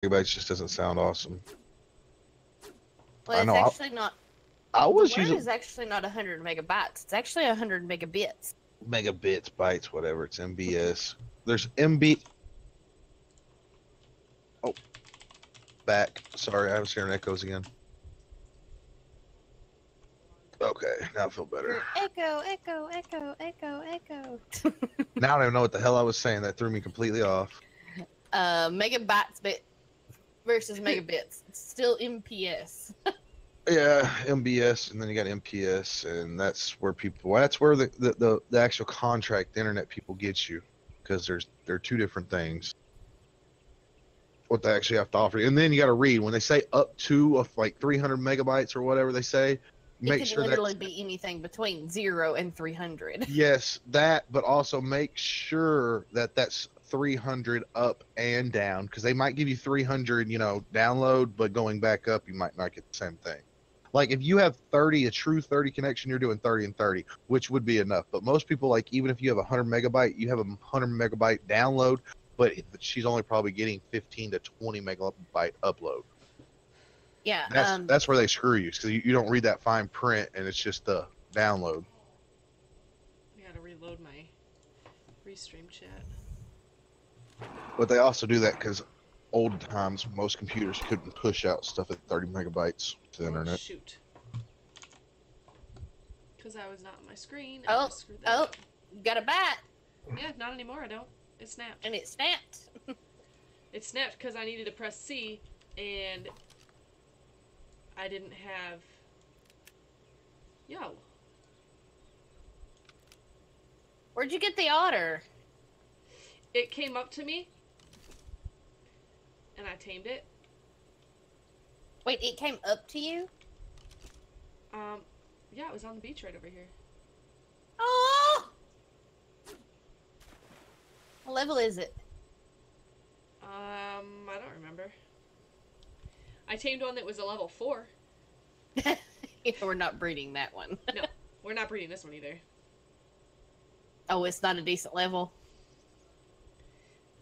Megabytes just doesn't sound awesome. Well, I it's know. actually not. I The was word using is actually not 100 megabytes. It's actually 100 megabits. megabits, bytes, whatever. It's MBS. There's MB. Oh, back. Sorry, I was hearing echoes again. Okay, now I feel better. Echo, echo, echo, echo, echo. Now I don't even know what the hell I was saying. That threw me completely off. Megabytes versus megabits. It's still MPS. Yeah, MBS, and then you got MPS, and that's where people. That's where the actual contract internet people get you, because they're two different things. What they actually have to offer, and then you got to read when they say up to of like 300 megabytes or whatever they say. It Make could sure literally that's be anything between 0 and 300. yes, that, but also make sure that that's 300 up and down, because they might give you 300, download, but going back up, you might not get the same thing. Like if you have 30, a true 30 connection, you're doing 30 and 30, which would be enough. But most people, like even if you have 100 megabyte, you have a 100 megabyte download, but she's only probably getting 15 to 20 megabyte upload. Yeah. That's where they screw you, because you don't read that fine print, and it's just the download. I gotta reload my restream chat. But they also do that because old times most computers couldn't push out stuff at 30 megabytes to the internet. Shoot. Because I was not on my screen. Oh, I screwed that up. Got a bat. Yeah, not anymore. I don't. It snapped. And it snapped. It snapped because I needed to press C, and I didn't have. Yo. Where'd you get the otter? It came up to me, and I tamed it. Wait, it came up to you? Yeah, it was on the beach right over here. Oh! What level is it? I don't remember. I tamed one that was a level 4. We're not breeding that one. No, we're not breeding this one either. Oh, it's not a decent level?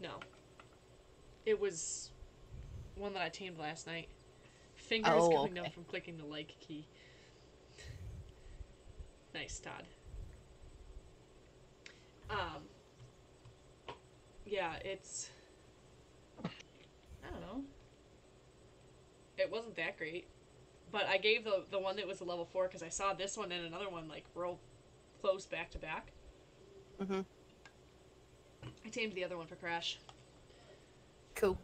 No. It was one that I tamed last night. Fingers going numb from clicking the like key. Nice, Todd. Yeah, it's... I don't know. It wasn't that great. But I gave the one that was a level 4 because I saw this one and another one, like, real close back to back. Mm-hmm. I tamed the other one for Crash. Cool.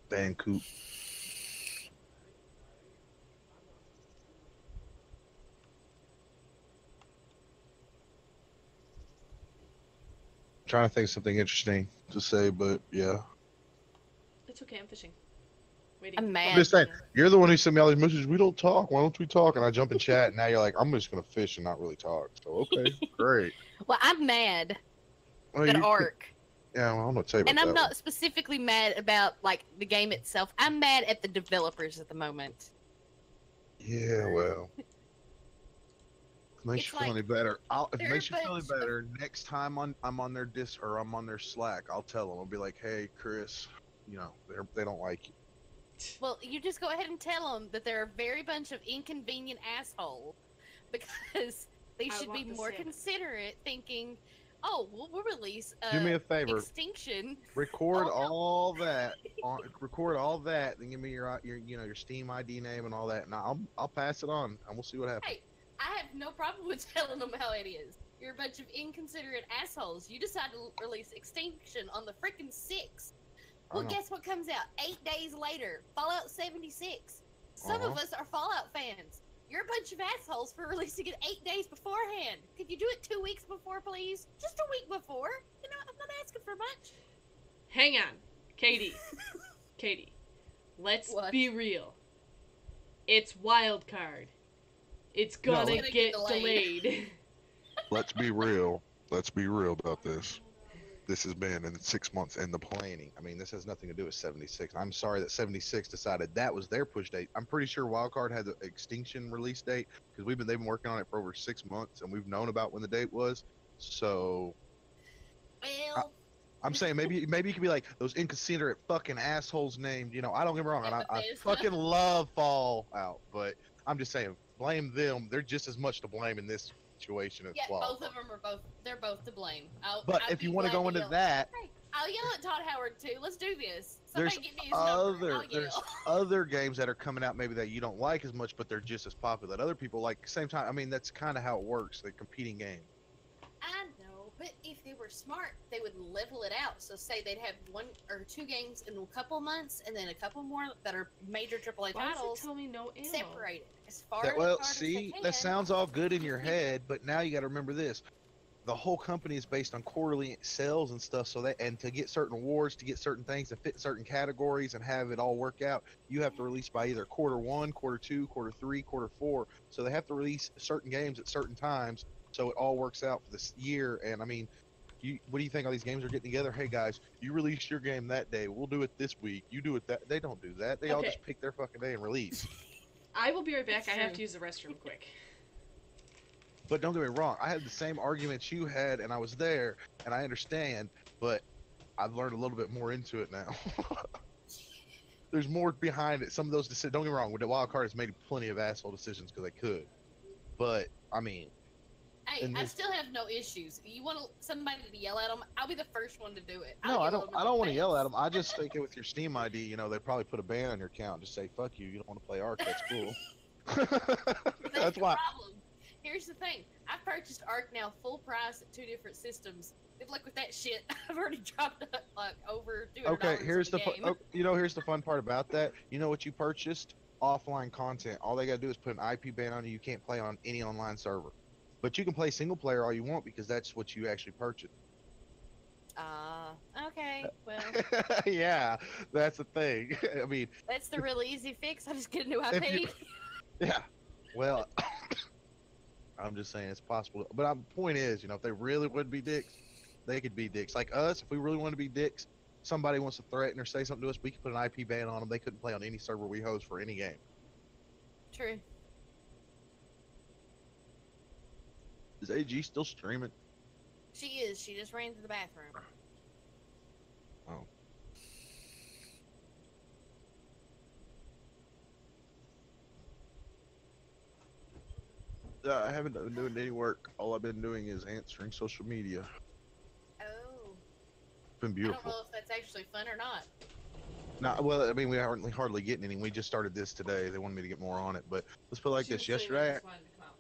Bancoot. Trying to think of something interesting to say, but yeah. It's okay, I'm fishing. Waiting. I'm mad. I'm just saying, you're the one who sent me all these messages. We don't talk. Why don't we talk? And I jump in chat, and now you're like, I'm just going to fish and not really talk. So, okay, great. Well, I'm mad Well, at Ark. Yeah, well, I'm going to tell you about and I'm that not one. specifically mad about, like, the game itself. I'm mad at the developers at the moment. Yeah, well. Makes It's you feel like, any better. If it they're makes a you feel any bunch of- better, next time I'm on their Disc or I'm on their Slack, I'll tell them. I'll be like, hey, Chris, they don't like you. Well, you just go ahead and tell them that they're a very bunch of inconvenient assholes because they should be more considerate, thinking, "Oh, we'll release Do me a favor. Extinction. Record all that. Record all that. Then give me your Steam ID name and all that, and I'll pass it on, and we'll see what happens. Hey, I have no problem with telling them how it is. You're a bunch of inconsiderate assholes. You decide to release Extinction on the freaking 6th. Well, guess what comes out 8 days later? Fallout 76. Some of us are Fallout fans. You're a bunch of assholes for releasing it 8 days beforehand. Could you do it 2 weeks before, please? Just a week before. You know, I'm not asking for much. Hang on. Katie. Katie. Let's be real. It's Wildcard. It's gonna get delayed. Let's be real. Let's be real about this. This has been in 6 months in the planning. I mean, this has nothing to do with 76. I'm sorry that 76 decided that was their push date. I'm pretty sure Wildcard had the Extinction release date because they've been working on it for over 6 months, and we've known about when the date was. So, well, I'm saying maybe you could be like those inconsiderate fucking assholes named. You know, I don't get me wrong, and Yeah, I Bethesda. fucking love Fallout, but I'm just saying blame them. They're just as much to blame in this situation as Yeah, Fallout. both of them they're both to blame. But I'd if you be want to glad go into yell. that, Hey, I'll yell at Todd Howard too. Let's do this. there's Somebody get me his number and I'll there's yell. other games that are coming out maybe that you don't like as much, but they're just as popular that other people like. Same time, I mean that's kind of how it works. The competing game. I know, but if they were smart, they would level it out. So say they'd have 1 or 2 games in a couple months, and then a couple more that are major AAA Why does it titles tell me no ammo? separated as far Well, apart as they see, can. that sounds all good in your head, but now you got to remember this: the whole company is based on quarterly sales and stuff. So and to get certain awards, to get certain things, to fit in certain categories, and have it all work out, you have to release by either Q1, Q2, Q3, Q4. So they have to release certain games at certain times, so it all works out for this year. And I mean, what do you think all these games are getting together? Hey guys, you release your game that day, we'll do it this week. You do it that. They don't do that. They all Okay. just pick their fucking day and release. I will be right back. It's I have true. to use the restroom quick. But don't get me wrong, I had the same arguments you had, and I was there, and I understand, but I've learned a little bit more into it now. There's more behind it. Some of those decisions, don't get me wrong, with the wild card has made plenty of asshole decisions because they could. But, I mean, Hey, in I this, still have no issues. You want somebody to yell at them? I'll be the first one to do it. no, I don't want to yell at them. them. I just think with your Steam ID, you know, they probably put a ban on your account. Just say, fuck you, you don't want to play Ark, that's cool. That's the why. problem. Here's the thing. I purchased Ark now full price at 2 different systems. Good luck with that shit. I've already dropped like over $200 Okay, here's on the game. here's the fun part about that. You know what you purchased? Offline content. All they gotta do is put an IP ban on you. You can't play on any online server, but you can play single player all you want because that's what you actually purchased. Okay. Well, Yeah, that's the thing. I mean, that's the really easy fix. I just get a new if you- IP. yeah. Well, I'm just saying it's possible. But the point is, you know, if they really would be dicks, they could be dicks. Like us, if we really want to be dicks, somebody wants to threaten or say something to us, we could put an IP ban on them. They couldn't play on any server we host for any game. True. Is AG still streaming? She is. She just ran to the bathroom. Oh. I haven't been doing any work. All I've been doing is answering social media. Oh. It's been I don't beautiful. know if that's actually fun or not. No, well, I mean, we aren't hardly getting any. We just started this today. They wanted me to get more on it, but let's put it like She this. was saying Yesterday, this one to come out,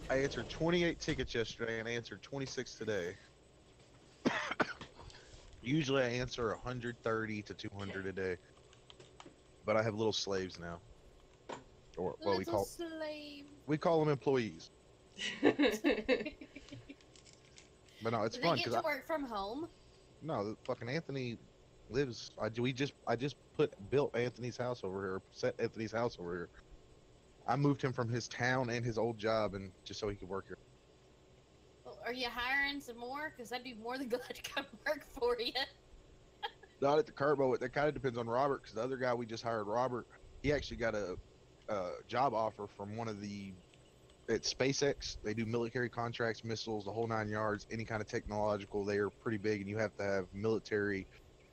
so. I answered 28 tickets yesterday and I answered 26 today. Usually I answer 130 to 200 a day, but I have little slaves now, or well, Little slave. we call them employees. But no, it's Do fun they get because to work from home? no, fucking Anthony lives. I just built Anthony's house over here, set Anthony's house over here. I moved him from his town and his old job, and just so he could work here. Well, are you hiring some more? Because I'd be more than glad to come work for you. Not at the Kerbo. That kind of depends on Robert, because the other guy we just hired, Robert, he actually got a job offer from one of the at SpaceX. They do military contracts, missiles, the whole 9 yards, any kind of technological. They are pretty big, and you have to have military,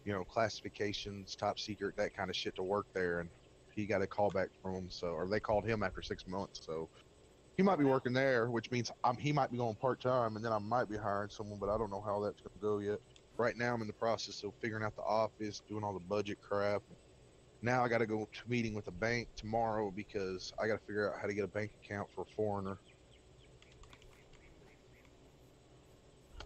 you know, classifications, top secret, that kind of shit to work there. And he got a call back from them, so or they called him after 6 months, so he might be working there, which means he might be going part time, and then I might be hiring someone, but I don't know how that's gonna go yet. Right now, I'm in the process of figuring out the office, doing all the budget crap. Now I got to go to a meeting with a bank tomorrow because I got to figure out how to get a bank account for a foreigner,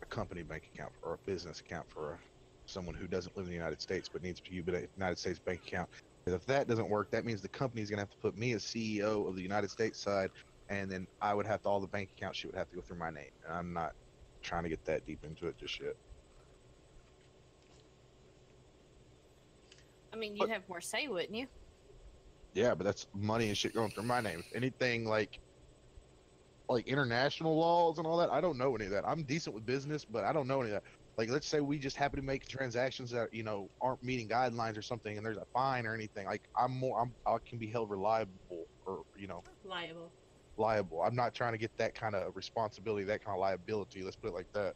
a company bank account or a business account for someone who doesn't live in the United States but needs a United States bank account. And if that doesn't work, that means the company's gonna have to put me as CEO of the United States side, and then I would have to all the bank account shit would have to go through my name. And I'm not trying to get that deep into it just yet. I mean, you'd have more say, wouldn't you? Yeah, but that's money and shit going through my name. If anything like international laws and all that, I don't know any of that. I'm decent with business, but I don't know any of that. Like, let's say we just happen to make transactions that, you know, aren't meeting guidelines or something, and there's a fine or anything. Like, I can be held reliable or, you know, liable. I'm not trying to get that kind of responsibility, that kind of liability. Let's put it like that.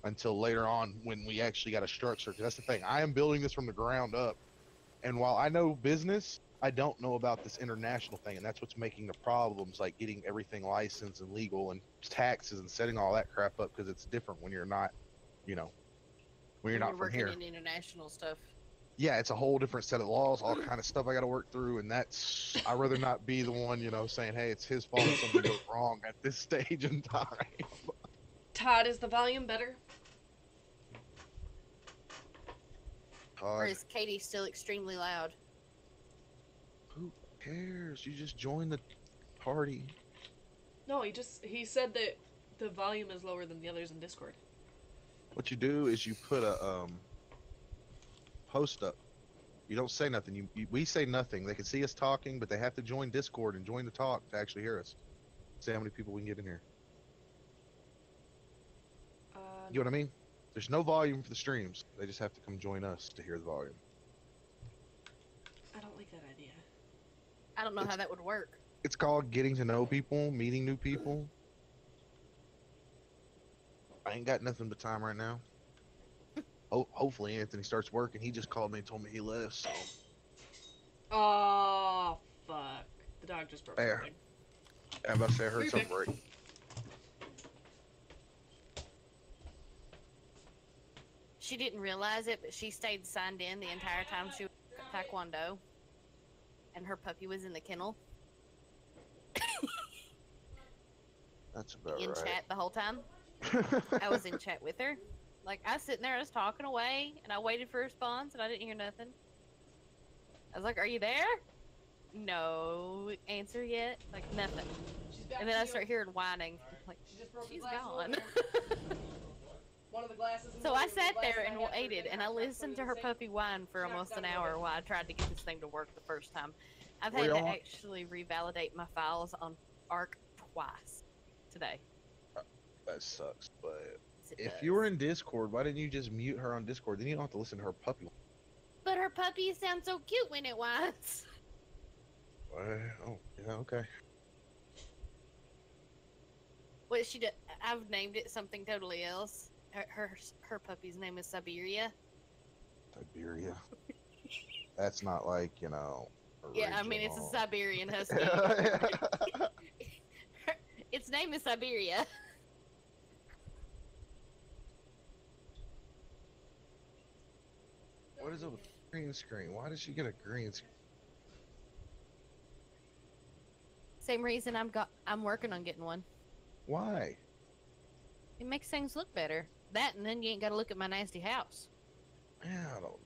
until later on when we actually got a structure. Because that's the thing. I am building this from the ground up. And while I know business, I don't know about this international thing. And that's what's making the problems, like getting everything licensed and legal and taxes and setting all that crap up, because it's different when you're not, you know, when you're not from working here. in international stuff. Yeah, it's a whole different set of laws, all kind of stuff I got to work through, and that's I'd rather not be the one, you know, saying, "Hey, it's his fault if something goes wrong at this stage in time." Todd, is the volume better? Or Todd, is Katie still extremely loud? who cares? You just join the party. No, he said that the volume is lower than the others in Discord. What you do is you put a post up. You don't say nothing. We say nothing. They can see us talking, but they have to join Discord and join the talk to actually hear us. See how many people we can get in here. You know what I mean? There's no volume for the streams. They just have to come join us to hear the volume. I don't like that idea. I don't know how that would work. It's called getting to know people, meeting new people. I ain't got nothing but time right now. Hopefully Anthony starts working. He just called me and told me he left, so. Oh, fuck. The dog just broke something. I'm about to say I heard something break. She didn't realize it, but she stayed signed in the entire time she was at Taekwondo. And her puppy was in the kennel. That's about in right. chat the whole time. I was in chat with her. Like, I was sitting there, I was talking away, and I waited for a response, and I didn't hear nothing. I was like, "Are you there?" No answer yet. Like, nothing. And then I start hearing whining. Like, she's gone. One of the glasses. So I sat there and waited, and I listened to her puppy whine for almost an hour while I tried to get this thing to work the first time. I've had to actually revalidate my files on Ark twice today. That sucks, but if you were in Discord, why didn't you just mute her on Discord? Then you don't have to listen to her puppy. But her puppy sounds so cute when it whines. Oh, yeah, okay. What she did? I've named it something totally else. Her puppy's name is Siberia. Siberia. That's not like, you know. Yeah, I mean it's a Siberian husky. Its name is Siberia. What is it with green screen? Why did she get a green screen? Same reason I'm working on getting one. Why? It makes things look better. That, and then you ain't got to look at my nasty house. Yeah, I don't.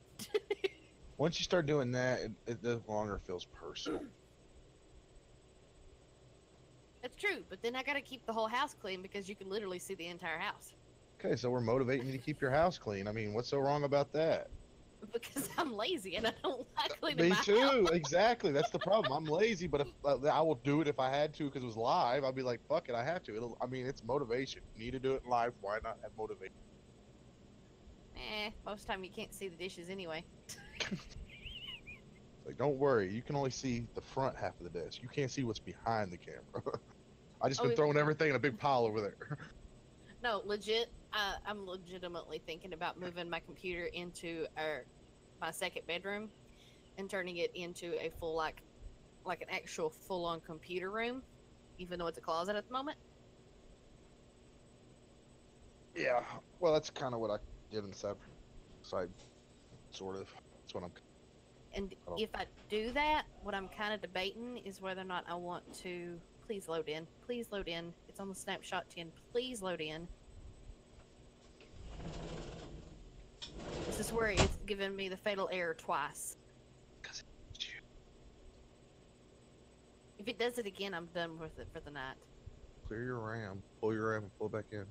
Once you start doing that, it no longer feels personal. That's true, but then I got to keep the whole house clean because you can literally see the entire house. Okay, so we're motivating you to keep your house clean. I mean, what's so wrong about that? Because I'm lazy and I don't like cleaning Me my too. house. Exactly. That's the problem. I'm lazy, but if I will do it if I had to because it was live. I'll be like, fuck it, I have to. I mean, it's motivation. You need to do it live. Why not have motivation? Most of the time you can't see the dishes anyway. Like, don't worry. You can only see the front half of the desk. You can't see what's behind the camera. I just been throwing everything in a big pile over there. No, legit. I'm legitimately thinking about moving my computer into my second bedroom and turning it into a full like an actual full-on computer room, even though it's a closet at the moment. Yeah. Well, that's kind of what I did inside, sort of. That's what I'm. And if I do that, what I'm kind of debating is whether or not I want to. Please load in. Please load in. It's on the snapshot 10. Please load in. This is where it's given me the fatal error twice. If it does it again, I'm done with it for the night. Clear your RAM. Pull your RAM and pull it back in.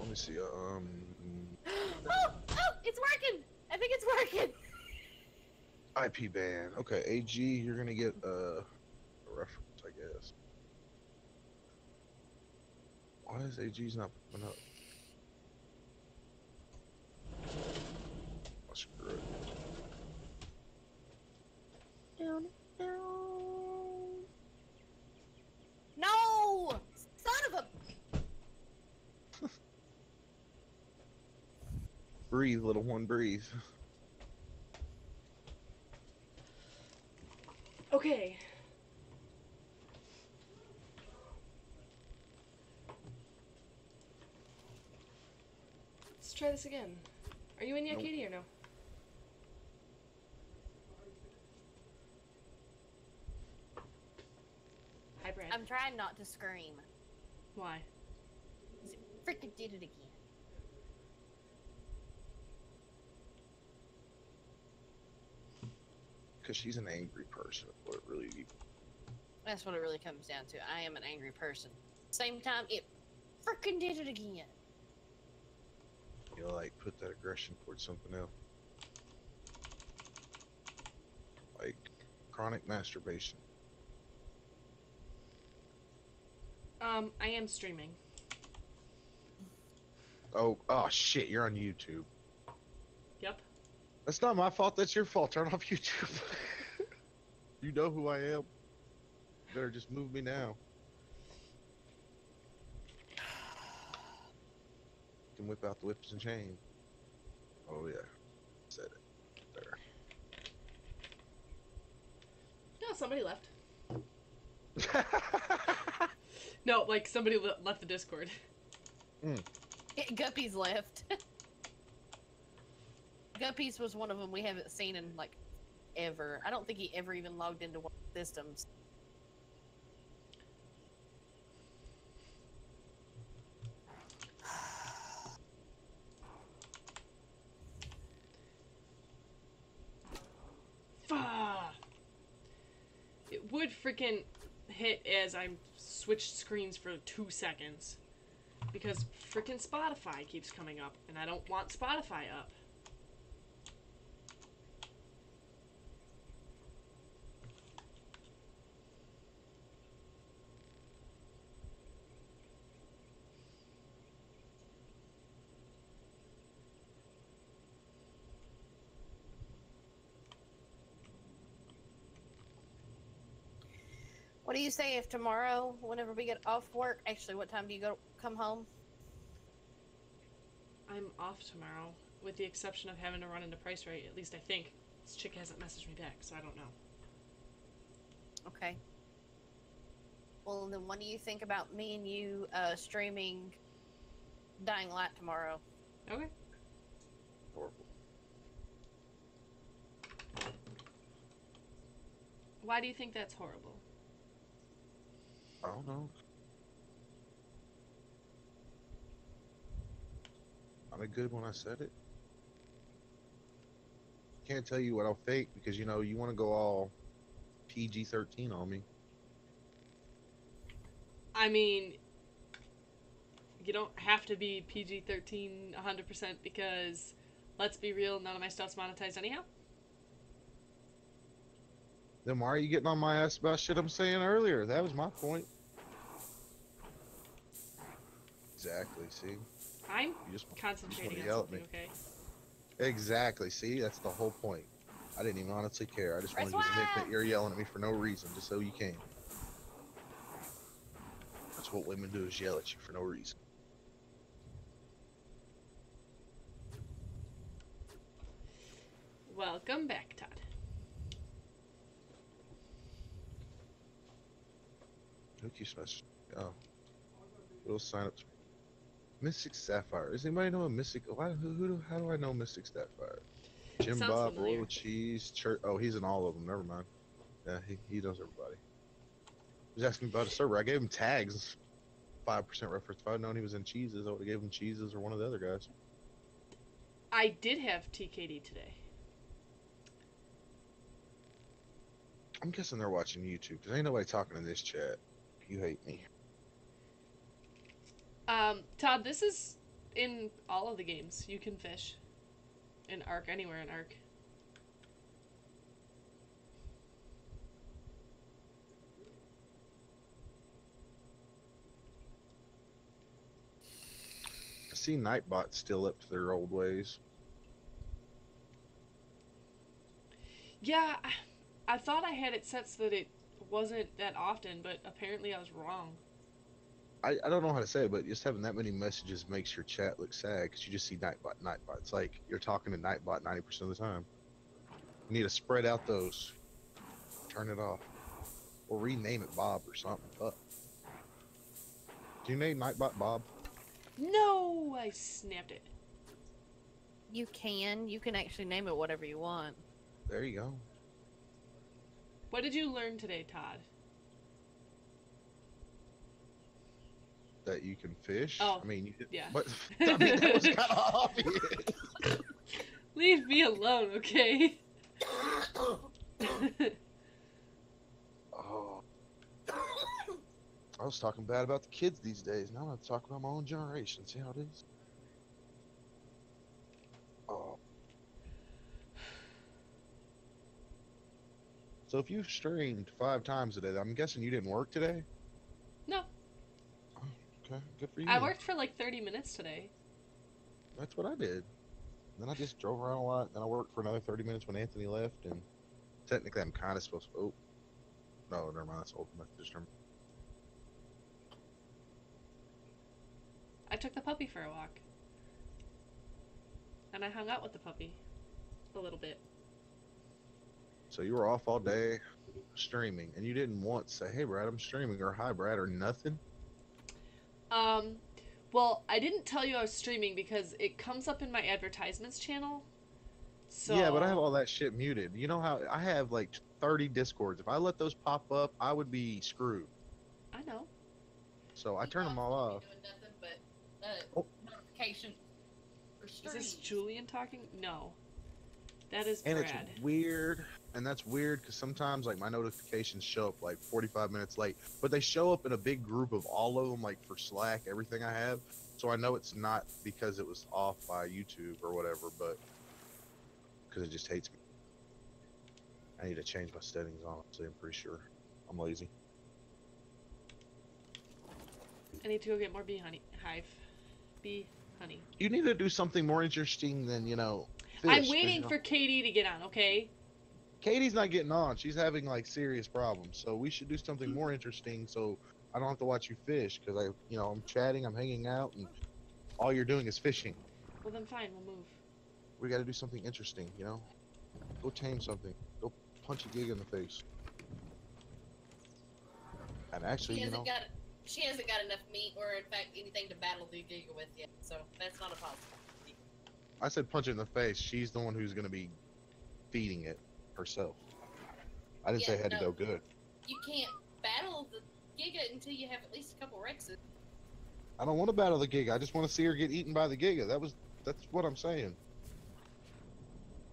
Let me see. Oh, it's working! I think it's working! IP ban. Okay, AG, you're gonna get a reference, I guess. Why is AG's not popping up? Oh, screw it. No! Son of a... breathe, little one, breathe. Okay. Let's try this again. Are you in yet, Nope. Katie, or no? Hi, Brad. I'm trying not to scream. Why? Freaking did it again. Because she's an angry person. What really? That's what it really comes down to. I am an angry person. Same time, it freaking did it again. You know, like put that aggression towards something else. Like chronic masturbation. I am streaming. Oh shit! You're on YouTube. Yep. That's not my fault. That's your fault. Turn off YouTube. You know who I am. You better just move me now. Can whip out the whips and chains. Oh yeah, said it. There. No, somebody left. No, like somebody left the Discord. Guppies left. Guppies was one of them we haven't seen in like ever. I don't think he ever even logged into one of the systems. Fuck. It would freaking hit as I switched screens for 2 seconds. Because freaking Spotify keeps coming up, and I don't want Spotify up. What do you say if tomorrow, whenever we get off work, actually, what time do you come home? I'm off tomorrow, with the exception of having to run into Price Right, at least I think. This chick hasn't messaged me back, so I don't know. Okay. Well, then what do you think about me and you streaming Dying Light tomorrow? Okay. Horrible. Why do you think that's horrible? I don't know. Sounded good when I said it. Can't tell you what I'll think because you know you want to go all PG-13 on me. I mean, you don't have to be PG-13 100% because, let's be real, none of my stuff's monetized anyhow. Then why are you getting on my ass about shit I'm saying earlier? That was my point. Exactly, see? I'm You just concentrating on yell at something, me. okay? Exactly, see? That's the whole point. I didn't even honestly care. I just Press wanted you to admit Y! that you're yelling at me for no reason, just so you can. That's what women do, is yell at you for no reason. Welcome back, Todd. Who keeps messaging? Oh. We'll sign up. Mystic Sapphire. Does anybody know a Mystic? How do I know Mystic Sapphire? Jim Sounds Bob, familiar. Royal Cheese, Church. Oh, he's in all of them. Never mind. Yeah, he knows everybody. He was asking me about a server. I gave him tags. 5% reference. If I'd known he was in cheeses, I would have gave him cheeses or one of the other guys. I did have TKD today. I'm guessing they're watching YouTube because ain't nobody talking in this chat. You hate me. Todd, this is in all of the games. You can fish. In Ark, anywhere in Ark. I see Nightbot still up to their old ways. Yeah, I thought I had it set so that it wasn't that often, but apparently I was wrong. I don't know how to say it, but just having that many messages makes your chat look sad because you just see Nightbot, Nightbot. It's like you're talking to Nightbot 90% of the time. You need to spread out those. Turn it off. Or rename it Bob or something. But do you name Nightbot Bob? No, I snapped it. You can actually name it whatever you want. There you go. What did you learn today, Todd? That you can fish. Oh, I mean, yeah. But I mean, that was kind of obvious. Leave me alone, okay? Oh. I was talking bad about the kids these days. Now I'm talking about my own generation. See how it is? Oh. So if you streamed 5 times a day, I'm guessing you didn't work today? No. Oh, okay, good for you. I worked for like 30 minutes today. That's what I did. Then I just drove around a lot. Then I worked for another 30 minutes when Anthony left. And technically, I'm kind of supposed to. Oh. No, never mind. That's old message. I took the puppy for a walk. And I hung out with the puppy. A little bit. So you were off all day streaming, and you didn't once say, "Hey, Brad, I'm streaming," or "Hi, Brad," or nothing? Well, I didn't tell you I was streaming because it comes up in my advertisements channel. So... Yeah, but I have all that shit muted. You know how I have like 30 Discords. If I let those pop up, I would be screwed. I know. So I turn them all off. Doing nothing but notification for Is streams. this Julian talking? No. That is And Brad. it's weird, and that's weird because sometimes like my notifications show up like 45 minutes late, but they show up in a big group of all of them, like for Slack, everything I have. So I know it's not because it was off by YouTube or whatever, but because it just hates me. I need to change my settings, honestly. I'm pretty sure. I'm lazy. I need to go get more bee honey. Hive. Bee honey. You need to do something more interesting than, you know, fish, I'm waiting for Katie to get on, okay? Katie's not getting on. She's having like serious problems. So we should do something more interesting so I don't have to watch you fish because I'm chatting, I'm hanging out, and all you're doing is fishing. Well then fine, we'll move. We got to do something interesting, you know? Go tame something. Go punch a gig in the face. And actually, She hasn't got enough meat or, in fact, anything to battle the Giga with yet, so that's not a possibility. I said punch it in the face. She's the one who's going to be feeding it herself. I didn't say it had to go good. You can't battle the Giga until you have at least a couple Rexes. I don't want to battle the Giga. I just want to see her get eaten by the Giga. That's what I'm saying.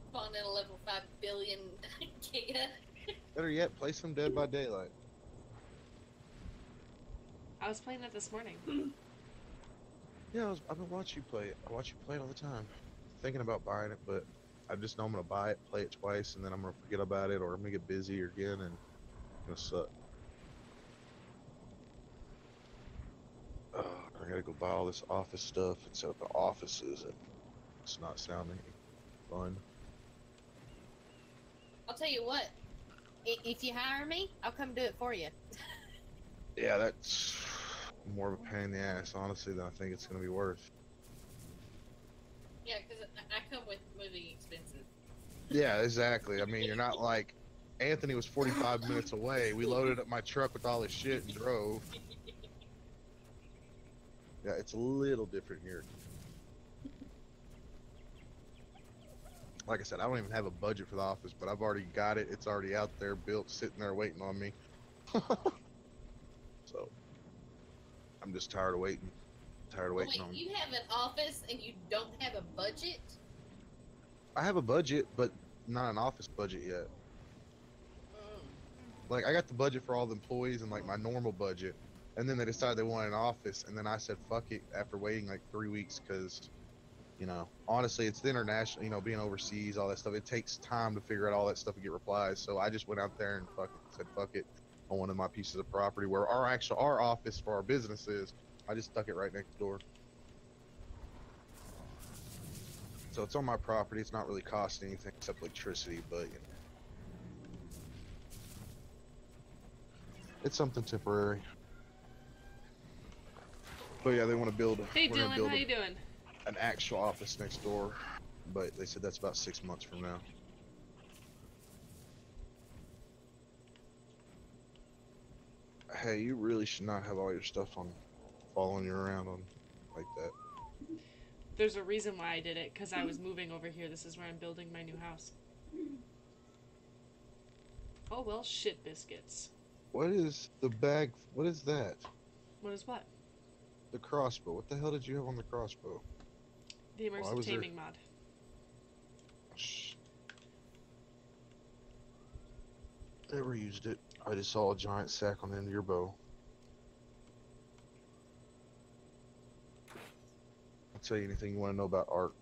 Spawn in a level 5 billion Giga. Better yet, play some Dead by Daylight. I was playing that this morning. Yeah, I've been watching you play it. I watch you play it all the time. Thinking about buying it, but I just know I'm gonna buy it, play it twice, and then I'm gonna forget about it, or I'm gonna get busy again, and it's gonna suck. I gotta go buy all this office stuff and set up the offices, and it's not sounding fun. I'll tell you what. If you hire me, I'll come do it for you. Yeah, that's more of a pain in the ass, honestly, than I think it's gonna be worth. Yeah, because I come with moving expenses. Yeah, exactly. I mean, you're not like Anthony was 45 minutes away. We loaded up my truck with all his shit and drove. Yeah, it's a little different here. Like I said, I don't even have a budget for the office, but I've already got it. It's already out there, built, sitting there waiting on me. So, I'm just tired of waiting. Wait, you have an office and you don't have a budget? I have a budget, but not an office budget yet. Like, I got the budget for all the employees and, like, my normal budget. And then they decided they wanted an office, and then I said, fuck it, after waiting, like, 3 weeks, because, you know, honestly, it's the international, you know, being overseas, all that stuff. It takes time to figure out all that stuff and get replies. So I just went out there and said, fuck it, on one of my pieces of property where our office for our business is. I just stuck it right next door. So it's on my property. It's not really costing anything except electricity, but, you know, it's something temporary. But yeah, they want to build. Hey We're gonna Dylan, build how you doing? an actual office next door, but they said that's about 6 months from now. Hey, you really should not have all your stuff on following you around on like that. There's a reason why I did it, because I was moving over here. This is where I'm building my new house. Oh well, shit biscuits. What is the bag? What is that? What is what? The crossbow. What the hell did you have on the crossbow? The Why Immersive was there- Taming mod. Shh. Never used it. I just saw a giant sack on the end of your bow. I'll tell you anything you want to know about art.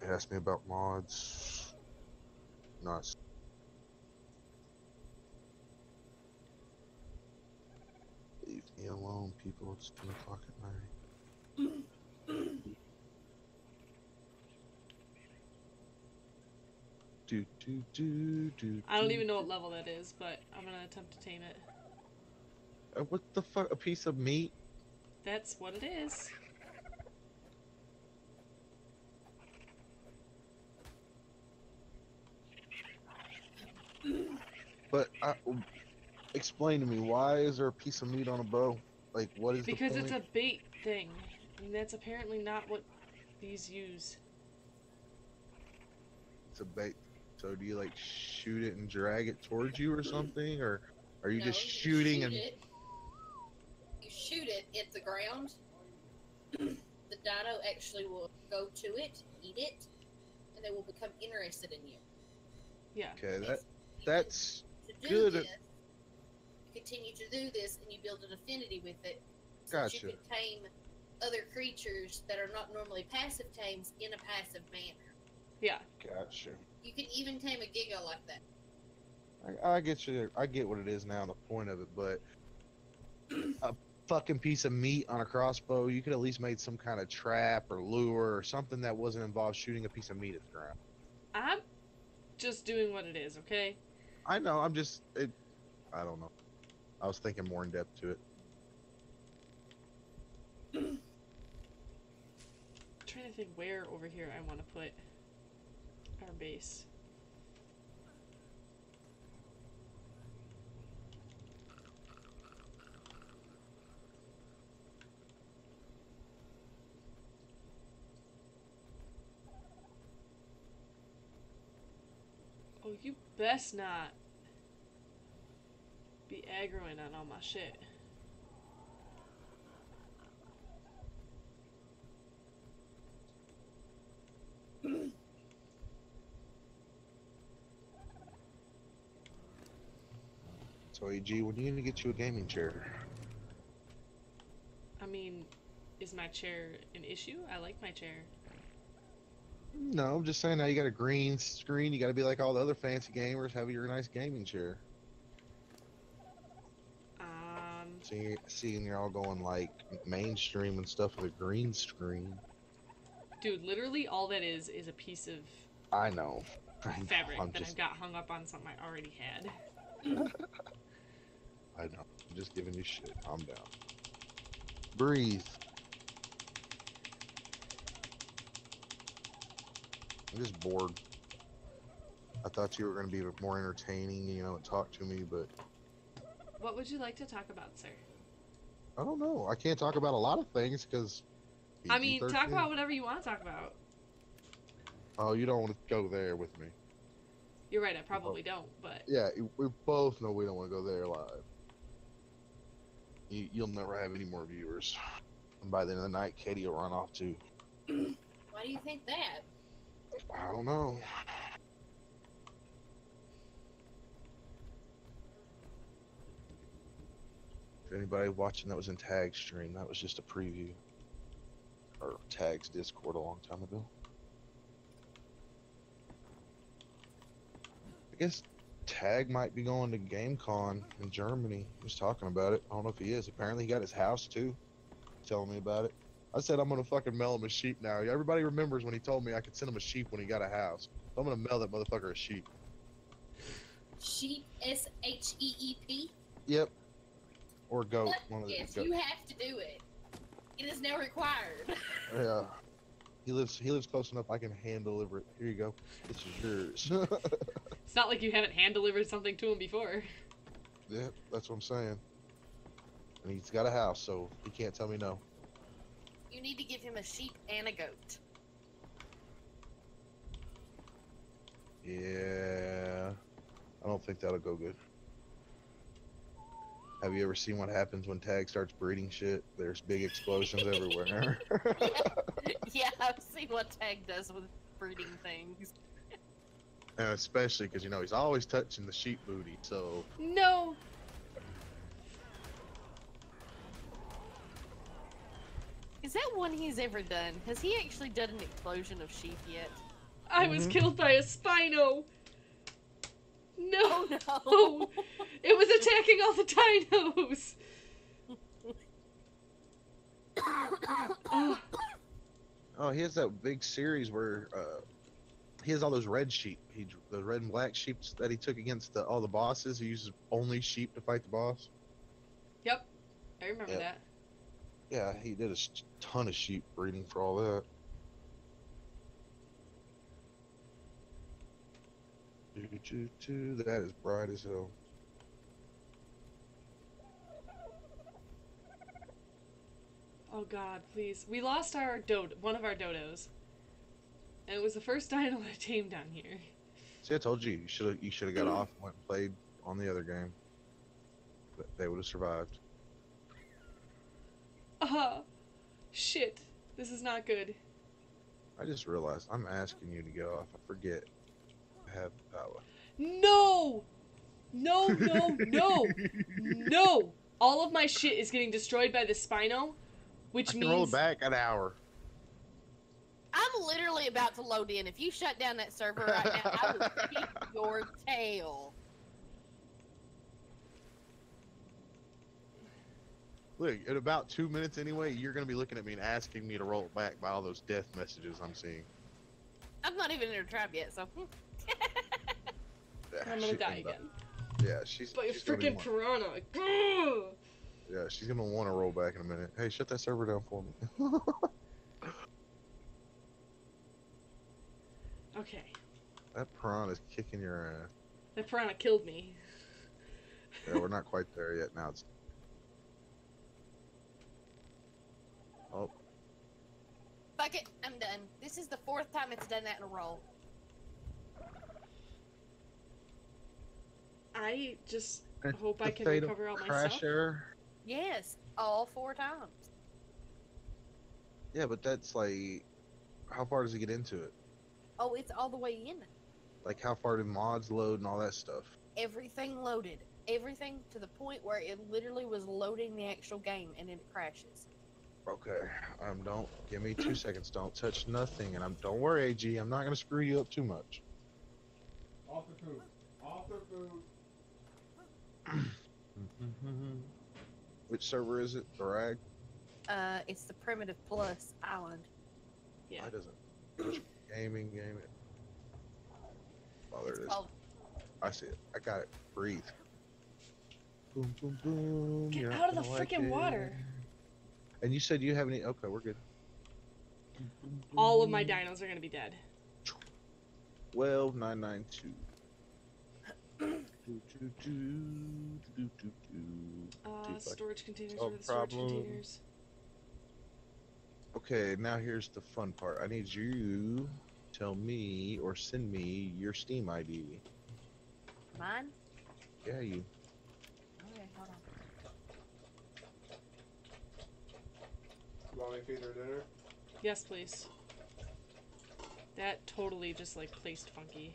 Ask me about mods. Nice. Leave me alone, people. It's 10 o'clock at night. I don't even know what level that is, but I'm gonna attempt to tame it. What the fuck? A piece of meat? That's what it is. But explain to me, why is there a piece of meat on a bow? Like, what is Because the point? it's a bait thing, and that's apparently not what these use. It's a bait. So do you like shoot it and drag it towards you or something, or are you No, just you shooting shoot and? it. You shoot it at the ground. The dino actually will go to it, eat it, and they will become interested in you. Yeah. Okay, It's- that's to do good. This, you continue to do this, and you build an affinity with it. So that Gotcha. you can tame other creatures that are not normally passive tames in a passive manner. Yeah. Gotcha. You can even tame a giga like that. I get you. I get what it is now, the point of it, but a fucking piece of meat on a crossbow, you could at least made some kind of trap or lure or something that wasn't involved shooting a piece of meat at the ground. I'm just doing what it is, okay? I know. I don't know. I was thinking more in depth to it. I'm trying to think where over here I want to put our base. Oh, you best not be aggroing on all my shit. So, AG, when are you gonna get you a gaming chair? I mean, is my chair an issue? I like my chair. No, I'm just saying now you got a green screen. You got to be like all the other fancy gamers, have your nice gaming chair. Seeing you're all going like mainstream and stuff with a green screen. Dude, literally all that is a piece of I know. fabric I'm that just, I've got hung up on something I already had. I know. I'm just giving you shit. Calm down. Breathe. I'm just bored. I thought you were going to be more entertaining, and talk to me, but What would you like to talk about, sir? I don't know. I can't talk about a lot of things because. I mean, talk about whatever you want to talk about. Oh, you don't want to go there with me. You're right, I probably don't, but... Yeah, we both know we don't want to go there live. You'll never have any more viewers. And by the end of the night, Katie will run off too. Why do you think that? I don't know. If anybody watching that was in Tag's stream, that was just a preview. Or Tag's Discord a long time ago. I guess Tag might be going to GameCon in Germany. He was talking about it. I don't know if he is. Apparently he got his house too. Telling me about it. I said I'm gonna fucking mail him a sheep now. Everybody remembers when he told me I could send him a sheep when he got a house. So I'm gonna mail that motherfucker a sheep. Sheep, SHEEP? Yep. Or goat. One of the Yes, goat. you have to do it. It is now required. Yeah. He lives close enough I can hand deliver it. Here you go. This is yours. It's not like you haven't hand delivered something to him before. Yeah, that's what I'm saying. And he's got a house, so he can't tell me no. You need to give him a sheep and a goat. Yeah. I don't think that'll go good. Have you ever seen what happens when Tag starts breeding shit? There's big explosions everywhere. Yeah, I've seen what Tag does with breeding things. And especially because, you know, he's always touching the sheep booty, so... No! Is that one he's ever done? Has he actually done an explosion of sheep yet? I was killed by a Spino! No! Oh no! It was attacking all the dinos! Oh, he has that big series where he has all those red sheep. The red and black sheep that he took against all the bosses. He uses only sheep to fight the boss. Yep, I remember that. Yeah, he did a ton of sheep breeding for all that. That is bright as hell. Oh god, please. We lost one of our dodos. And it was the first dino I tamed down here. See, I told you, you should have got off and went and played on the other game. They would have survived. Shit. This is not good. I just realized I'm asking you to get off. I forget. I have power. No! No, no, no! No! All of my shit is getting destroyed by the Spino, which means... roll it back an hour. I'm literally about to load in. If you shut down that server right now, I will kick your tail. Look, in about 2 minutes anyway, you're going to be looking at me and asking me to roll it back by all those death messages I'm seeing. I'm not even in a trap yet, so... I'm gonna die again. Yeah, she's... By a she's gonna freaking piranha. Yeah, she's going to want to roll back in a minute. Hey, shut that server down for me. Okay. That piranha's kicking your ass. That piranha killed me. Yeah, we're not quite there yet. Now it's... Oh. Fuck it, I'm done. This is the 4th time it's done that in a row. I just hope I can Fatal recover all my crash stuff. error. Yes, all 4 times. Yeah, but that's like... How far does it get into it? Oh, it's all the way in. Like, how far do mods load and all that stuff? Everything loaded. Everything to the point where it literally was loading the actual game and then it crashes. Okay, don't give me 2 seconds. Don't touch nothing, and don't worry, AG. I'm not gonna screw you up too much. Off the food. Off the food. Which server is it? The rag? It's the Primitive Plus Island. Yeah. Why doesn't gaming? Oh, there it is. Oh, I see it. I got it. Breathe. Boom, boom, boom. Get You're out of not the gonna like freaking it. water. And you said you have any? Okay, we're good. All of my dinos are gonna be dead. 12992. Storage containers. Oh, Where are the storage problem. containers? Okay, now here's the fun part. I need you to tell me or send me your Steam ID. mine? Yeah, you. Okay, hold on. You want me to feed her dinner? Yes, please. That totally just like placed funky.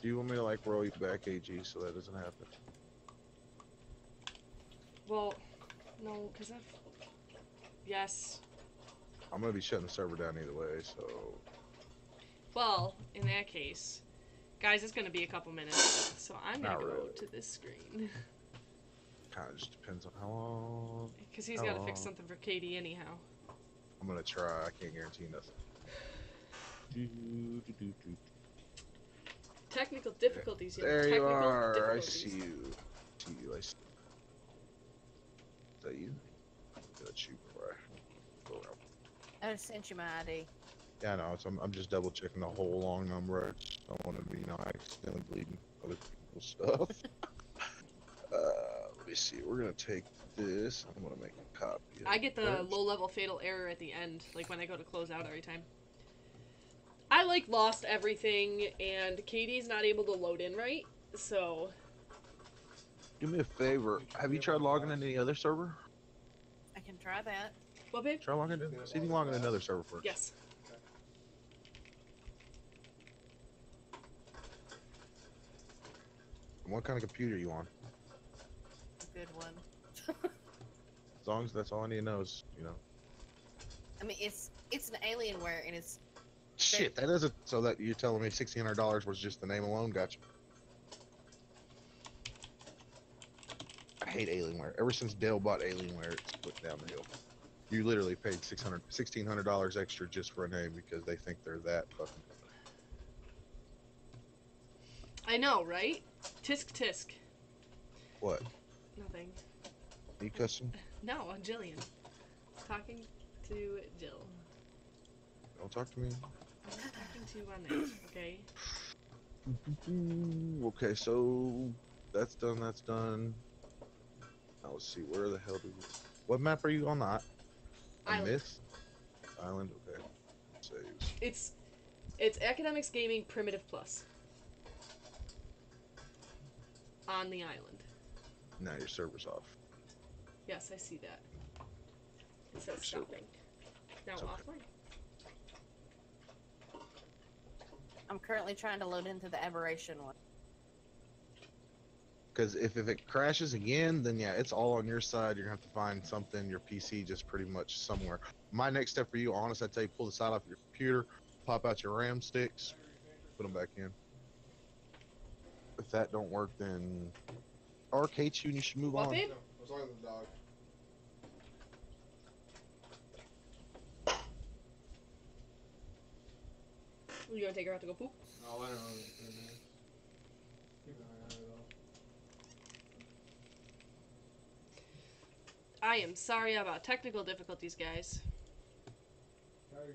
Do you want me to like roll you back, AG, so that doesn't happen? Well, no, because I've... Yes. I'm gonna be shutting the server down either way, so... Well, in that case, guys, it's gonna be a couple minutes, so I'm gonna Not go really. to this screen. Kinda just depends on how long... Because he's got to fix something for Katie anyhow. I'm gonna try, I can't guarantee nothing. Technical difficulties, yeah. There Technical you are, I difficulties. see you. I see you. Is that you? let you before I go around. I just sent you my ID. Yeah, I know. So I'm just double checking the whole long number. I just don't want to be, accidentally bleeding other people's stuff. Let me see. We're gonna take this. I'm gonna make a copy. I get the low-level fatal error at the end, like when I go to close out every time. I like lost everything, and Katie's not able to load in right, so. Do me a favor. Have you tried logging into any other server? I can try that. What, babe? Try logging in. See if you can log in another server first. Yes. What kind of computer are you on? A good one. As long as that's all I need to know is, I mean, it's an Alienware, and it's Shit, that isn't. So that you're telling me $1,600 was just the name alone? Gotcha. I hate Alienware. Ever since Dell bought Alienware, it's put down the hill. You literally paid $1,600 extra just for a name because they think they're that fucking. I know, right? Tisk tisk. What? Nothing. Are you cussing? No, Jillian. Talking to Jill. Don't talk to me. I'm not talking to you on that, okay? Okay, so that's done. That's done. Now let's see. Where the hell do we? What map are you on? That Island. Myth Island. Okay. Save. It's Academics Gaming Primitive Plus. On the island. Now your server's off. Yes, I see that. It says So- stopping. Now okay. offline. I'm currently trying to load into the Aberration one. Because if it crashes again, then yeah, it's all on your side. You're gonna have to find something, your PC just pretty much somewhere. My next step for you, honest, I'd tell you pull the side off your computer, pop out your RAM sticks, put them back in. If that don't work, then Ark hates you and you should move What, on. babe? No, as long as the dog. You gonna take her out to go poop? I'll let her on it in a minute. Keep an eye on it though. I am sorry about technical difficulties, guys.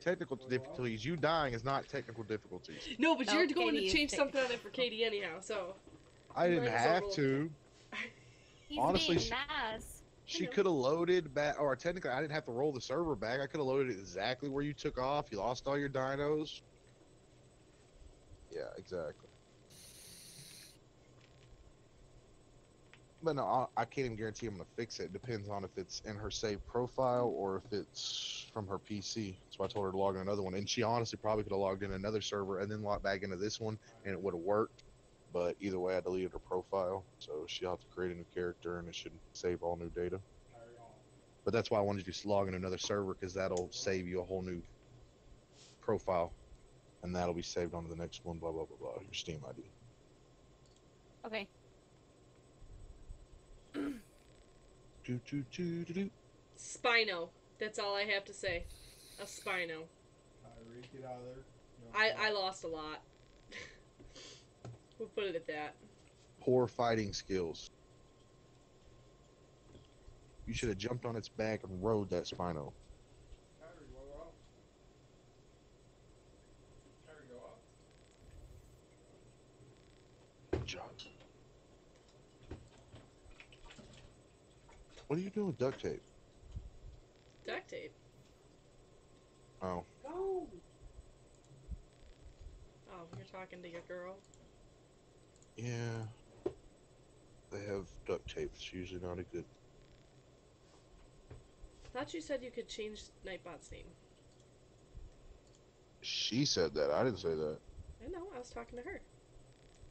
Technical difficulties. You dying is not technical difficulties. No, but No, you're going Katie to is change something on it technical. for Katie anyhow, so. I didn't Might as well have roll. to. He's Honestly, being nice. She know. could have loaded back, or technically, I didn't have to roll the server back. I could have loaded it exactly where you took off. You lost all your dinos. Yeah, exactly. But no, I can't even guarantee I'm gonna fix it. It depends on if it's in her saved profile or if it's from her PC. So I told her to log in another one, and she honestly probably could have logged in another server and then logged back into this one, and it would have worked. But either way, I deleted her profile, so she'll have to create a new character, and it should save all new data. But that's why I wanted you to log in another server, because that'll save you a whole new profile, and that'll be saved onto the next one. Blah blah blah blah. Your Steam ID. Okay. Do do do do do. Spino. That's all I have to say. A Spino. Kyrie, get out of there. I lost a lot. We'll put it at that. Poor fighting skills. You should have jumped on its back and rode that Spino. Kyrie, go out. Kyrie, go out. Good job. What are you doing with duct tape? Duct tape. Oh, Go! Oh, you're talking to your girl. yeah. They have duct tape. It's usually not a good. Thought you said you could change Nightbot's name. She said that. I didn't say that. I know, I was talking to her.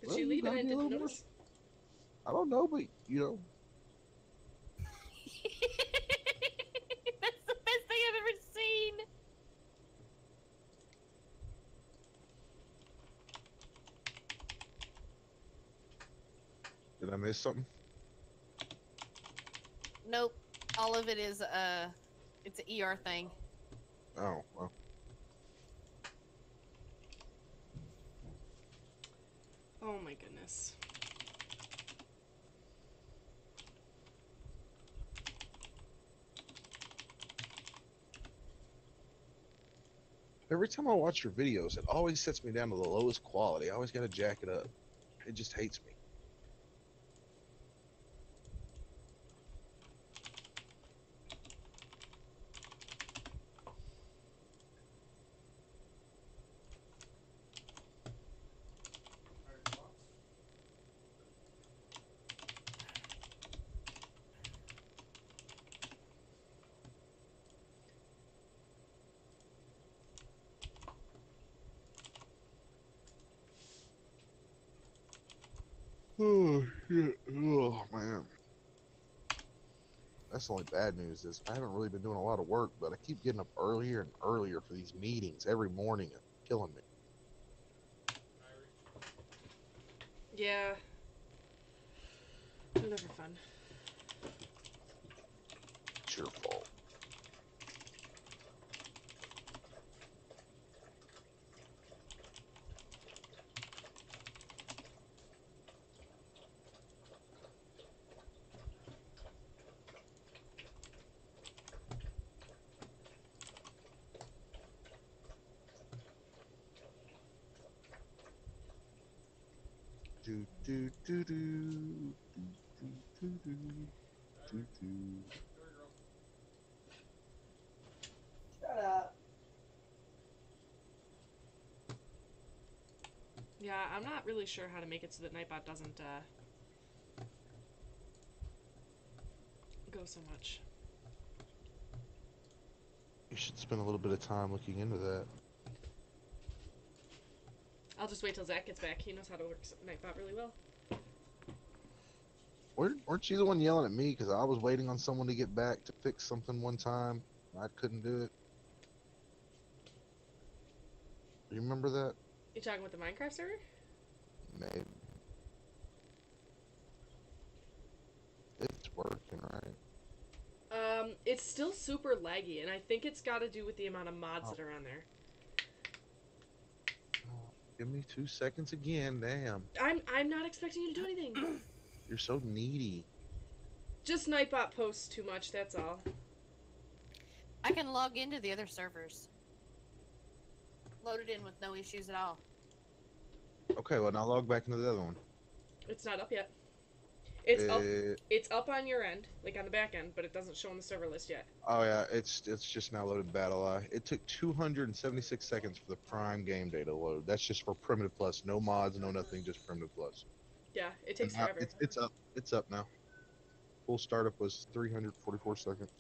Did Well, she you leave and gotta I be a didn't little more notice? I don't know, but you know. That's the best thing I've ever seen. Did I miss something? Nope. All of it is it's an ER thing. Oh, well. Oh my goodness. Every time I watch your videos, it always sets me down to the lowest quality. I always gotta jack it up. It just hates me. Alright, box. Oh shit! Oh man. That's the only bad news is I haven't really been doing a lot of work, but I keep getting up earlier and earlier for these meetings every morning. It's killing me. Yeah. They're never fun. It's your fault. Do do do do do do do do do. Shut up. Yeah, I'm not really sure how to make it so that Nightbot doesn't go so much. You should spend a little bit of time looking into that. I'll just wait till Zach gets back. He knows how to work Nightbot really well. Weren't you the one yelling at me because I was waiting on someone to get back to fix something one time? I couldn't do it. Do you remember that? You talking about the Minecraft server? Maybe. It's working, right? It's still super laggy, and I think it's got to do with the amount of mods that are on there. Oh, give me 2 seconds again, damn. I'm not expecting you to do anything. You're so needy. Just Nightbot posts too much, that's all. I can log into the other servers. Load it in with no issues at all. Okay, well now log back into the other one. It's not up yet. It's up on your end, like on the back end, but it doesn't show on the server list yet. Oh yeah, it's just now loaded BattleEye. It took 276 seconds for the Prime game day to load. That's just for Primitive Plus, no mods, no nothing, just Primitive Plus. Yeah, it takes And now forever. it's up. It's up now. Full startup was 344 seconds.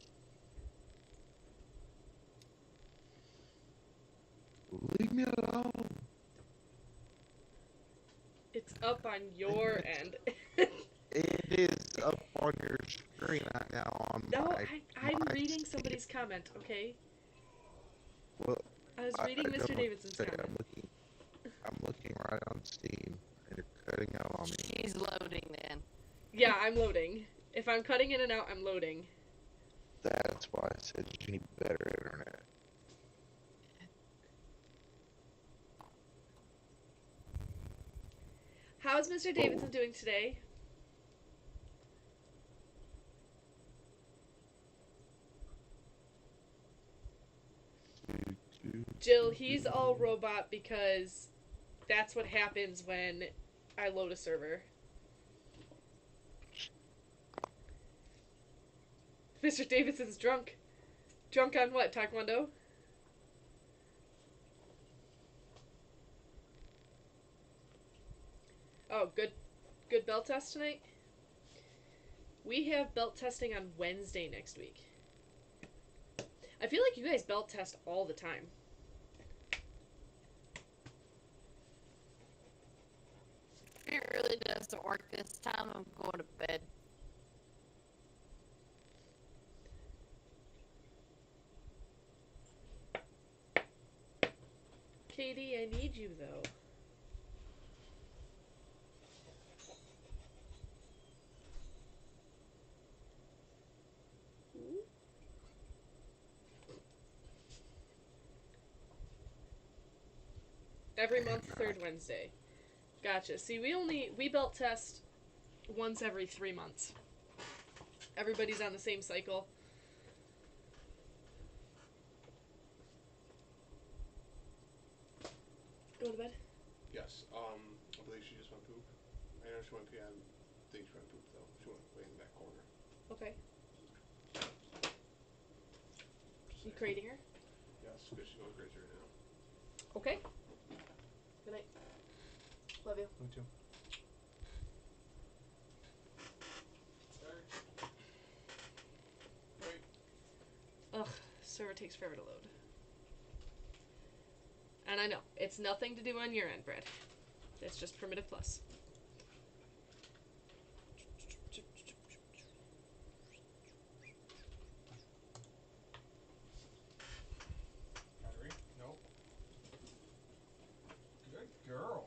Leave me alone. It's up on your end. It is up on your screen right now on No, I'm my reading somebody's comment, okay? Well, I was reading I Mr. don't Davidson's say comment. I'm looking right on Steam, and you're cutting out on me. She's loading then. Yeah, I'm loading. If I'm cutting in and out, I'm loading. That's why I said you need better internet. How's Mr. Davidson doing today? Jill, he's all robot because that's what happens when I load a server. Mr. Davidson's drunk. Drunk on what? Taekwondo? Oh, good belt test tonight? We have belt testing on Wednesday next week. I feel like you guys belt test all the time. If it really doesn't work this time, I'm going to bed. Katie, I need you though. Every month, third Wednesday. Gotcha. See, we belt test once every 3 months. Everybody's on the same cycle. Go to bed? Yes. I believe she just went poop. I know she went pee. I think she went poop though. She went way in the back corner. Okay. Just You saying. crating her? Yes, because she's going crazy right now. Okay. Good night. Love you. Me too. Wait. Ugh, server takes forever to load. And I know, it's nothing to do on your end, Brad. It's just Primitive Plus. Kyrie? Nope. Good girl.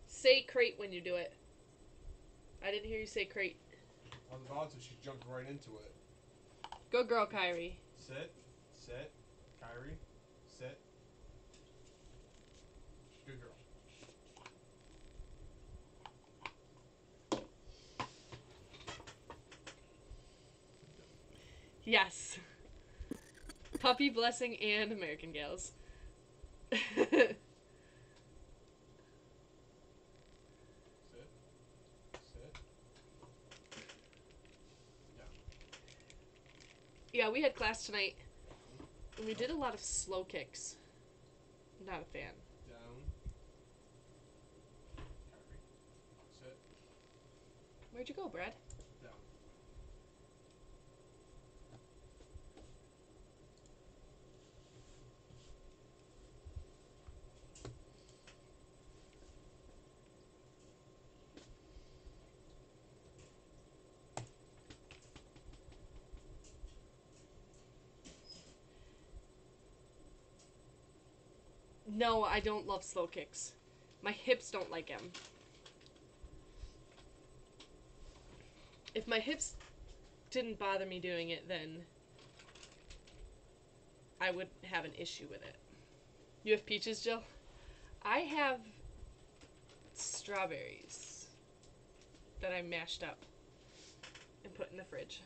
Say crate when you do it. I didn't hear you say crate. I was about to. She jumped right into it. Good girl, Kyrie. Sit. Sit. Kyrie. Sit. Good girl. Yes. Puppy Blessing and American Gals. Sit. Sit. Down. Yeah, we had class tonight, Down. and we did a lot of slow kicks. Not a fan. Down. Kyrie. Sit. Where'd you go, Brad? Down. No, I don't love slow kicks. My hips don't like them. If my hips didn't bother me doing it, then I would have an issue with it. You have peaches, Jill? I have strawberries that I mashed up and put in the fridge.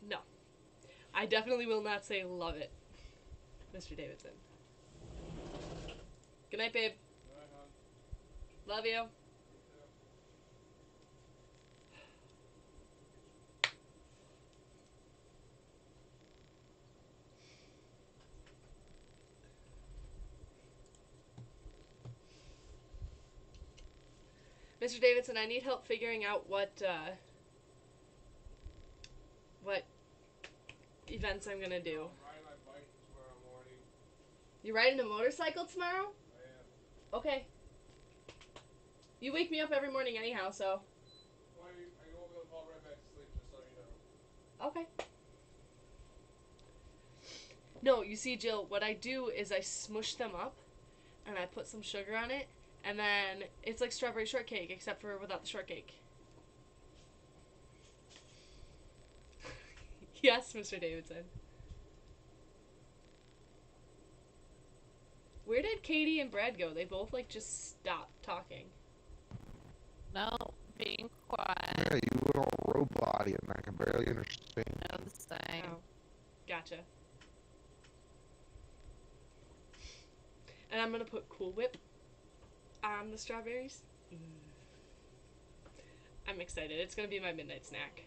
No. I definitely will not say love it, Mr. Davidson. Good night, babe. Good night, hon. Love you. Me too. Mr. Davidson, I need help figuring out what events I'm gonna do. I'm riding my bike tomorrow morning. You riding a motorcycle tomorrow? I am. Okay. You wake me up every morning anyhow, so. Well, I won't be able to fall right back to sleep, just so you know. Okay. No, you see, Jill, what I do is I smush them up, and I put some sugar on it, and then it's like strawberry shortcake, except for without the shortcake. Yes, Mr. Davidson. Where did Katie and Brad go? They both, like, just stopped talking. No, being quiet. Yeah, you went all robot and I can barely understand. No, the same. Oh. Gotcha. And I'm gonna put Cool Whip on the strawberries. I'm excited. It's gonna be my midnight snack.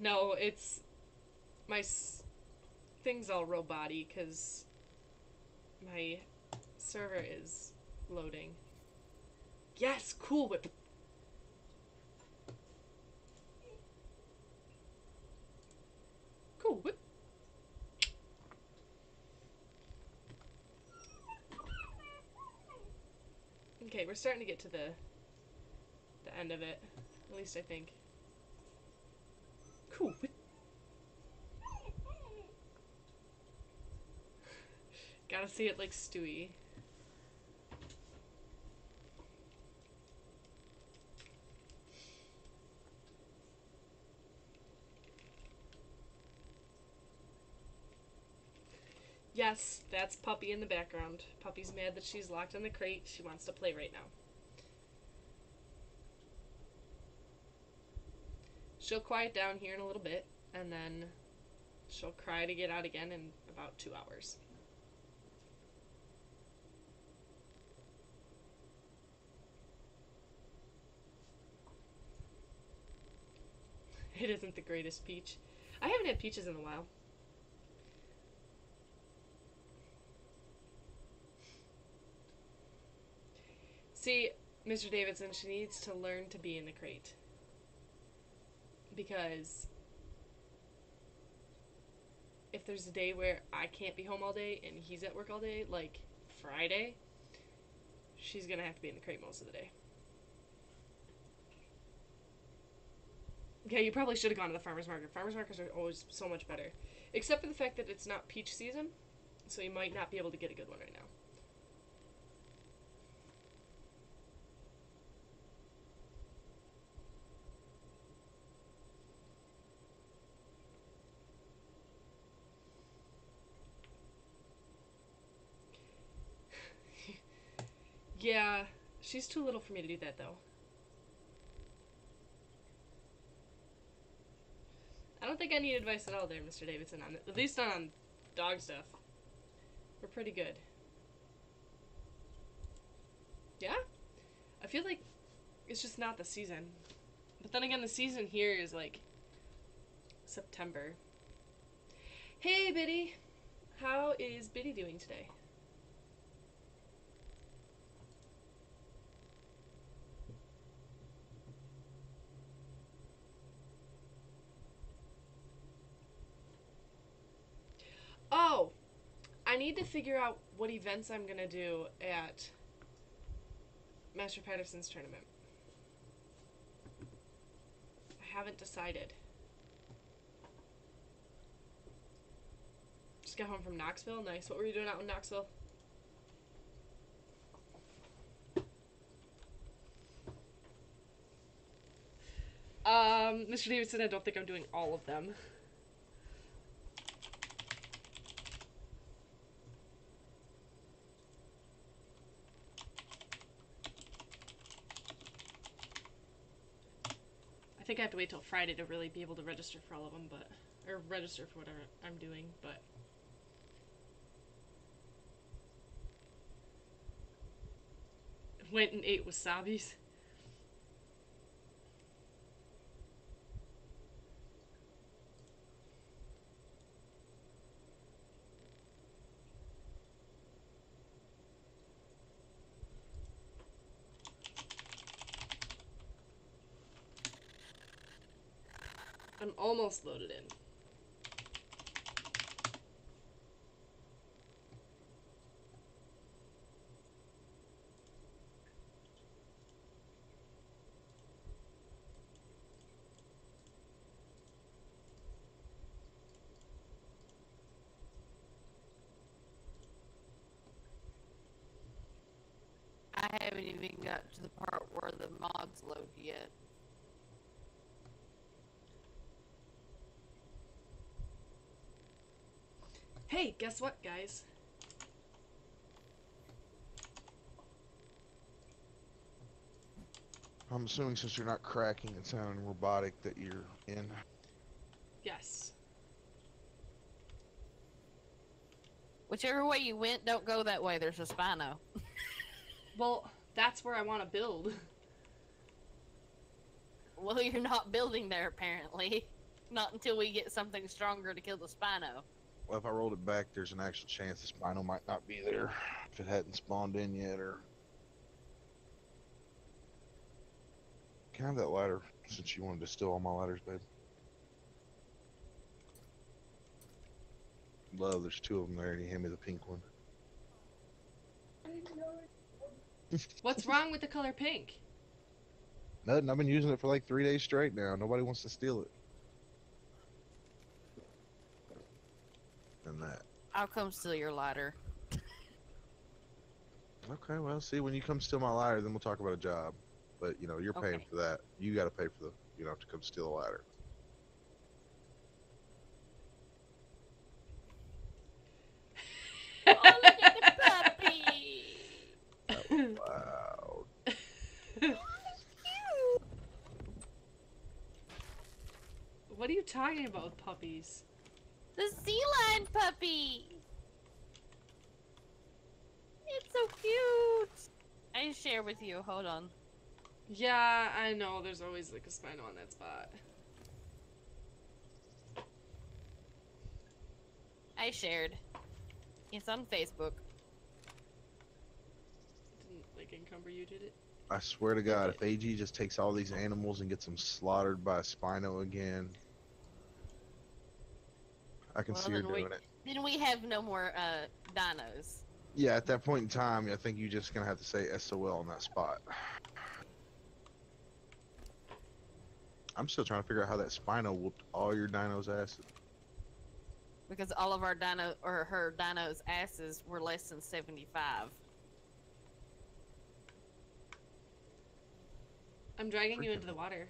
No, it's my thing's all robot-y because my server is loading. Yes, Cool Whip. Cool Whip. Okay, we're starting to get to the end of it. At least I think. Cool Whip. Gotta see it like Stewie. Yes, that's Puppy in the background. Puppy's mad that she's locked in the crate. She wants to play right now. She'll quiet down here in a little bit, and then she'll cry to get out again in about 2 hours. It isn't the greatest peach. I haven't had peaches in a while. See, Mr. Davidson, she needs to learn to be in the crate. Because if there's a day where I can't be home all day and he's at work all day, like Friday, she's gonna have to be in the crate most of the day. Yeah, you probably should have gone to the farmer's market. Farmer's markets are always so much better. Except for the fact that it's not peach season, so you might not be able to get a good one right now. Yeah, she's too little for me to do that, though. I don't think I need advice at all there, Mr. Davidson, on at least not on dog stuff. We're pretty good. Yeah? I feel like it's just not the season. But then again, the season here is like September. Hey, Biddy! How is Biddy doing today? Oh! I need to figure out what events I'm gonna do at Master Patterson's tournament. I haven't decided. Just got home from Knoxville. Nice. What were you doing out in Knoxville? Mr. Davidson, I don't think I'm doing all of them. I think I have to wait till Friday to really be able to register for all of them, but... Or register for whatever I'm doing, but... Went and ate wasabis. I'm almost loaded in. I haven't even got to the part where the mods load yet. Hey, guess what, guys? I'm assuming since you're not cracking and sounding robotic that you're in. Yes. Whichever way you went, don't go that way. There's a Spino. Well, that's where I want to build. Well, you're not building there, apparently. Not until we get something stronger to kill the Spino. Well, if I rolled it back, there's an actual chance the Spino might not be there if it hadn't spawned in yet, or... Can I have that ladder, since you wanted to steal all my ladders, babe? Love, there's 2 of them there, and you hand me the pink one. What's wrong with the color pink? Nothing, I've been using it for like 3 days straight now. Nobody wants to steal it. And that. I'll come steal your ladder. Okay, well, see, when you come steal my ladder, then we'll talk about a job. But, you know, you're paying Okay. for that. You gotta pay for the, you know, to come steal a ladder. talking about with puppies? The sea lion puppy! It's so cute! I share with you, hold on. Yeah, I know, there's always like a spino on that spot. I shared. It's on Facebook. Didn't like encumber you, did it? I swear to God, if AG just takes all these animals and gets them slaughtered by a Spino again, I can see her doing it. Then we have no more dinos. Yeah, at that point in time, I think you're just gonna have to say SOL on that spot. I'm still trying to figure out how that Spino whooped all your dinos' asses. Because all of our her dinos' asses were less than 75. I'm dragging you into the water.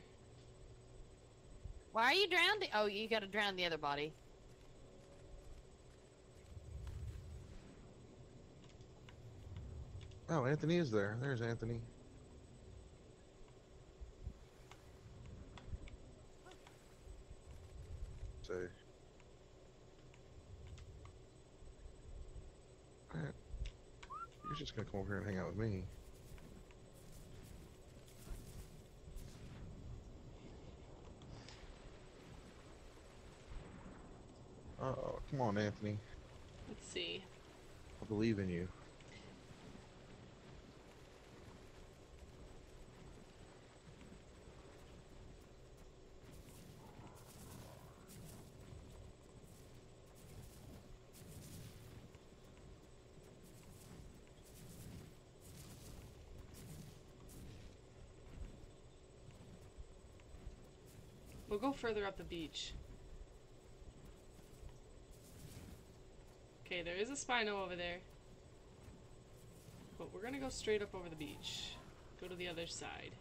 Why are you drowning? Oh, you gotta drown the other body. Oh, Anthony is there. There's Anthony. Say. Alright. You're just gonna come over here and hang out with me. Oh, come on, Anthony. Let's see. I believe in you. We'll go further up the beach. Okay, there is a spino over there. But we're gonna go straight up over the beach. Go to the other side.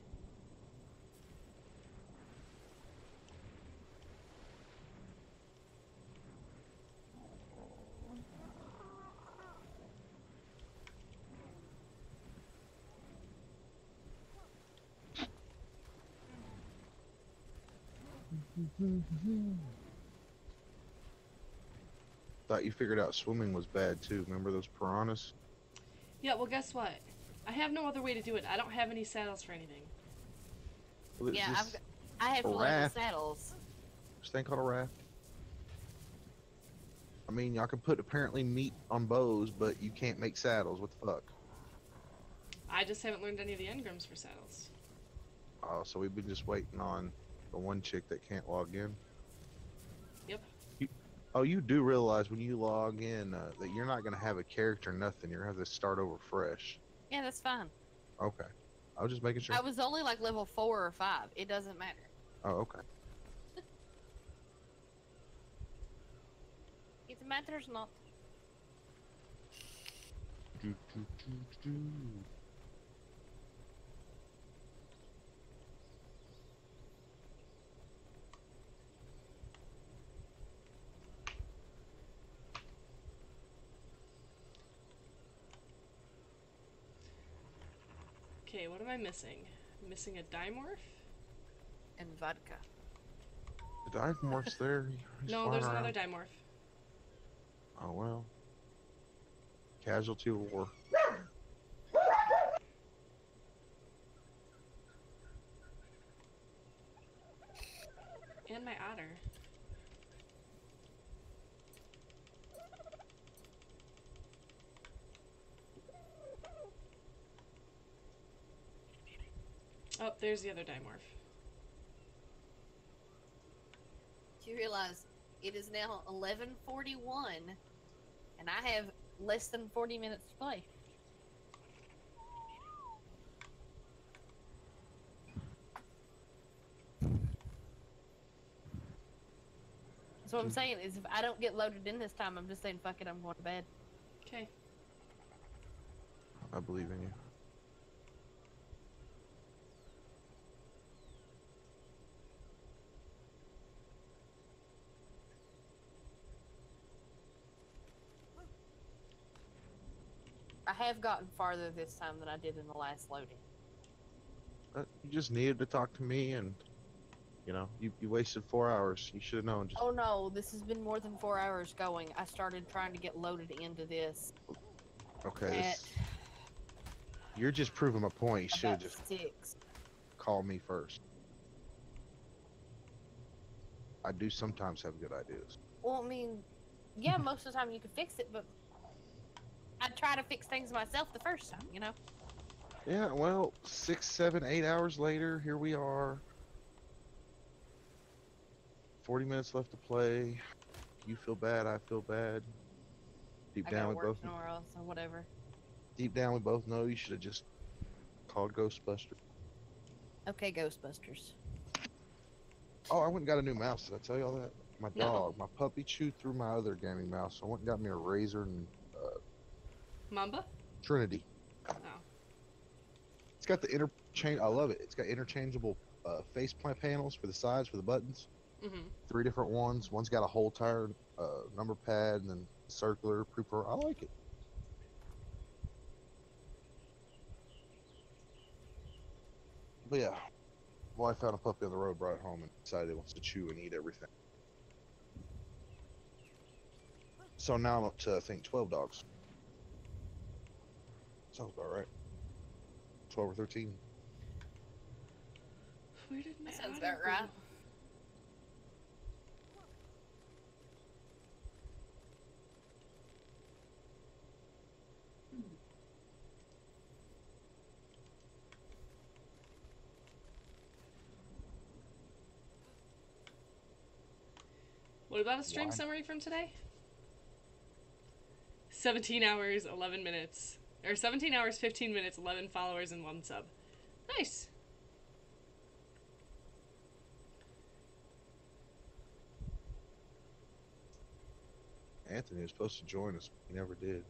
Thought you figured out swimming was bad too. Remember those piranhas? Yeah, well guess what? I have no other way to do it. I don't have any saddles for anything. Well, Yeah, this I have a to learn the raft. saddles. This thing called a raft. I mean, y'all can put apparently meat on bows, but you can't make saddles. What the fuck? I just haven't learned any of the engrams for saddles. Oh, so we've been just waiting on the one chick that can't log in. Yep. Oh, you do realize when you log in that you're not gonna have a character, nothing. You're gonna have to start over fresh. Yeah, that's fine. Okay. I was just making sure. I was only like level 4 or 5. It doesn't matter. Oh, okay. It matters not. Do, do, do, do. Okay, what am I missing? I'm missing a dimorph? And vodka. The Dimorph's there. He's No, flying there's around. another dimorph. Oh well. Casualty of war. And my otter. Oh, there's the other dimorph. Do you realize it is now 11:41 and I have less than 40 minutes to play? That's what I'm saying is if I don't get loaded in this time, I'm just saying fuck it, I'm going to bed. Okay. I believe in you. I have gotten farther this time than I did in the last loading. You just needed to talk to me, and You know, you wasted 4 hours. You should have known. Just Oh no, this has been more than 4 hours going. I started trying to get loaded into this okay. at You're just proving my point. You should have about just 6. called me first. I do sometimes have good ideas. Well, I mean, yeah, most of the time you can fix it, but I try to fix things myself the first time, you know? Yeah, well, 6, 7, 8 hours later, here we are. 40 minutes left to play. You feel bad, I feel bad. Deep I down, gotta we work both tomorrow, so whatever. deep down we both know you should have just called Ghostbusters. Okay, Ghostbusters. Oh, I went and got a new mouse. Did I tell you all that? My No. dog, my puppy chewed through my other gaming mouse. So I went and got me a Razer and Mamba? Trinity. Oh. It's got the interchange. I love it. It's got interchangeable faceplate panels for the sides for the buttons. Mm-hmm. 3 different ones. One's got a whole tire number pad and then circular pre-pro. I like it. But yeah, well, I found a puppy on the road, brought it home, and decided it wants to chew and eat everything. So now I'm up to, I think, 12 dogs. Sounds about right. 12 or 13. Where did my That sounds otter about go? right. What about a stream Why? summary from today? 17 hours, 11 minutes. Or 17 hours, 15 minutes, 11 followers, and 1 sub. Nice. Anthony was supposed to join us. He never did.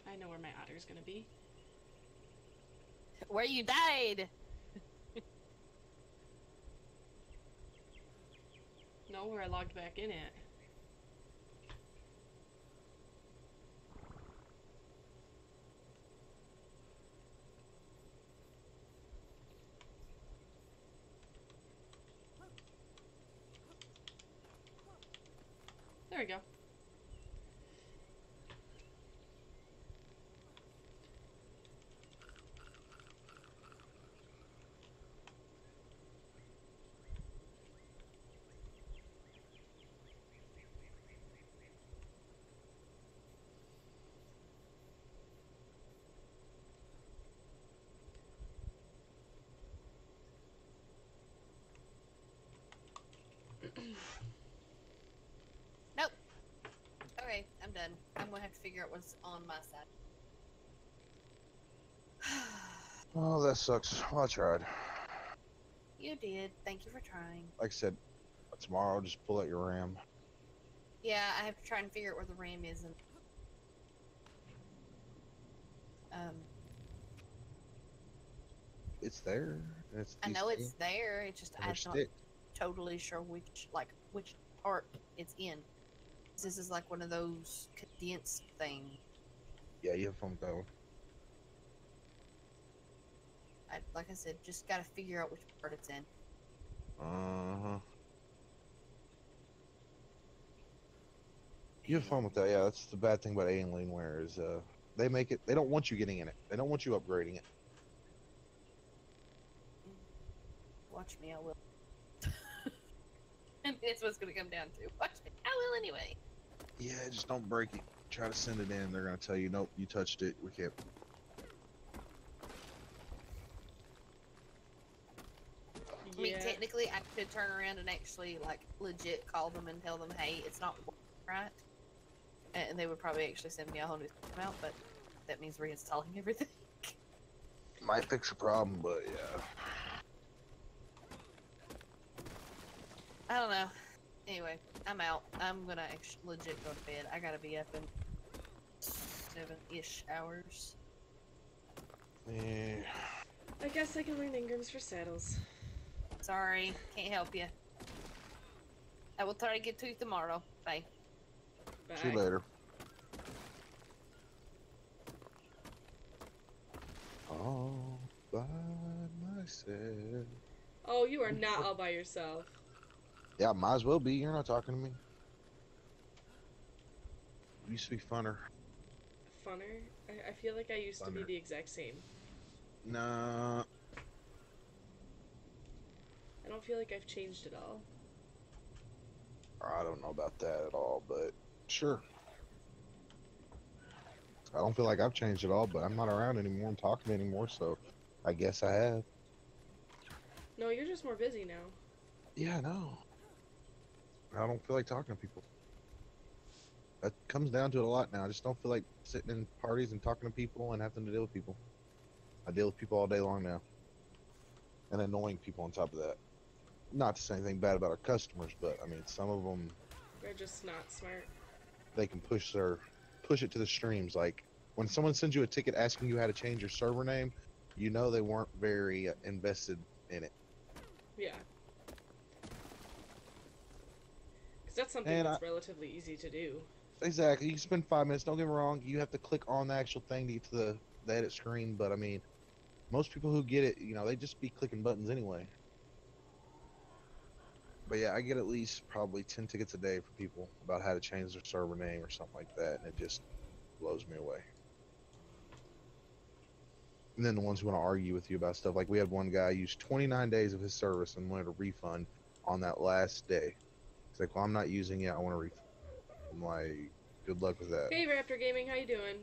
I know where my otter's gonna be. Where you died! No, where I logged back in at. There we go. Nope. Okay, I'm done. I'm gonna have to figure out what's on my side. Oh, that sucks. Well, I tried. You did. Thank you for trying. Like I said, tomorrow I'll just pull out your RAM. Yeah, I have to try and figure out where the RAM is and It's there. It's I know it's there. It's just I'm not stick. totally sure which part it's in. This is like one of those condensed things. Yeah, you have fun with that one. Like I said, just gotta figure out which part it's in. Uh-huh. You have fun with that, yeah. That's the bad thing about Alienware is they make it. They don't want you getting in it. They don't want you upgrading it. Watch me, I will. And that's what's gonna come down to. Watch me, I will anyway. Yeah, just don't break it. Try to send it in. They're gonna tell you, nope, you touched it. We can't. I mean, technically, I could turn around and actually, like, legit call them and tell them, hey, it's not working right. And they would probably actually send me a whole new system out, but that means reinstalling everything. Might fix a problem, but yeah. I don't know. Anyway, I'm out. I'm gonna actually legit go to bed. I gotta be up in 7-ish hours. Yeah. I guess I can learn Ingrams for saddles. Sorry, can't help you. I will try to get to you tomorrow. Bye. Bye. See you later. All by myself. Oh, you are not all by yourself. Yeah, might as well be. You're not talking to me. You used to be funner. Funner? I feel like I used to be Funner. the exact same. Nah, I don't feel like I've changed at all. I don't know about that at all, but sure. I don't feel like I've changed at all, but I'm not around anymore. I'm talking anymore, so I guess I have. No, you're just more busy now. Yeah, I know. I don't feel like talking to people. That comes down to it a lot now. I just don't feel like sitting in parties and talking to people and having to deal with people. I deal with people all day long now. And annoying people on top of that. Not to say anything bad about our customers, but I mean, some of them, They're just not smart. they can push it to the streams. Like when someone sends you a ticket asking you how to change your server name, you know they weren't very invested in it. Yeah. Because that's something And that's relatively easy to do. exactly, you can spend 5 minutes. Don't get me wrong, you have to click on the actual thing to get to the edit screen. But I mean, most people who get it, they just be clicking buttons anyway. But yeah, I get at least probably 10 tickets a day from people about how to change their server name or something like that, and it just blows me away. And then the ones who want to argue with you about stuff, like we had one guy use 29 days of his service and wanted a refund on that last day. He's like, "Well, I'm not using it. I want a refund." I'm like, "Good luck with that." Hey, Raptor Gaming, how you doing?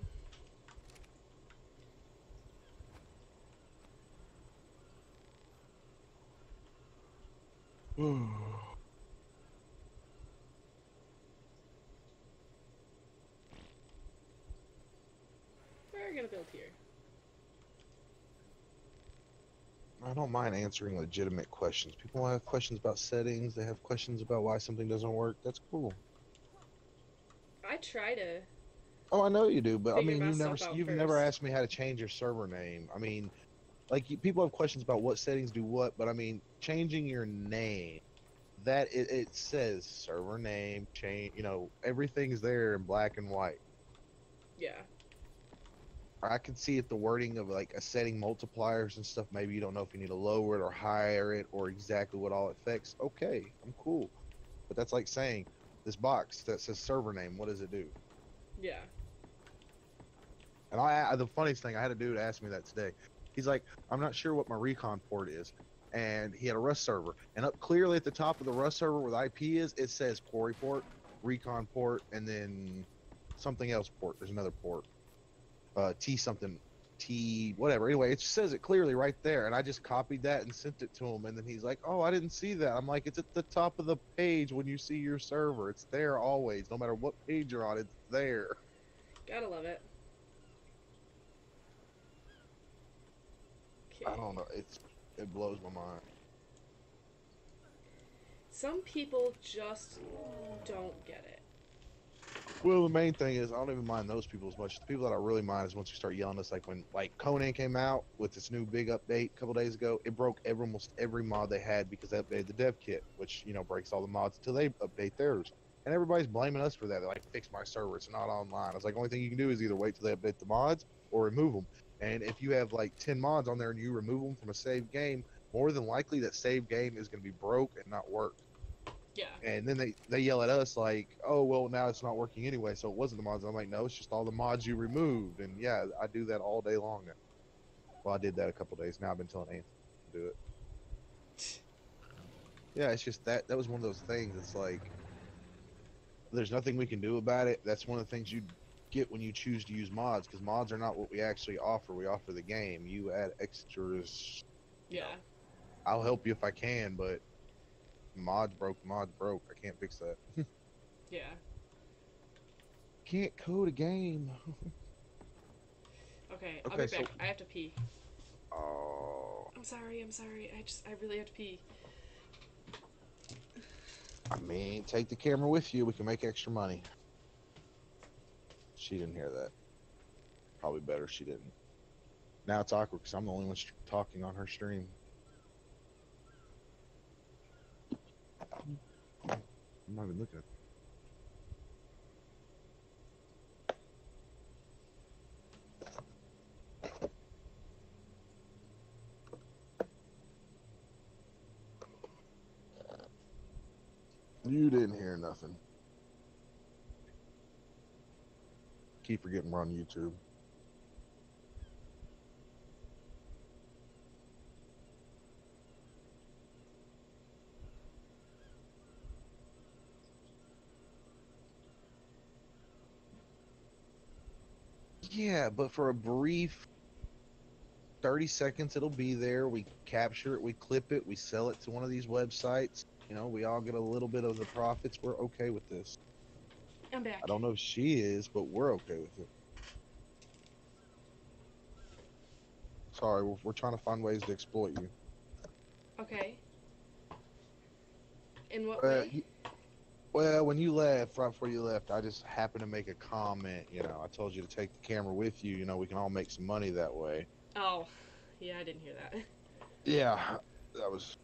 We're gonna build here. I don't mind answering legitimate questions. People have questions about settings. They have questions about why something doesn't work. That's cool. I try to Oh, I know you do, but I figure mean, my stuff out you've never first. asked me how to change your server name. I mean, like people have questions about what settings do what, but I mean, changing your name, that it says server name change. Everything's there in black and white. Yeah. I can see if the wording of like a setting multipliers and stuff, maybe you don't know if you need to lower it or higher it or exactly what all it affects. Okay, I'm cool. But that's like saying this box that says server name, what does it do? Yeah. And the funniest thing, I had a dude ask me that today. He's like, I'm not sure what my recon port is. And he had a Rust server. And up clearly at the top of the Rust server where the IP is, it says Quarry port, recon port, and then something else port. There's another port. T something, T whatever. Anyway, it says it clearly right there. And I just copied that and sent it to him. And then he's like, "Oh, I didn't see that." I'm like, "It's at the top of the page when you see your server. It's there always. No matter what page you're on, it's there." Gotta love it. Okay. I don't know. It blows my mind. Some people just don't get it. Well, the main thing is I don't even mind those people as much. The people that I really mind is once you start yelling at us, like when Conan came out with this new big update a couple days ago, it broke almost every mod they had because they updated the dev kit, which breaks all the mods until they update theirs. And everybody's blaming us for that. They're like, "Fix my server, it's not online." I was like, "Only thing you can do is either wait till they update the mods or remove them." And if you have like 10 mods on there and you remove them from a saved game, more than likely that saved game is going to be broke and not work. Yeah. And then they yell at us like, "Oh, well, now it's not working anyway, so it wasn't the mods." I'm like, "No, it's just all the mods you removed." And yeah, I do that all day long now. Well, I did that a couple days. Now I've been telling Anthony to do it. Yeah, it's just that was one of those things. It's like there's nothing we can do about it. That's one of the things you get when you choose to use mods, because mods are not what we actually offer. We offer the game. You add extras. Yeah. I'll help you if I can, but mods broke. I can't fix that. Yeah. Can't code a game. Okay, I'll Okay, be so back. I have to pee. oh, I'm sorry. I really have to pee. I mean, take the camera with you. We can make extra money. She didn't hear that. Probably better she didn't. Now it's awkward because I'm the only one talking on her stream. I'm not even looking at You didn't hear nothing. Keep forgetting we're on YouTube. Yeah, but for a brief 30 seconds, it'll be there. We capture it, we clip it, we sell it to one of these websites. You know, we all get a little bit of the profits. We're okay with this. I'm back. I don't know if she is, but we're okay with it. Sorry, we're trying to find ways to exploit you. Okay. In what Well, way? well, when you left, right before you left, I just happened to make a comment. You know, I told you to take the camera with you. You know, we can all make some money that way. Oh, yeah, I didn't hear that. Yeah, that was.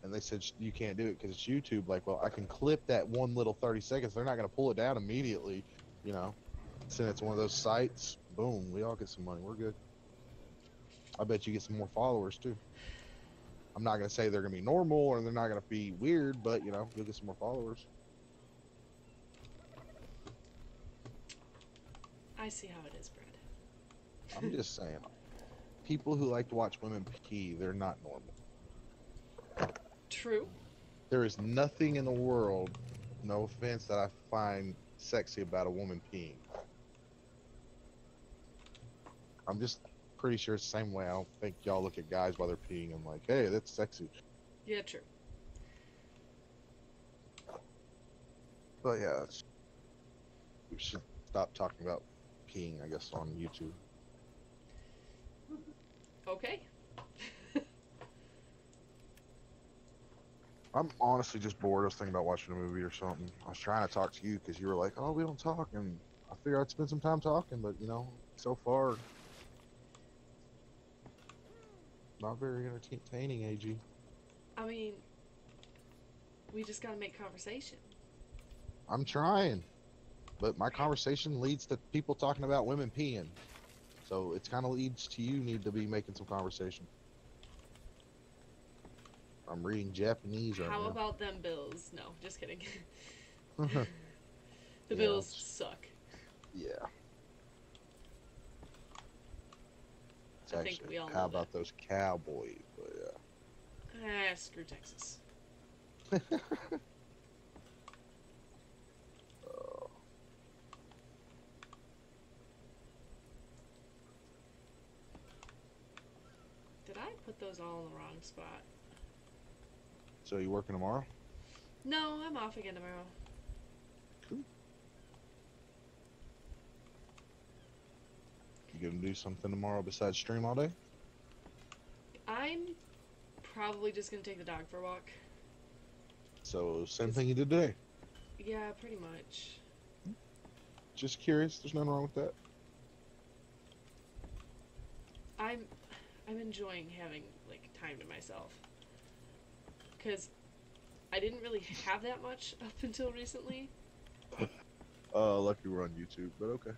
And they said you can't do it because it's YouTube. Like, well, I can clip that one little 30 seconds. They're not going to pull it down immediately. You know, send it to one of those sites. Boom, we all get some money. We're good. I bet you get some more followers too. I'm not going to say they're going to be normal or they're not going to be weird, but you know, you'll get some more followers. I see how it is, Brad. I'm just saying, people who like to watch women pee, they're not normal. True. There is nothing in the world, no offense, that I find sexy about a woman peeing. I'm just pretty sure it's the same way. I don't think y'all look at guys while they're peeing and like, hey, that's sexy. Yeah, true. But yeah, we should stop talking about peeing, I guess, on YouTube. Okay. I'm honestly just bored. I was thinking about watching a movie or something. I was trying to talk to you because you were like, oh, we don't talk. And I figured I'd spend some time talking, but, you know, so far, not very entertaining, AG. I mean, we just gotta make conversation. I'm trying. But my conversation leads to people talking about women peeing. So it kind of leads to you need to be making some conversation. I'm reading Japanese right How now. about them bills? No, just kidding. Yeah, The bills it's- suck. Yeah. It's I think actually, we all how know about those cowboys? But yeah. Screw Texas. Did I put those all in the wrong spot? So you working tomorrow? No, I'm off again tomorrow. You gonna do something tomorrow besides stream all day? I'm probably just gonna take the dog for a walk. So same thing you did today. Yeah, pretty much. Just curious. There's nothing wrong with that. I'm enjoying having like time to myself. Cause I didn't really have that much up until recently. Lucky we're on YouTube, but okay.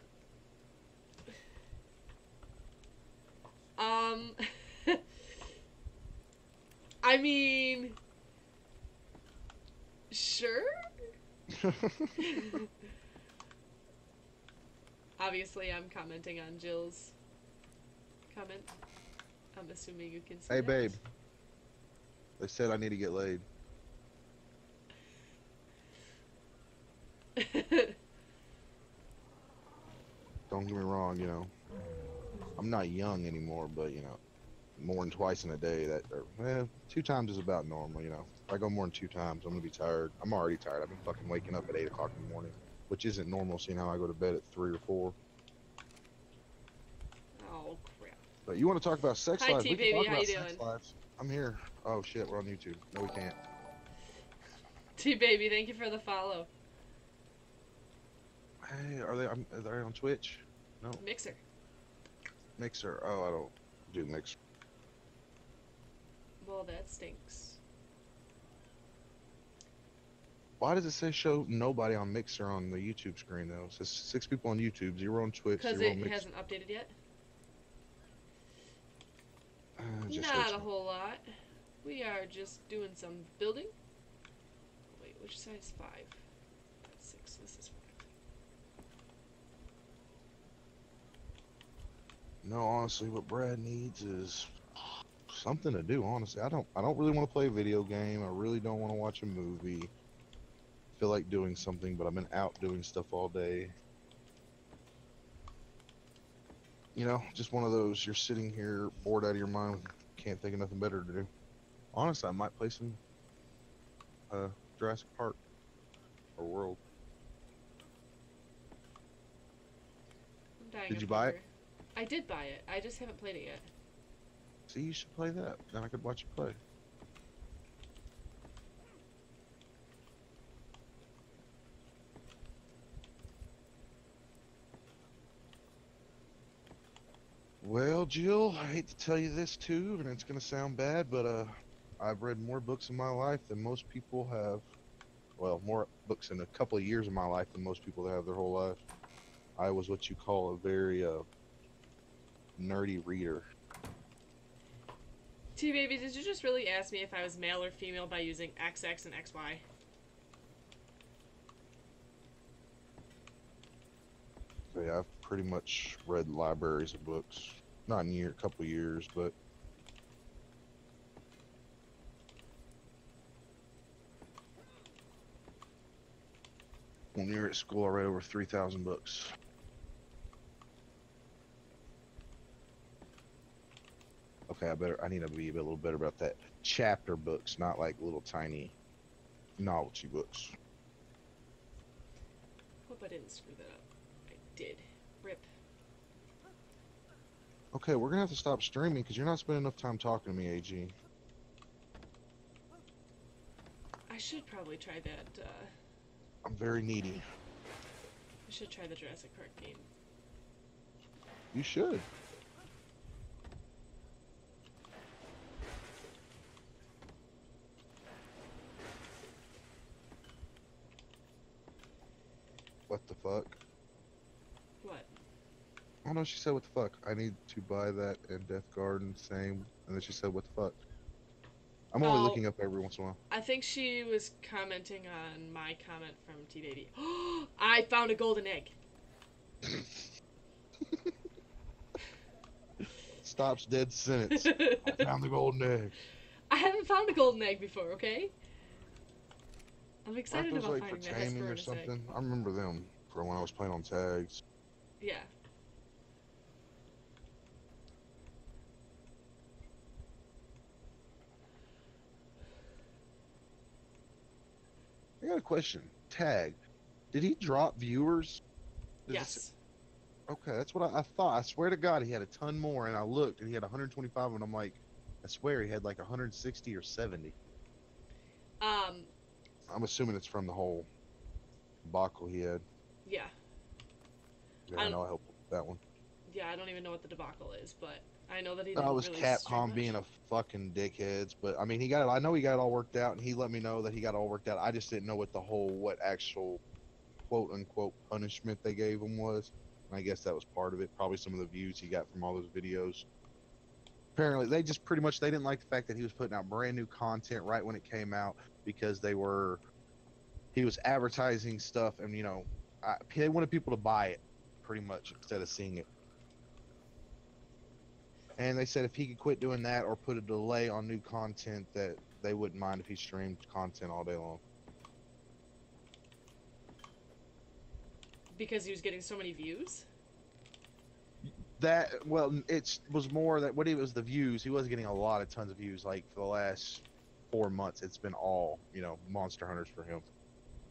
I mean, sure. Obviously, I'm commenting on Jill's comment. I'm assuming you can see Hey, that. babe. They said I need to get laid. Don't get me wrong, you know. I'm not young anymore, but, you know, more than twice in a day, that, or, 2 times is about normal, you know. If I go more than 2 times, I'm gonna be tired. I'm already tired. I've been fucking waking up at 8 o'clock in the morning, which isn't normal, seeing how I go to bed at 3 or 4. Oh crap! But you want to talk about sex Hi, lives? We T-Baby, can talk how about you sex doing? lives. I'm here. Oh shit, we're on YouTube. No, we can't. T-Baby, thank you for the follow. Hey, are they on Twitch? No. Mixer. Mixer. Oh, I don't do Mixer. Well, that stinks. Why does it say show nobody on Mixer on the YouTube screen though? It says 6 people on YouTube, 0 on Twitch, Because 0 it on Mixer. hasn't updated yet. Just Not a searching. whole lot. We are just doing some building. Wait, Which size 5? That's 6. This is 5. No, honestly, what Brad needs is something to do. Honestly, I don't really want to play a video game. I really don't want to watch a movie. I feel like doing something, but I've been out doing stuff all day. You know, just one of those. You're sitting here bored out of your mind, can't think of nothing better to do. Honestly, I might play some Jurassic Park or World. I'm dying Did of you buy hunger. it? I did buy it. I just haven't played it yet. See, you should play that. Then I could watch you play. Well, Jill, I hate to tell you this too, and it's gonna sound bad, but I've read more books in my life than most people have. Well, more books in a couple of years of my life than most people have their whole life. I was what you call a very nerdy reader. T-Baby, did you just really ask me if I was male or female by using XX and XY? So yeah, I've pretty much read libraries of books. Not in a couple of years, but when we were at school, I read over 3,000 books. Okay, I need to be a little better about that. Chapter books, not like little tiny novelty books. Hope I didn't screw that up. I did. Rip. Okay, we're gonna have to stop streaming because you're not spending enough time talking to me, AG. I should probably try that, I'm very needy. I should try the Jurassic Park game. You should. What the fuck? What? Oh no, she said what the fuck. I need to buy that and Death Garden, same. And then she said what the fuck. I'm only looking up every once in a while. I think she was commenting on my comment from T-Baby. I found a golden egg! Stops dead sentence. I found the golden egg. I haven't found a golden egg before, okay? I'm excited Aren't those about like for finding that taming or Hesperornis egg. something? I remember them from when I was playing on tags. Yeah. I got a question. Tag. Did he drop viewers? Yes. Okay, that's what I thought. I swear to God, he had a ton more, and I looked, and he had 125, and I'm like, I swear he had like 160 or 70. I'm assuming it's from the whole debacle he had. Yeah. Yeah, I know I helped with that one. Yeah, I don't even know what the debacle is, but I know that he No, didn't it was really stream Capcom much. being a fucking dickheads, but I mean, he got it. I know he got it all worked out, and he let me know that he got it all worked out. I just didn't know what actual quote unquote punishment they gave him was. And I guess that was part of it. Probably some of the views he got from all those videos. Apparently, they just pretty much they didn't like the fact that he was putting out brand new content right when it came out because he was advertising stuff, and you know, they wanted people to buy it pretty much instead of seeing it. And they said if he could quit doing that or put a delay on new content, that they wouldn't mind if he streamed content all day long. Because he was getting so many views? That, well, it was more that what it was the views. He was getting a lot of tons of views. Like for the last 4 months, it's been all, you know, Monster Hunters for him.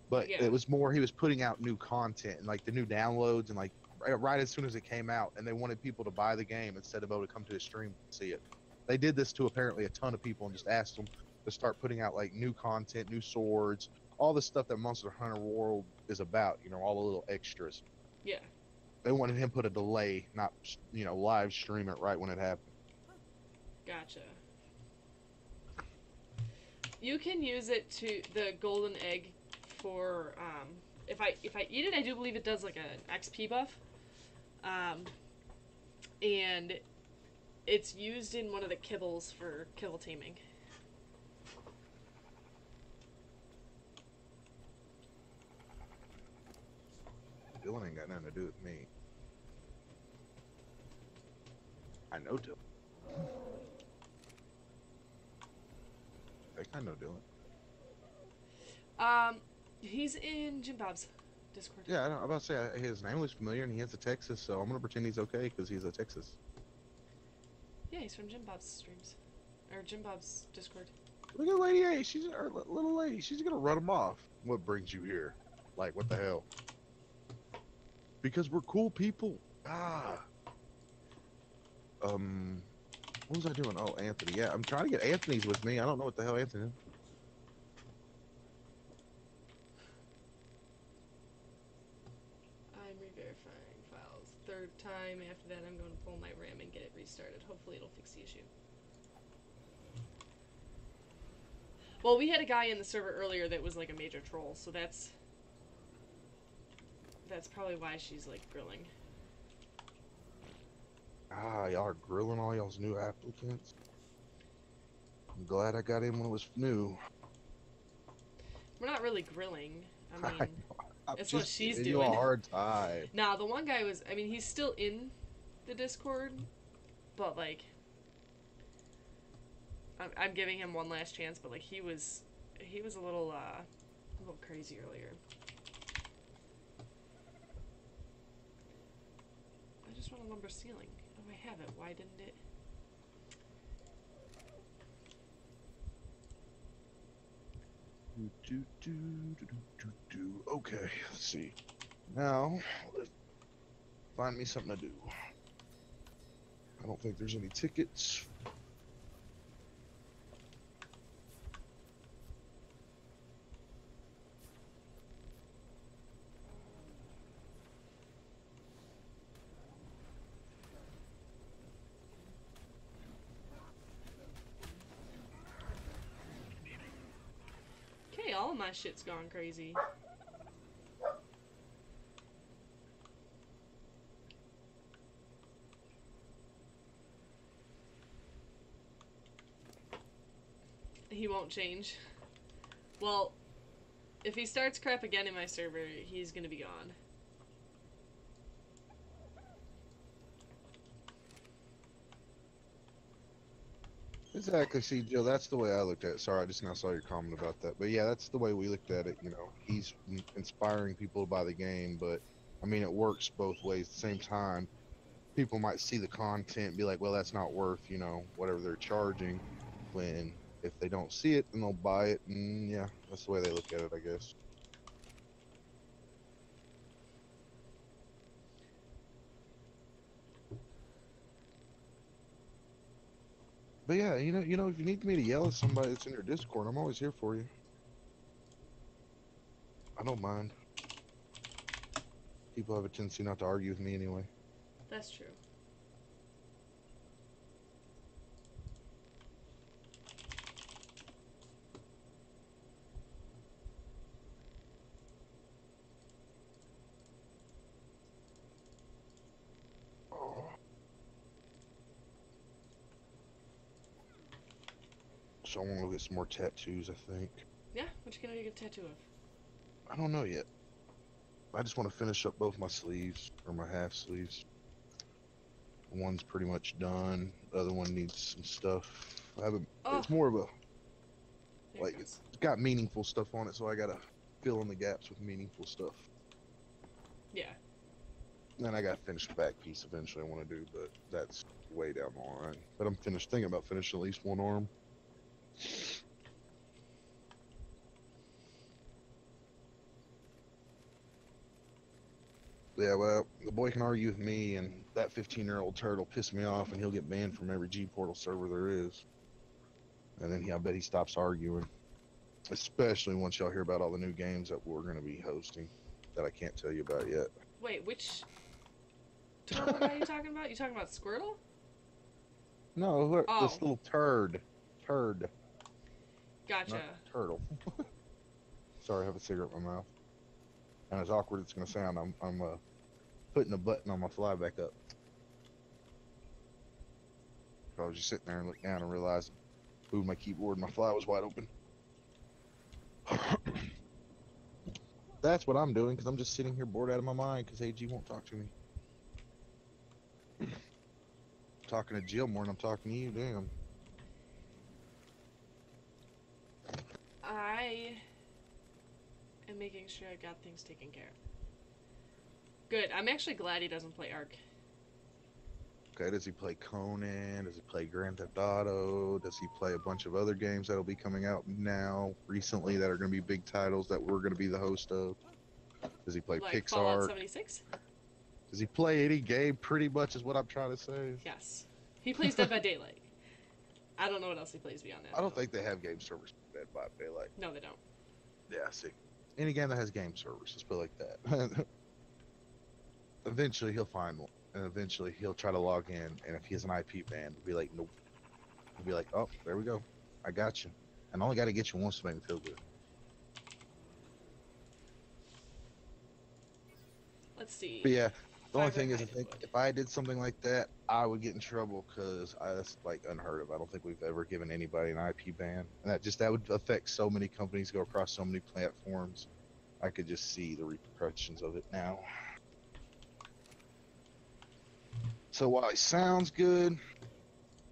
But Yeah. it was more he was putting out new content and like the new downloads and like right as soon as it came out, and they wanted people to buy the game instead of able to come to his stream and see it. They did this to apparently a ton of people and just asked them to start putting out like new content, new swords, all the stuff that Monster Hunter World is about, you know, all the little extras. Yeah. They wanted him to put a delay, not, you know, live stream it right when it happened. Gotcha. You can use it to the golden egg for if I eat it, I do believe it does like an XP buff. And it's used in one of the kibbles for kibble taming. Dylan ain't got nothing to do with me. I know Dylan. I think I know Dylan. He's in Jim Bob's Discord. Yeah, I'm about to say his name was familiar, and he has a Texas, so I'm gonna pretend he's okay because he's a Texas. Yeah, he's from Jim Bob's streams, or Jim Bob's Discord. Look at Lady A. She's our little lady. She's gonna run him off. What brings you here? Like, what the hell? Because we're cool people. Ah. What was I doing? Oh, Anthony. Yeah, I'm trying to get Anthony's with me. I don't know what the hell Anthony is. I'm re-verifying files. Third time. After that, I'm going to pull my RAM and get it restarted. Hopefully, it'll fix the issue. Well, we had a guy in the server earlier that was like a major troll, so that's probably why she's like grilling. Ah, y'all are grilling all y'all's new applicants. I'm glad I got in when it was new. We're not really grilling. I mean, I'm it's what just she's giving doing. you a hard time. Nah, the one guy was. I mean, he's still in the Discord, but like, I'm giving him one last chance. But like, he was a little crazy earlier. I just want a lumber ceiling. Oh, I have it. Why didn't it? Okay, let's see. Now, let's find me something to do. I don't think there's any tickets. Okay, all of my shit's gone crazy. He won't change. Well, if he starts crap again in my server, he's gonna be gone. Exactly. See, Jill, that's the way I looked at it. Sorry, I just now saw your comment about that. But yeah, that's the way we looked at it. You know, he's inspiring people to buy the game, but I mean, it works both ways at the same time. People might see the content and be like, well, that's not worth, you know, whatever they're charging. When if they don't see it, then they'll buy it. And yeah, that's the way they look at it, I guess. But yeah, you know, if you need me to yell at somebody that's in your Discord, I'm always here for you. I don't mind. People have a tendency not to argue with me anyway. That's true. So I want to go get some more tattoos, I think. Yeah, what you gonna get a tattoo of? I don't know yet. I just want to finish up both my sleeves, or my half sleeves. One's pretty much done. The other one needs some stuff. I haven't. Oh. It's more of a There like it it's goes. got meaningful stuff on it, so I gotta fill in the gaps with meaningful stuff. Yeah. Then I gotta finish the back piece eventually. I want to do, but that's way down the line. But I'm thinking about finishing at least one arm. Yeah, well, the boy can argue with me, and that 15-year-old turd will piss me off, and he'll get banned from every G Portal server there is. And then I bet he stops arguing. Especially once y'all hear about all the new games that we're going to be hosting that I can't tell you about yet. Wait, which turtle guy are you talking about? You talking about Squirtle? No, look, Oh. this little turd. Gotcha. Not turtle. Sorry, I have a cigarette in my mouth. And as awkward as it's going to sound, I'm putting a button on my fly back up. I was just sitting there and looked down and realized, moved my keyboard and my fly was wide open. That's what I'm doing because I'm just sitting here bored out of my mind because AG won't talk to me. Talking to Jill more than I'm talking to you. Damn. I am making sure I got things taken care of. Good. I'm actually glad he doesn't play Ark. Okay, does he play Conan? Does he play Grand Theft Auto? Does he play a bunch of other games that'll be coming out now, recently, that are going to be big titles that we're going to be the host of? Does he play Like Fallout Pixar? 76? Does he play any game, pretty much, is what I'm trying to say? Yes. He plays Dead by Daylight. I don't know what else he plays beyond that. I don't think they have game servers for Dead by Daylight. No, they don't. Yeah, see. Any game that has game servers, let's put it like that. Eventually, he'll find one. And eventually, he'll try to log in. And if he has an IP ban, we'll be like, nope. We'll be like, oh, there we go. I got you. And I only got to get you once to make me feel good. Let's see. But yeah, the only Fiber thing is, I hide think wood. if I did something like that, I would get in trouble because that's like unheard of. I don't think we've ever given anybody an IP ban, and that would affect so many companies, go across so many platforms. I could just see the repercussions of it now. So while it sounds good,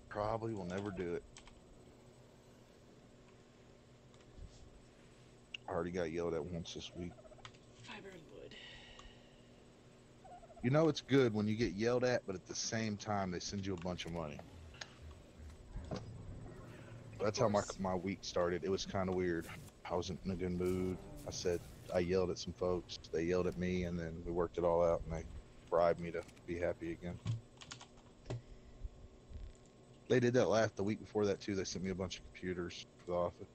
probably will never do it. I already got yelled at once this week. Fiber and wood. You know it's good when you get yelled at, but at the same time they send you a bunch of money. That's how my week started. It was kind of weird. I wasn't in a good mood. I yelled at some folks. They yelled at me, and then we worked it all out, and they bribed me to be happy again. They did that the week before that too. They sent me a bunch of computers for the office.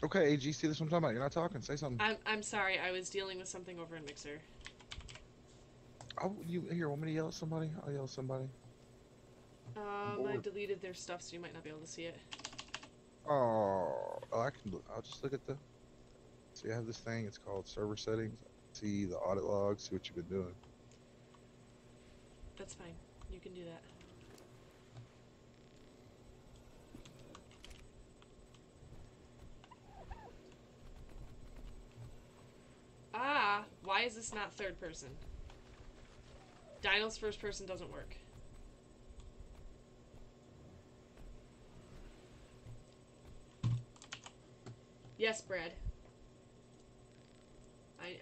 Okay, AG, see this what I'm talking about. You're not talking. Say something. I'm sorry. I was dealing with something over in Mixer. You here? Want me to yell at somebody? I'll yell at somebody. I deleted their stuff, so you might not be able to see it. Oh, I can. I'll just look at the. See, I have this thing. It's called server settings. See the audit log. See what you've been doing. That's fine. You can do that. Ah, why is this not third person? Dino's first person doesn't work. Yes, Brad.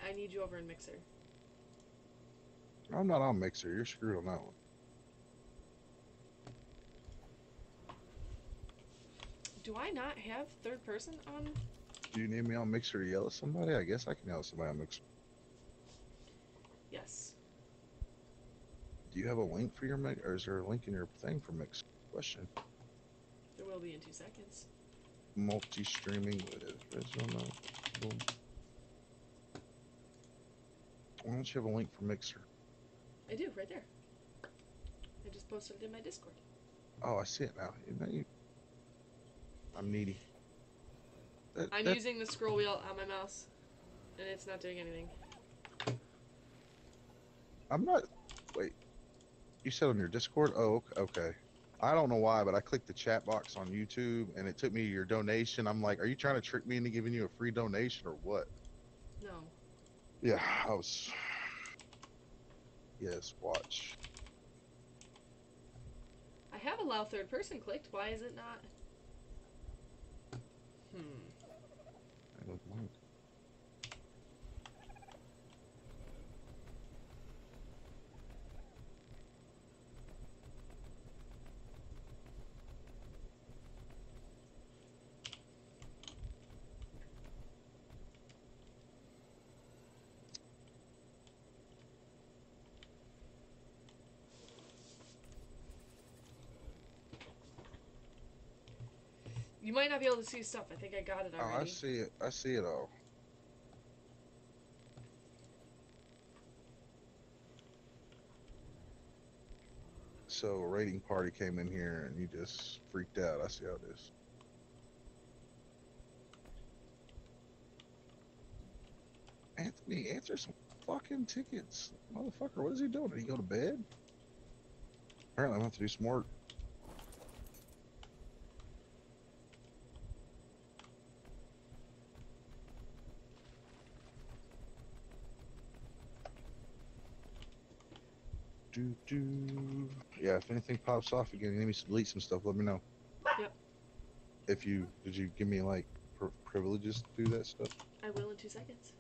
I need you over in Mixer. I'm not on Mixer. You're screwed on that one. Do I not have third person on? Do you need me on Mixer to yell at somebody? I guess I can yell at somebody on Mixer. Yes. Do you have a link for your Mix, or is there a link in your thing for Mixer? Question. There will be in 2 seconds. Multi-streaming with original. Boom. Why don't you have a link for Mixer? I do, right there. I just posted it in my Discord. Oh, I see it now. I'm needy. I'm using the scroll wheel on my mouse, and it's not doing anything. I'm not. Wait. You said on your Discord? Oh, okay. I don't know why, but I clicked the chat box on YouTube, and it took me to your donation. I'm like, are you trying to trick me into giving you a free donation or what? No. Yeah, I was. Yes, watch. I have allow third person clicked. Why is it not? I don't know. You might not be able to see stuff. I think I got it already. Oh, I see it. I see it all. So a raiding party came in here and you just freaked out. I see how it is. Anthony, answer some fucking tickets. Motherfucker, what is he doing? Did he go to bed? Apparently, I'm gonna have to do some work. Yeah, if anything pops off again, you need me to delete some stuff, let me know. Yep. Did you give me like privileges to do that stuff? I will in 2 seconds.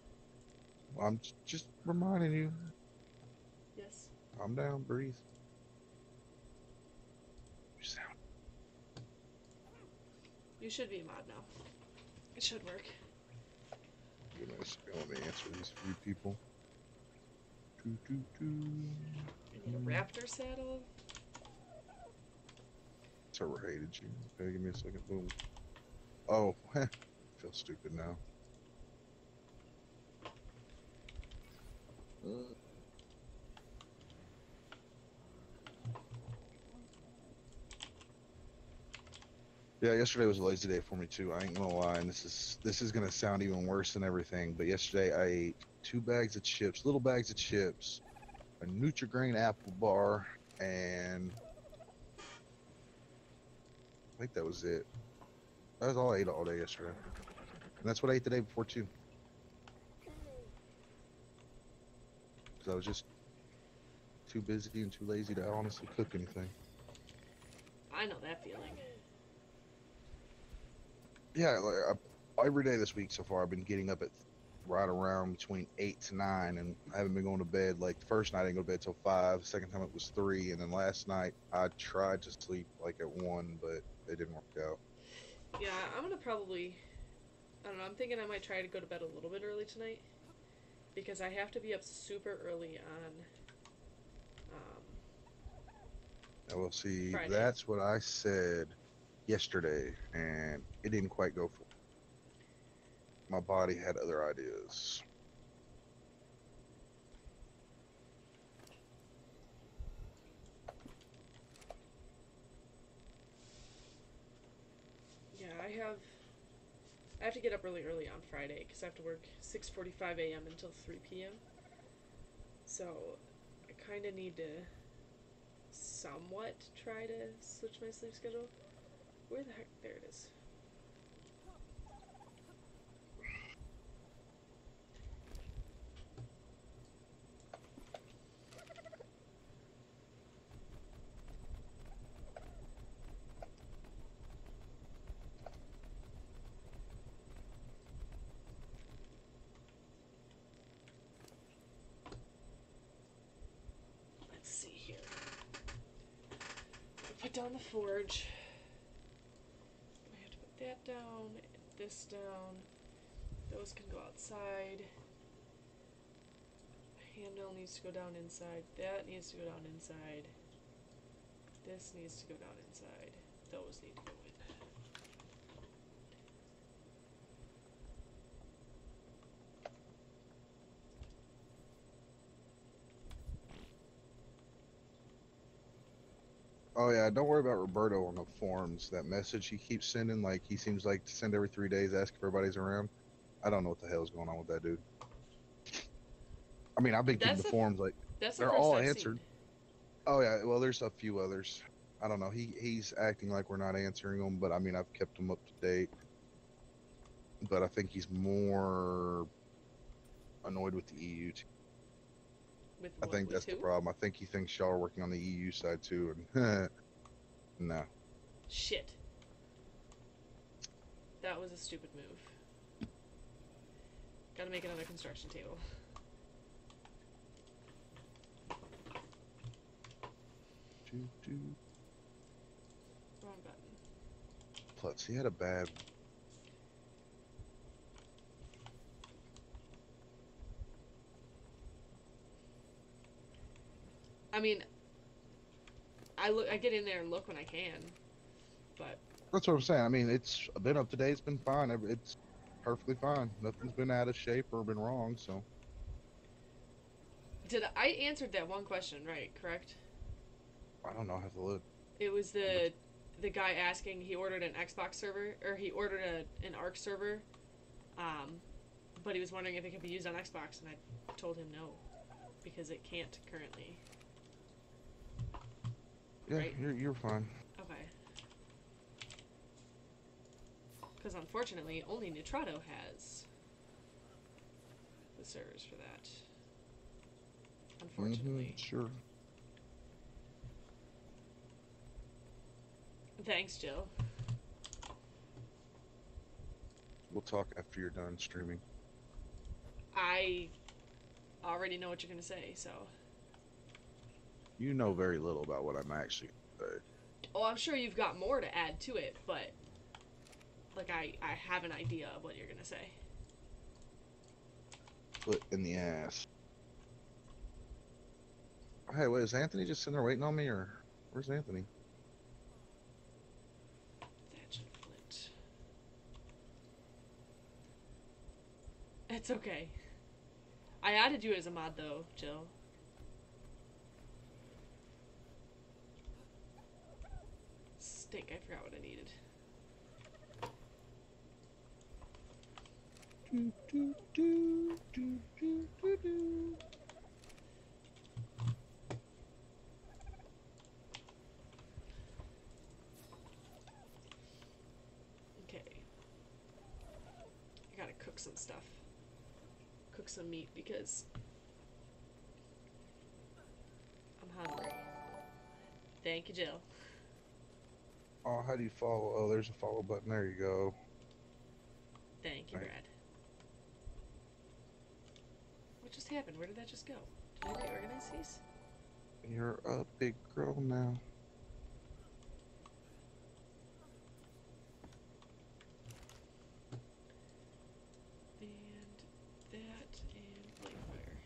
Well, I'm just reminding you. Yes. Calm down, breathe. You sound. You should be a mod now. It should work. Give me a second, let me answer these few people. I need a raptor saddle. Server hated you. Okay, give me a second. Boom. Oh, I feel stupid now. Yeah, yesterday was a lazy day for me too. I ain't gonna lie, and this is gonna sound even worse than everything. But yesterday I ate 2 bags of chips, little bags of chips, a Nutri-Grain apple bar, and I think that was it. That was all I ate all day yesterday, and that's what I ate the day before too. Because I was just too busy and too lazy to honestly cook anything. I know that feeling. Yeah, like every day this week so far, I've been getting up at right around between 8 to 9, and I haven't been going to bed. Like the first night I didn't go to bed till 5, the second time it was 3, and then last night I tried to sleep like at 1, but it didn't work out. Yeah, I'm gonna probably, I don't know, I'm thinking I might try to go to bed a little bit early tonight. Because I have to be up super early on I will see. Friday. That's what I said yesterday, and it didn't quite go for. My body had other ideas. Yeah, I have to get up really early on Friday because I have to work 6:45 a.m. until 3 p.m. So I kind of need to somewhat try to switch my sleep schedule. Where the heck? There it is. Let's see here. Put down the forge. I have to put that down, this down. Those can go outside. Handle needs to go down inside. That needs to go down inside. This needs to go down inside. Those need to go in. Oh yeah, don't worry about Roberto on the forums. That message he keeps sending, like he seems like to send every 3 days, ask if everybody's around. I don't know what the hell's going on with that dude. I mean, I've been keeping the forums like That's the they're first all I've answered. seen. Oh yeah, well there's a few others. I don't know. He's acting like we're not answering them, but I mean I've kept him up to date. But I think he's more annoyed with the EU. With I what? think With that's who? the problem. I think he thinks y'all are working on the EU side too, and no. Shit. That was a stupid move. Gotta make another construction table. Wrong button. Plus, he had a bad. I mean, I get in there and look when I can, but That's what I'm saying. I mean, it's been up to date. It's been fine. It's perfectly fine. Nothing's been out of shape or been wrong. So. I answered that one question right? Correct. I don't know. I have to look. It was the guy asking. He ordered an Xbox server, or he ordered an Ark server, but he was wondering if it could be used on Xbox, and I told him no, because it can't currently. Yeah, right? you're fine. Okay. Because unfortunately, only Nitrado has the servers for that. Unfortunately. Sure. Thanks, Jill. We'll talk after you're done streaming. I already know what you're gonna say, so. You know very little about what I'm actually gonna say. Oh, I'm sure you've got more to add to it, but like I have an idea of what you're gonna say. Foot in the ass. Hey, wait, is Anthony just sitting there waiting on me, or where's Anthony? Thatch and flint. It's okay. I added you as a mod though, Jill. Stink, I forgot what I needed. Do, do, do, do, do, do, do. Okay. I gotta cook some stuff. Cook some meat because I'm hungry. Thank you, Jill. Oh, how do you follow? Oh, there's a follow button. There you go. Thank you, Right. Brad. What just happened? Where did that just go? Did I reorganize these? You're a big girl now. And that and light fire.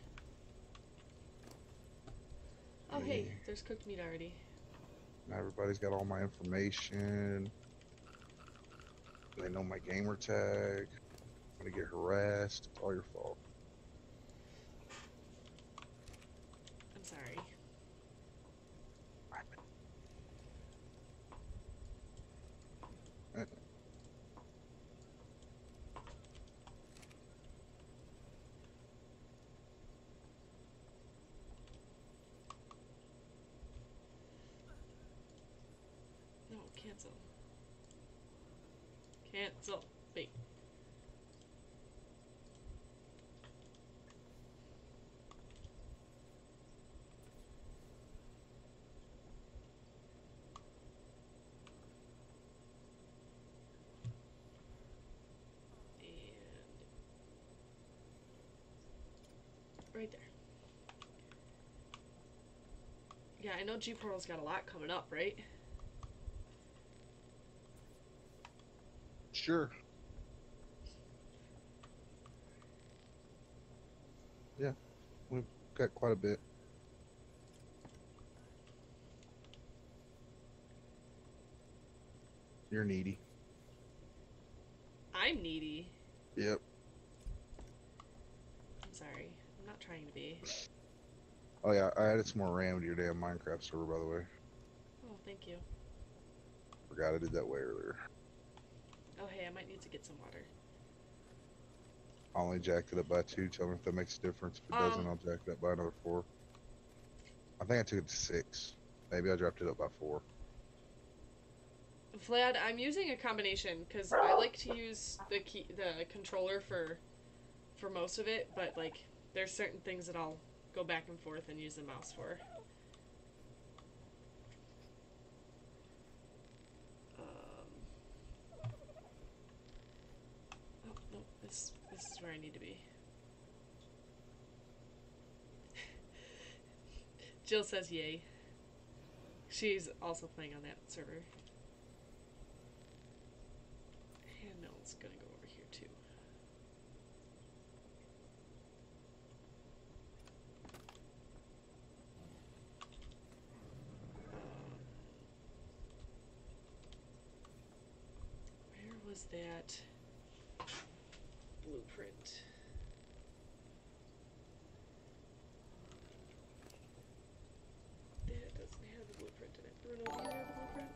Oh, hey, Yeah. there's cooked meat already. Now everybody's got all my information. They know my gamer tag. I'm gonna get harassed. It's all your fault. I'm sorry. No, cancel. Cancel. Wait. And right there. Yeah, I know G Portal's got a lot coming up, right? Sure. Yeah, we've got quite a bit. You're needy. I'm needy. Yep. I'm sorry. I'm not trying to be. Oh yeah, I added some more RAM to your damn Minecraft server, by the way. Oh, thank you. Forgot I did that way earlier. Oh, hey, I might need to get some water. I only jacked it up by 2. Tell me if that makes a difference. If it doesn't, I'll jack it up by another 4. I think I took it to 6. Maybe I dropped it up by 4. Vlad, I'm using a combination because I like to use the controller for most of it, but like there's certain things that I'll go back and forth and use the mouse for. Oh no, this is where I need to be. Jill says yay. She's also playing on that server. Handmill's gonna go over here too. Where was that blueprint? That doesn't have the blueprint in it. Bruno, do you have the blueprint?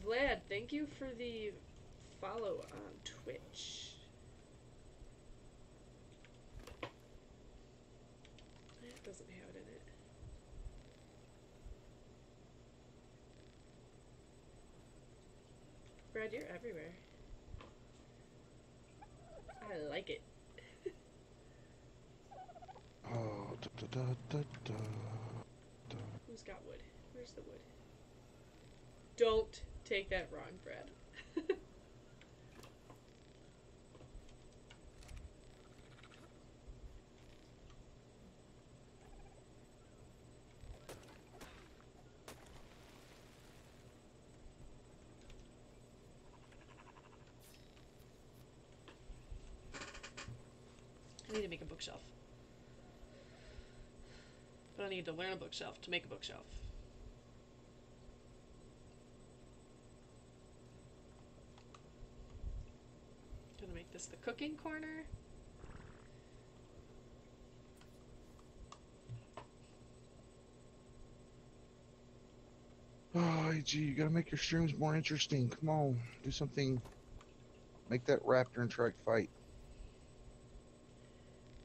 Vlad, thank you for the follow on Twitch. It doesn't have it in it. Brad, you're everywhere. I like it. Oh, Who's got wood? Where's the wood? Don't take that wrong, Brad. I need to make a bookshelf. But I need to learn a bookshelf to make a bookshelf. Gonna make this the cooking corner. oh, gee, you gotta make your streams more interesting. Come on, do something. Make that raptor and trike fight.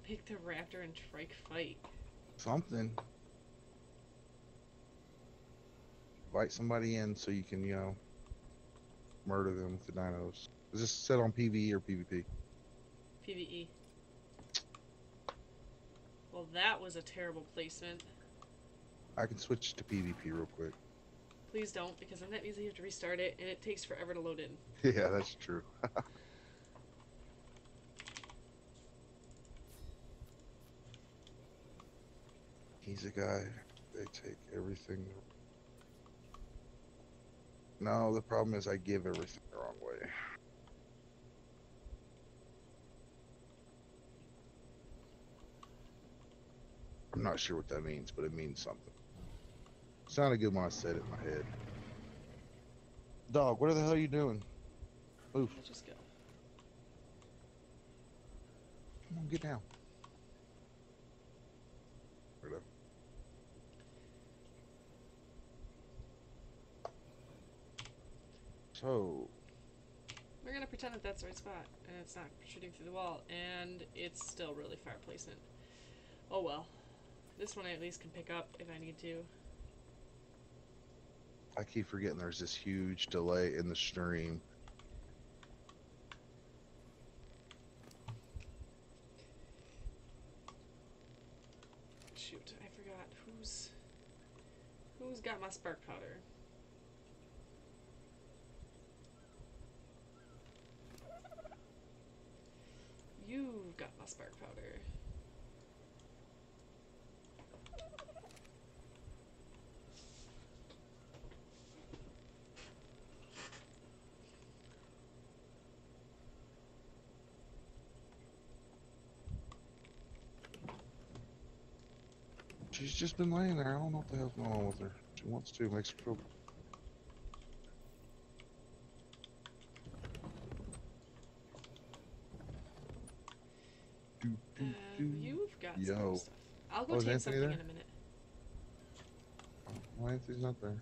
Make the raptor and trike fight. Something. Invite somebody in so you can, you know, murder them with the dinos. Is this set on PvE or PvP? PvE. Well, that was a terrible placement. I can switch to PvP real quick. Please don't, because then that means you have to restart it, and it takes forever to load in. Yeah, that's true. He's a guy. They take everything. No, the problem is I give everything the wrong way. I'm not sure what that means, but it means something. Sounded good when I said it in my head. Dog, what the hell are you doing? Move. Let's just go. Come on, get down. Weirdo. So, We're gonna pretend that that's the right spot, and it's not shooting through the wall, and it's still really far placement. Oh well. This one I at least can pick up if I need to. I keep forgetting there's this huge delay in the stream. Shoot, I forgot who's got my spark powder. You've got my spark powder. She's just been laying there. I don't know what the hell's going on with her. She wants to, makes her feel. You've got Yo. some stuff. I'll go Oh, is take Anthony something there? in a minute. Why Anthony's not there?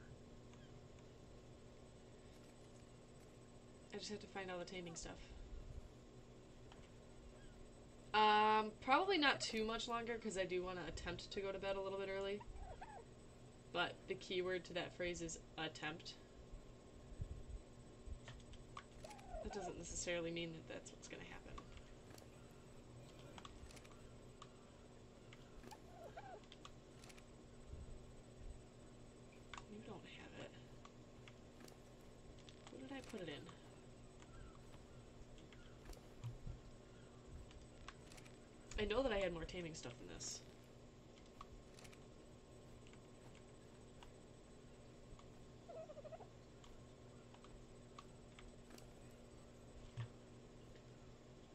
I just have to find all the taming stuff. Probably not too much longer because I do want to attempt to go to bed a little bit early. But the keyword to that phrase is attempt. That doesn't necessarily mean that that's what's going to happen. You don't have it. Where did I put it in? I know that I had more taming stuff than this.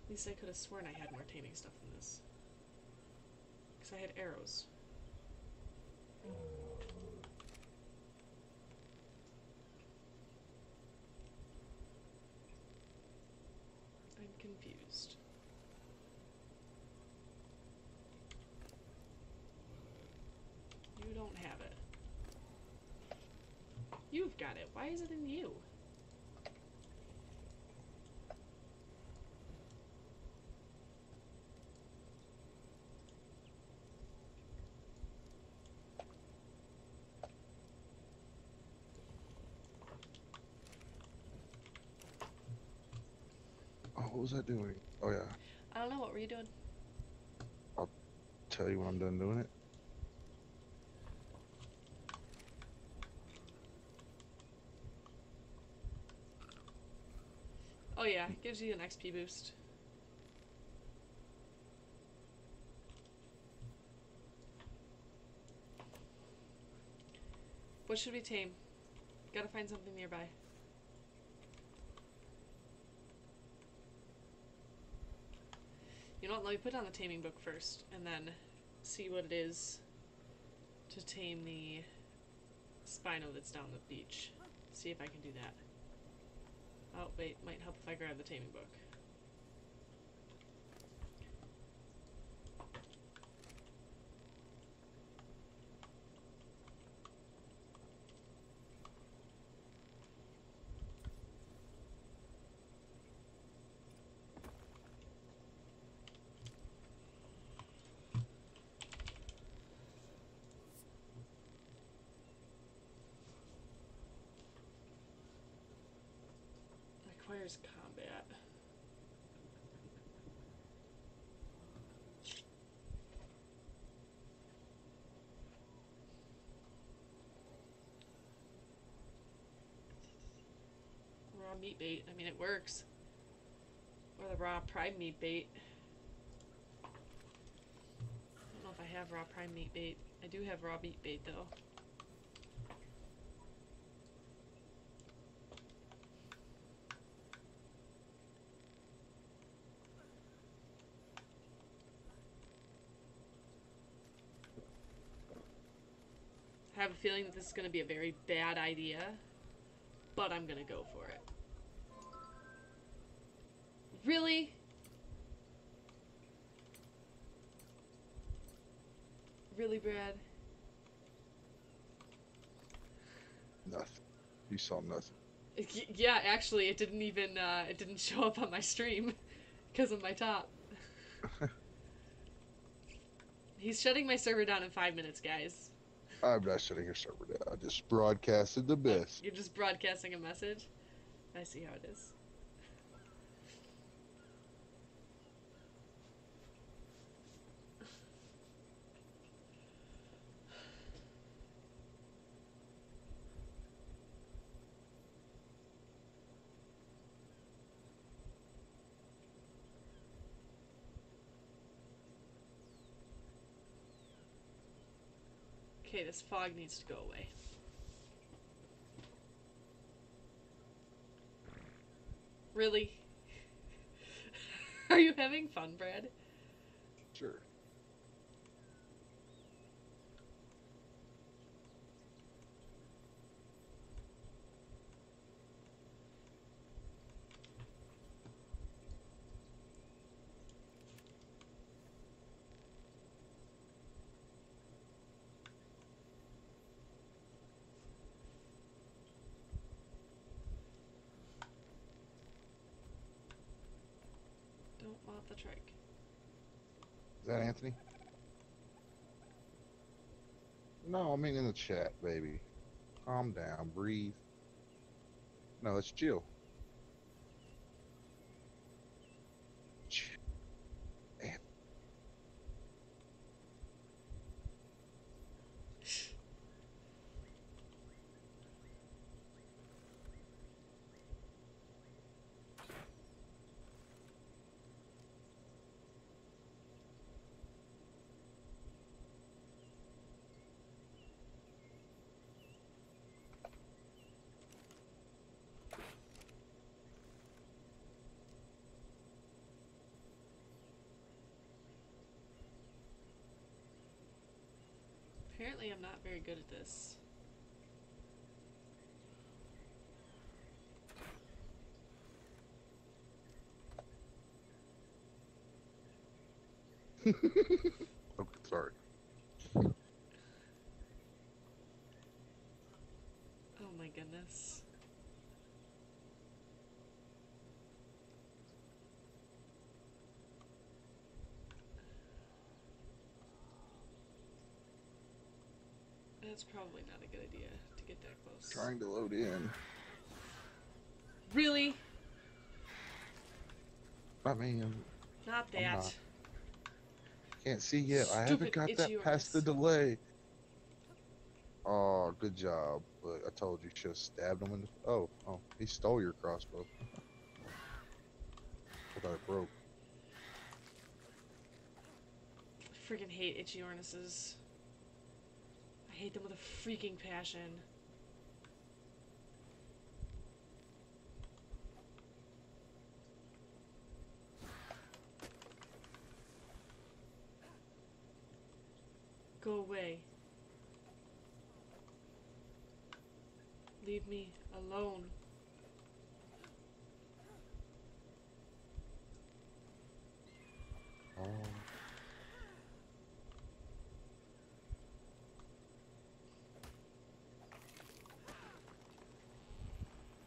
At least I could have sworn I had more taming stuff than this. Because I had arrows. I'm confused. You don't have it. You've got it. Why is it in you? What was I doing? Oh yeah, I don't know, what were you doing? tell you when I'm done doing it. Oh yeah, it gives you an XP boost. What should we tame? Gotta find something nearby. You know what, let me put on the taming book first, and then see what it is to tame the Spino that's down the beach. See if I can do that. Oh, wait, might help if I grab the taming book. Requires combat. Raw meat bait. I mean, it works. Or the raw prime meat bait. I don't know if I have raw prime meat bait. I do have raw meat bait, though. I have a feeling that this is going to be a very bad idea, but I'm going to go for it. Really? Really, Brad? Nothing. You saw nothing. Yeah, actually, it didn't even, it didn't show up on my stream because of my top. He's shutting my server down in 5 minutes, guys. I'm not shutting your server down. I just broadcasted the best. You're just broadcasting a message? I see how it is. Okay, this fog needs to go away. Really? Are you having fun, Brad? Sure. Don't want the trike. Is that Anthony? No, I mean in the chat, baby. Calm down, breathe. No, it's Jill. Anthony. Apparently I'm not very good at this. Oh, sorry. Oh my goodness. That's probably not a good idea to get that close. Trying to load in. Really? I mean, Not I'm that. not. Can't see yet. I haven't Stupid got that itchy past the Uranus. delay. Oh, good job. But I told you, should have stabbed him in the. Oh, he stole your crossbow. I thought it broke. I freaking hate itchy Uраnuses. I hate them with a freaking passion. Go away. Leave me alone. Oh.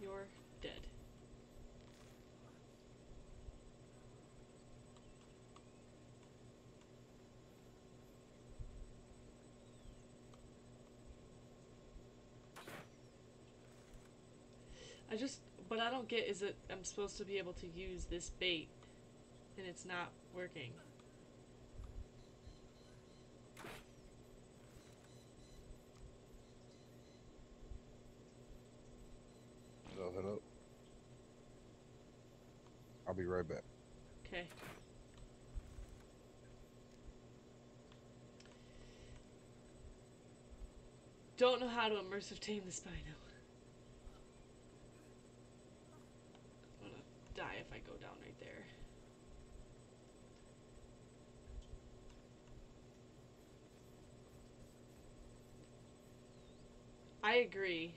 You're dead. What I don't get is that I'm supposed to be able to use this bait, and it's not working. So head up. I'll be right back. Okay. Don't know how to immersive tame the Spino. I'm gonna die if I go down right there. I agree.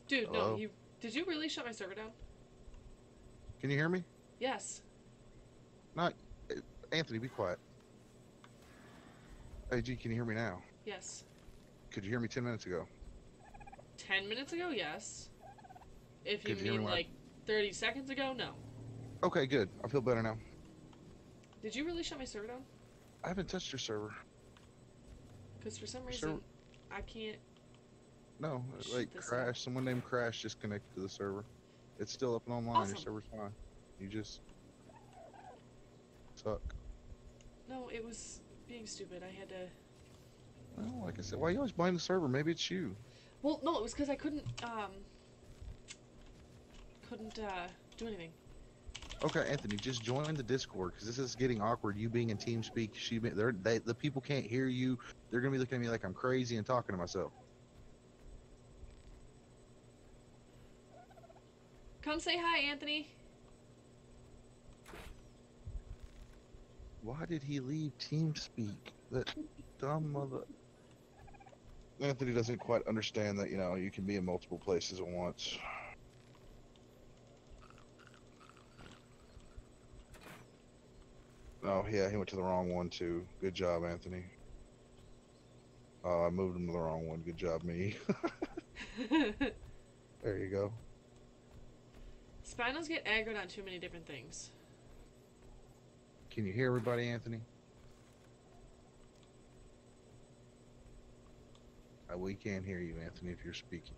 Dude, no, Hello? did you really shut my server down? Can you hear me? Yes. Not. Anthony, be quiet. Hey, G, can you hear me now? Yes. Could you hear me 10 minutes ago? 10 minutes ago, yes. If you Could you hear me mean when I- like 30 seconds ago, no. Okay, good. I feel better now. Did you really shut my server down? I haven't touched your server. Because for some Your reason, server- I can't. No, Shut like this Crash. Someone named Crash just connected to the server. It's still up and online. Your Awesome. server's fine. You just suck. No, it was being stupid. I had to. Well, like I said, why you always blame the server? Maybe it's you. Well, no, it was because I couldn't do anything. Okay, Anthony, just join the Discord because this is getting awkward. You being in TeamSpeak, the people can't hear you. They're gonna be looking at me like I'm crazy and talking to myself. Come say hi, Anthony. Why did he leave TeamSpeak? That dumb mother. Anthony doesn't quite understand that, you can be in multiple places at once. Oh, yeah, he went to the wrong one, too. Good job, Anthony. Oh, I moved him to the wrong one. Good job, me. There you go. Spinos get aggroed on too many different things. Can you hear everybody, Anthony? We can't hear you, Anthony, if you're speaking.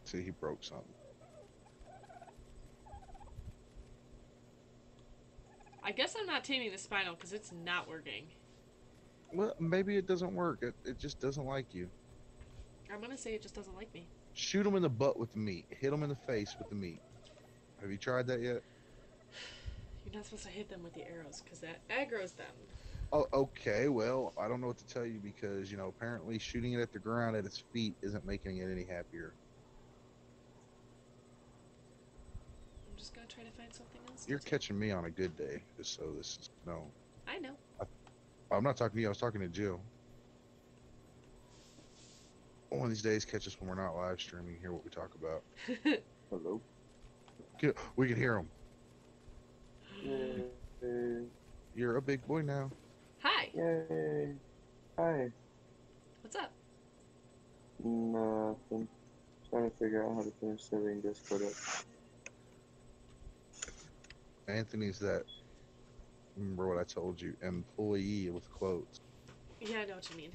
See, he broke something. I guess I'm not taming the Spino because it's not working. Well, maybe it doesn't work. It just doesn't like you. I'm gonna say it just doesn't like me. Shoot them in the butt with the meat. Hit them in the face with the meat. Have you tried that yet? You're not supposed to hit them with the arrows because that aggroes them. Oh, okay. Well, I don't know what to tell you because, you know, apparently shooting it at the ground at its feet isn't making it any happier. I'm just gonna try to find something else. You're catching me on a good day, just so this is no. I know. I'm not talking to you. I was talking to Jill. One of these days, catch us when we're not live streaming. Hear what we talk about. Hello. We can hear them. Yay. You're a big boy now. Hi. Yay. Hi. What's up? Nothing. Trying to figure out how to finish serving Discord up. Anthony's that. Remember what I told you? Employee with quotes. Yeah, I know what you mean.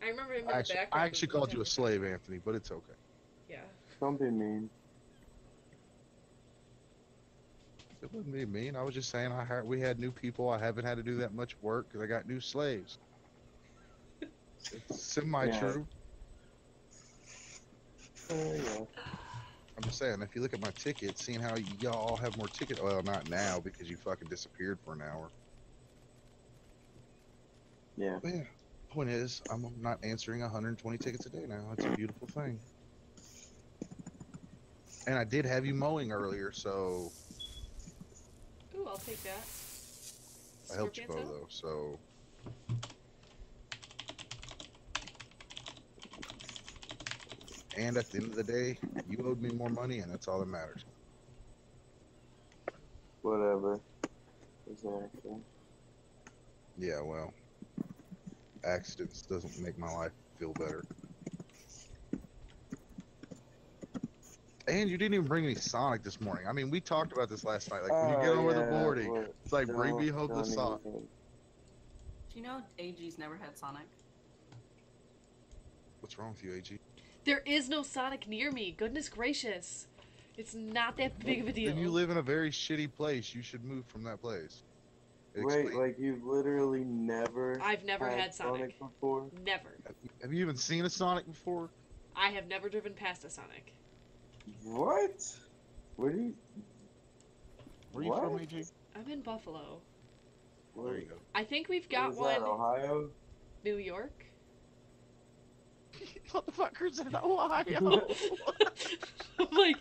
I remember him in the background. I actually called you a slave, Anthony, but it's okay. Yeah. Don't be mean. It wouldn't be mean. I was just saying we had new people. I haven't had to do that much work because I got new slaves. It's semi-true. Yeah. I'm just saying, if you look at my ticket, seeing how y'all have more ticket. Well, not now because you fucking disappeared for an hour. Yeah. But yeah. Point is, I'm not answering 120 tickets a day now. It's a beautiful thing. And I did have you mowing earlier, so Ooh, I'll take that. I helped you Scorpion mow tail? though. So and at the end of the day, you owed me more money, and that's all that matters. Whatever. Exactly. Yeah, well, accidents doesn't make my life feel better. And you didn't even bring me Sonic this morning. I mean, we talked about this last night. Like, when you get over the boarding, it's like, bring me home the Sonic. Do you know AG's never had Sonic? What's wrong with you, AG? There is no Sonic near me. Goodness gracious. It's not that big of a deal. Then you live in a very shitty place. You should move from that place. Wait, like you've literally never I've never had Sonic. before? Never. Have you even seen a Sonic before? I have never driven past a Sonic. What? Where do you... Where are you from, AG? I'm in Buffalo. There you go. I think we've got What is one. that, Ohio? New York. Motherfuckers in Ohio. I'm like,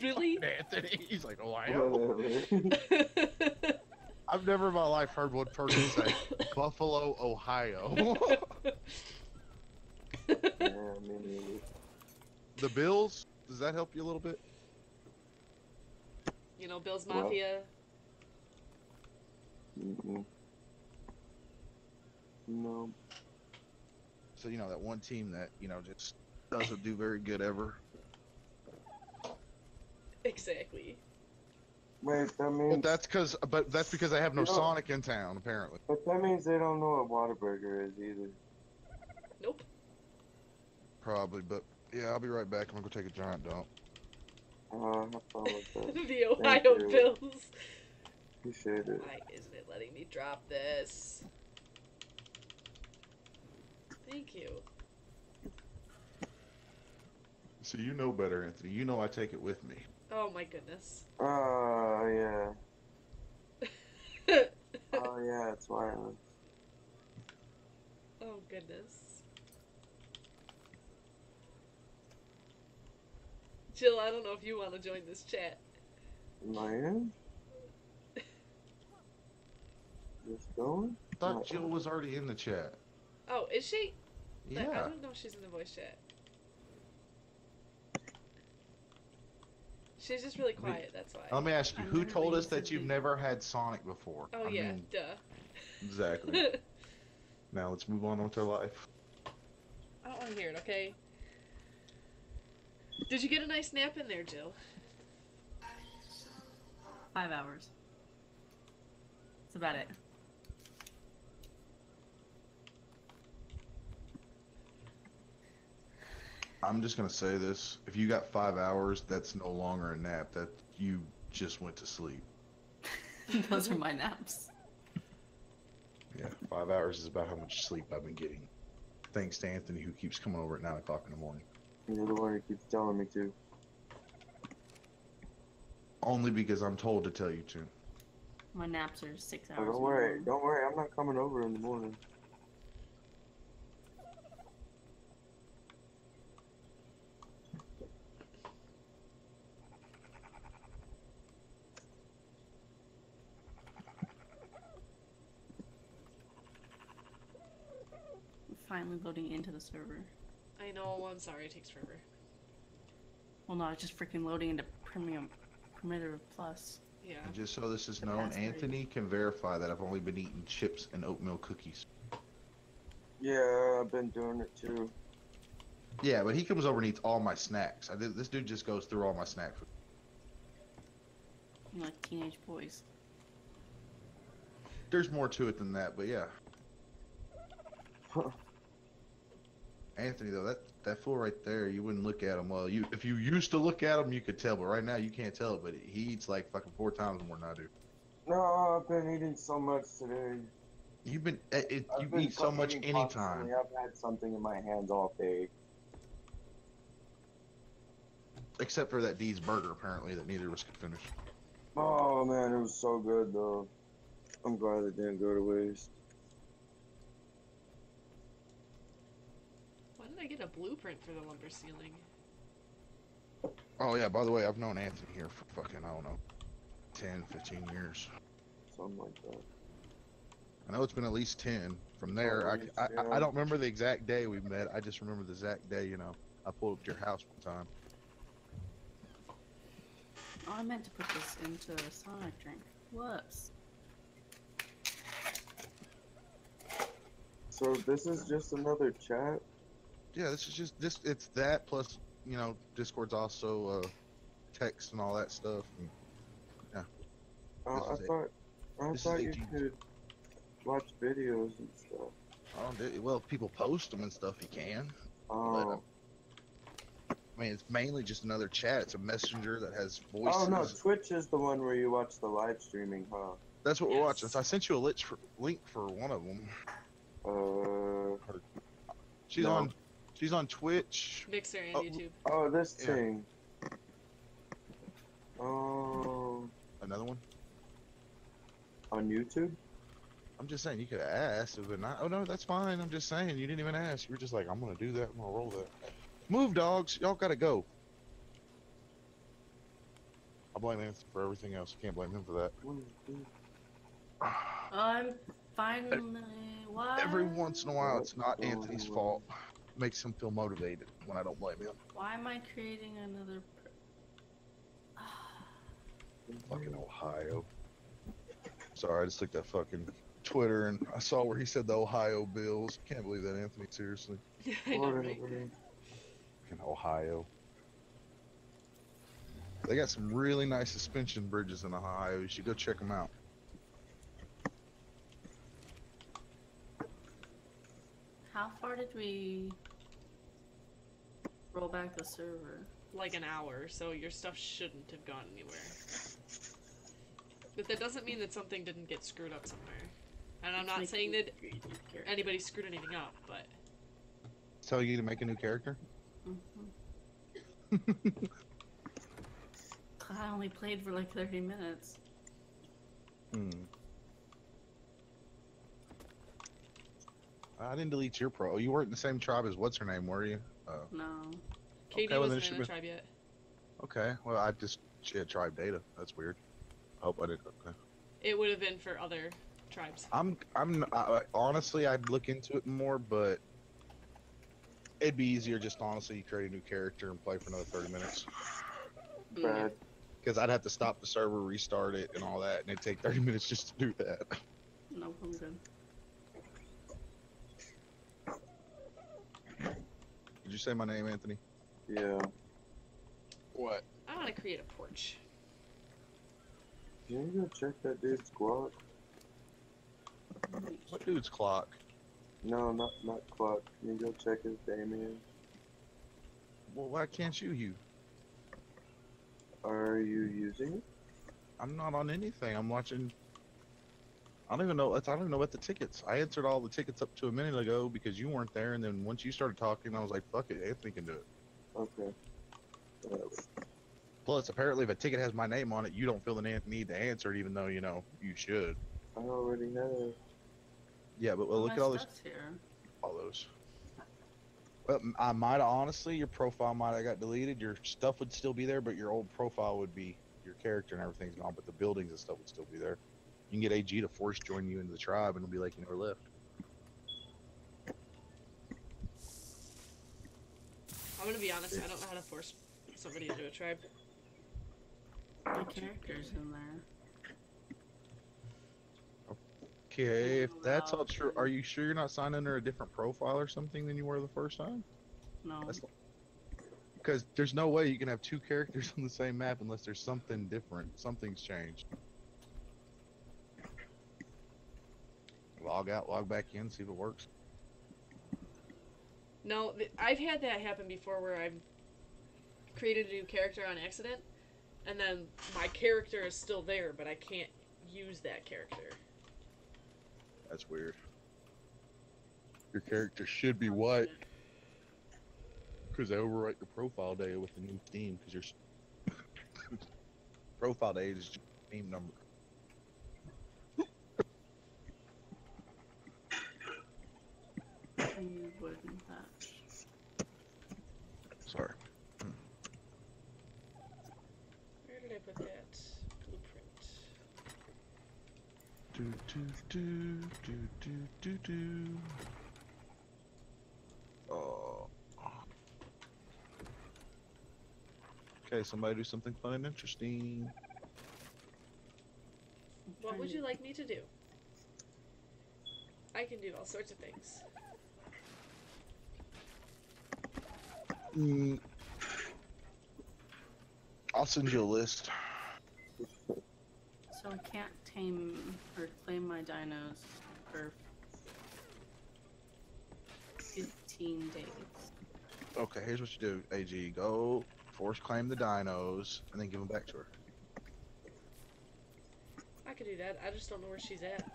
really? Anthony, he's like, Ohio? Whatever. I've never in my life heard one person say Buffalo, Ohio. Yeah, me neither. The Bills, does that help you a little bit? You know, Bill's Well. Mafia. Mm-mm. No. So, you know, that one team that, you know, just doesn't do very good ever. Exactly. Wait, that means... But that's because I have no You know- Sonic in town, apparently. But that means they don't know what Whataburger is either. Nope. Probably, but yeah, I'll be right back. I'm gonna go take a giant dump. Have fun with that. The Ohio you. Bills. Appreciate it. Why isn't it letting me drop this? Thank you. So you know better, Anthony. You know I take it with me. Oh my goodness. Yeah. Oh, yeah, it's wireless. Oh goodness. Jill, I don't know if you want to join this chat. Man? Just going? I thought Jill was already in the chat. Oh, is she? I Yeah. don't know if she's in the voice chat. She's just really quiet, that's why. Let me ask you, I've who never told been us that to you've do- never had Sonic before? Oh I yeah, mean, duh. exactly. Now let's move on with our life. I don't want to hear it, okay? Did you get a nice nap in there, Jill? 5 hours. That's about it. I'm just gonna say this: if you got 5 hours, that's no longer a nap. That you just went to sleep. Those are my naps. Yeah, 5 hours is about how much sleep I've been getting. Thanks to Anthony, who keeps coming over at 9 o'clock in the morning. You're the one who keeps telling me to. Only because I'm told to tell you to. My naps are 6 Oh, hours. don't worry. Don't worry. I'm not coming over in the morning. Finally loading into the server. I know, I'm sorry, it takes forever. Well, no, it's just freaking loading into Primitive Plus. Yeah. And just so this is The known, password. Anthony can verify that I've only been eating chips and oatmeal cookies. Yeah, I've been doing it too. Yeah, but he comes over and eats all my snacks. This dude just goes through all my snack food. You like teenage boys. There's more to it than that, but yeah. Anthony, though, that fool right there, you wouldn't look at him. Well, if you used to look at him, you could tell, but right now you can't tell. But he eats like fucking 4 times more than I do. No, I've been eating so much today. You've been you I've eat so much eating anytime. constantly. I've had something in my hands all day. Except for that Dee's burger, apparently, that neither of us could finish. Oh man, it was so good though. I'm glad it didn't go to waste. Why did I get a blueprint for the lumber ceiling? Oh yeah, by the way, I've known Anthony here for fucking, I don't know, 10, 15 years. Something like that. I know it's been at least 10. From there, I don't remember the exact day we met. I just remember the exact day, you know, I pulled up to your house one time. Oh, I meant to put this into a Sonic drink. Whoops. So this is just another chat? Yeah, this is just it's that plus, you know, Discord's also text and all that stuff. And, yeah. Oh, This is I This thought is you 18. could watch videos and stuff. well, if people post them and stuff, you can. Oh. I mean, it's mainly just another chat. It's a messenger that has voices. Oh no, Twitch is the one where you watch the live streaming, huh? That's what we're Yes. watching. So I sent you a link for one of them. She's No. She's on Twitch. Mixer and Oh, YouTube. Oh, this Yeah. thing. Oh, Another one. on YouTube? I'm just saying you could have asked, but not. Oh no, that's fine. I'm just saying you didn't even ask. You were just like, I'm gonna do that. I'm gonna roll that. Move, dogs. Y'all gotta go. I blame Anthony for everything else. Can't blame him for that. I'm finally. What? Every once in a while, it's not Anthony's fault. Makes him feel motivated when I don't blame him. Why am I creating another? Fucking Ohio. Sorry, I just looked at fucking Twitter and I saw where he said the Ohio Bills. Can't believe that, Anthony. Seriously. I know, right? Fucking Ohio. They got some really nice suspension bridges in Ohio. You should go check them out. How far did we roll back the server? Like an hour, so your stuff shouldn't have gone anywhere. But that doesn't mean that something didn't get screwed up somewhere. And I'm not saying that anybody screwed anything up, but... Tell you to make a new character? I only played for like 30 minutes. I didn't delete your pro. You weren't in the same tribe as what's her name, were you? No. Katie well, then wasn't it should in the be- tribe yet. Okay, well, she had tribe data. That's weird. I hope I didn't. Okay. It would have been for other tribes. Honestly, I'd look into it more, but it'd be easier just honestly you create a new character and play for another 30 minutes. Bad. Because I'd have to stop the server, restart it, and all that, and it'd take 30 minutes just to do that. No, I'm good. Did you say my name, Anthony? Yeah. What? I want to create a porch. Can you go check that dude's squad? What dude's clock? No, not Clock. Can you go check his Damien? Well, why can't you? Are you using it? I'm not on anything. I'm watching I don't even know. I don't even know what the tickets. I answered all the tickets up to a minute ago because you weren't there, and then once you started talking, I was like, "Fuck it, Anthony can do it." Okay. Whatever. Plus, apparently, if a ticket has my name on it, you don't feel the need to answer it, even though you know you should. I already know. Yeah, but well, look My at all those stuff's here. follows. Well, I might have honestly, your profile might have got deleted. Your stuff would still be there, but your old profile would be your character and everything's gone. But the buildings and stuff would still be there. You can get AG to force join you into the tribe, and it'll be like you never left. I'm gonna be honest, I don't know how to force somebody into a tribe. My character's in there. Okay, if that's all Allowed true, in. are you sure you're not signed under a different profile or something than you were the first time? No. Because there's no way you can have two characters on the same map unless there's something different. Something's changed. Log out, log back in, see if it works. No, I've had that happen before where I've created a new character on accident, and then my character is still there, but I can't use that character. That's weird. Your character should be white. Because they overwrite your profile data with the new theme, because your profile data is just a theme number. You wouldn't hatch. Sorry. Where did I put that blueprint? Do do do do do do do. Oh. Okay, somebody do something fun and interesting. What would you like me to do? I can do all sorts of things. I'll send you a list. So I can't tame or claim my dinos for 15 days. Okay, here's what you do, AG. Go force claim the dinos and then give them back to her. I could do that. I just don't know where she's at.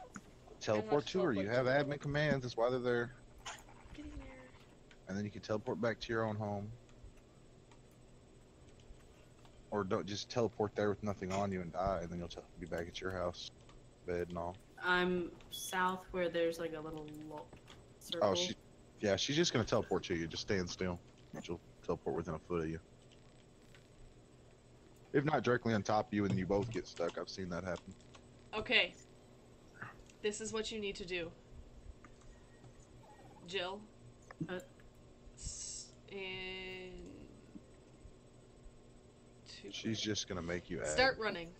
Teleport to her. You have admin commands. That's why they're there. Getting there. And then you can teleport back to your own home. Or don't just teleport there with nothing on you and die, and then you'll be back at your house, bed and all. I'm south where there's like a little circle. Oh, she's just gonna teleport to you. Just stand still. She'll teleport within a foot of you. If not directly on top of you, and you both get stuck. I've seen that happen. Okay. This is what you need to do. Jill. She's just gonna make you add. Start running.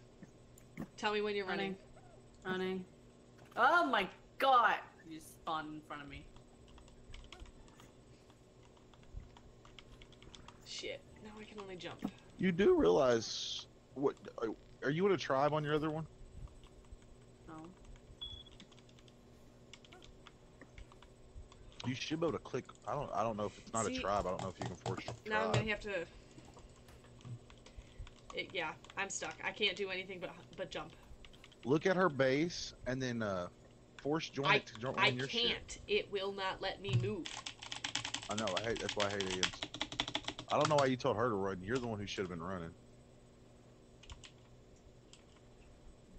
Tell me when you're running. Running. Oh my god! You spawned in front of me. Shit. Now I can only jump. You do realize what? Are you in a tribe on your other one? No. You should be able to click. I don't know if it's not a tribe. I don't know if you can force. Now I'm gonna have to. Yeah, I'm stuck. I can't do anything but jump. Look at her base and then force join it to join your shit. I can't. It will not let me move. I know. That's why I hate aliens. I don't know why you told her to run. You're the one who should have been running.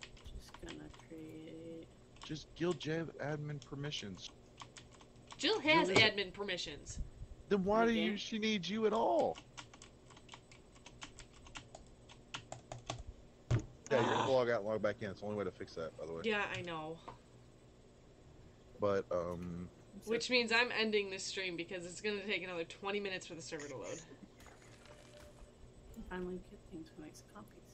Just gonna create. Just give Jeb admin permissions. Jill has admin permissions. Then why do she need you at all? Yeah, you're gonna log out and log back in. It's the only way to fix that, by the way. Yeah, I know. But which means I'm ending this stream because it's gonna take another 20 minutes for the server to load. Finally get things to make copies.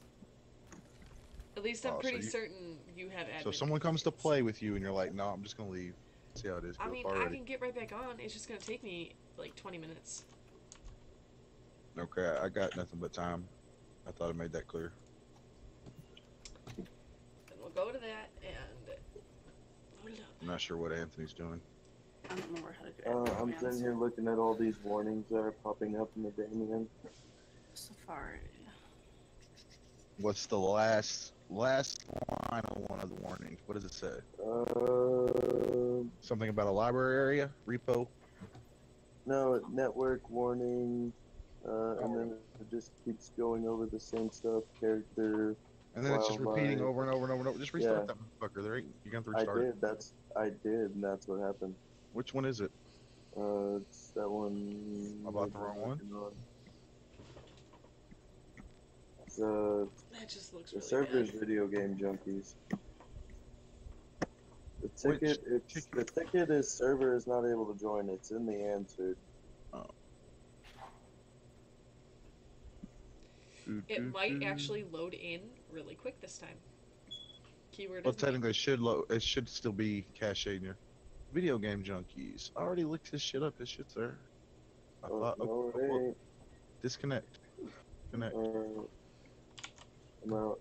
At least I'm pretty certain you have admin. So if someone comes to play with you and you're like, no, I'm just gonna leave. See how it is. I mean, I can get right back on. It's just gonna take me like 20 minutes. Okay, I got nothing but time. I thought I made that clear. Then we'll go to that and load it up. I'm not sure what Anthony's doing. I don't remember how to do it. I'm sitting here looking at all these warnings that are popping up in the Damien. Safari. What's the last last line of one of the warnings. What does it say? Uh, Something about a library area? Repo? no, network warning, and then it just keeps going over the same stuff. Character, And then it's just repeating wildlife. over and over and over and over. Just restart that motherfucker. There ain't, you're going to I restart it. did. I did, and that's what happened. Which one is it? It's that one. I bought the wrong one? The That just looks the really server's bad. video game junkies. The ticket is server is not able to join. It's in the answer. It might actually load in really quick this time. Keyword Well, is technically, it should still be cached in your video game junkies. I already looked this shit up. This shit's there. I thought, No, it well, ain't. disconnect. Connect. I'm out.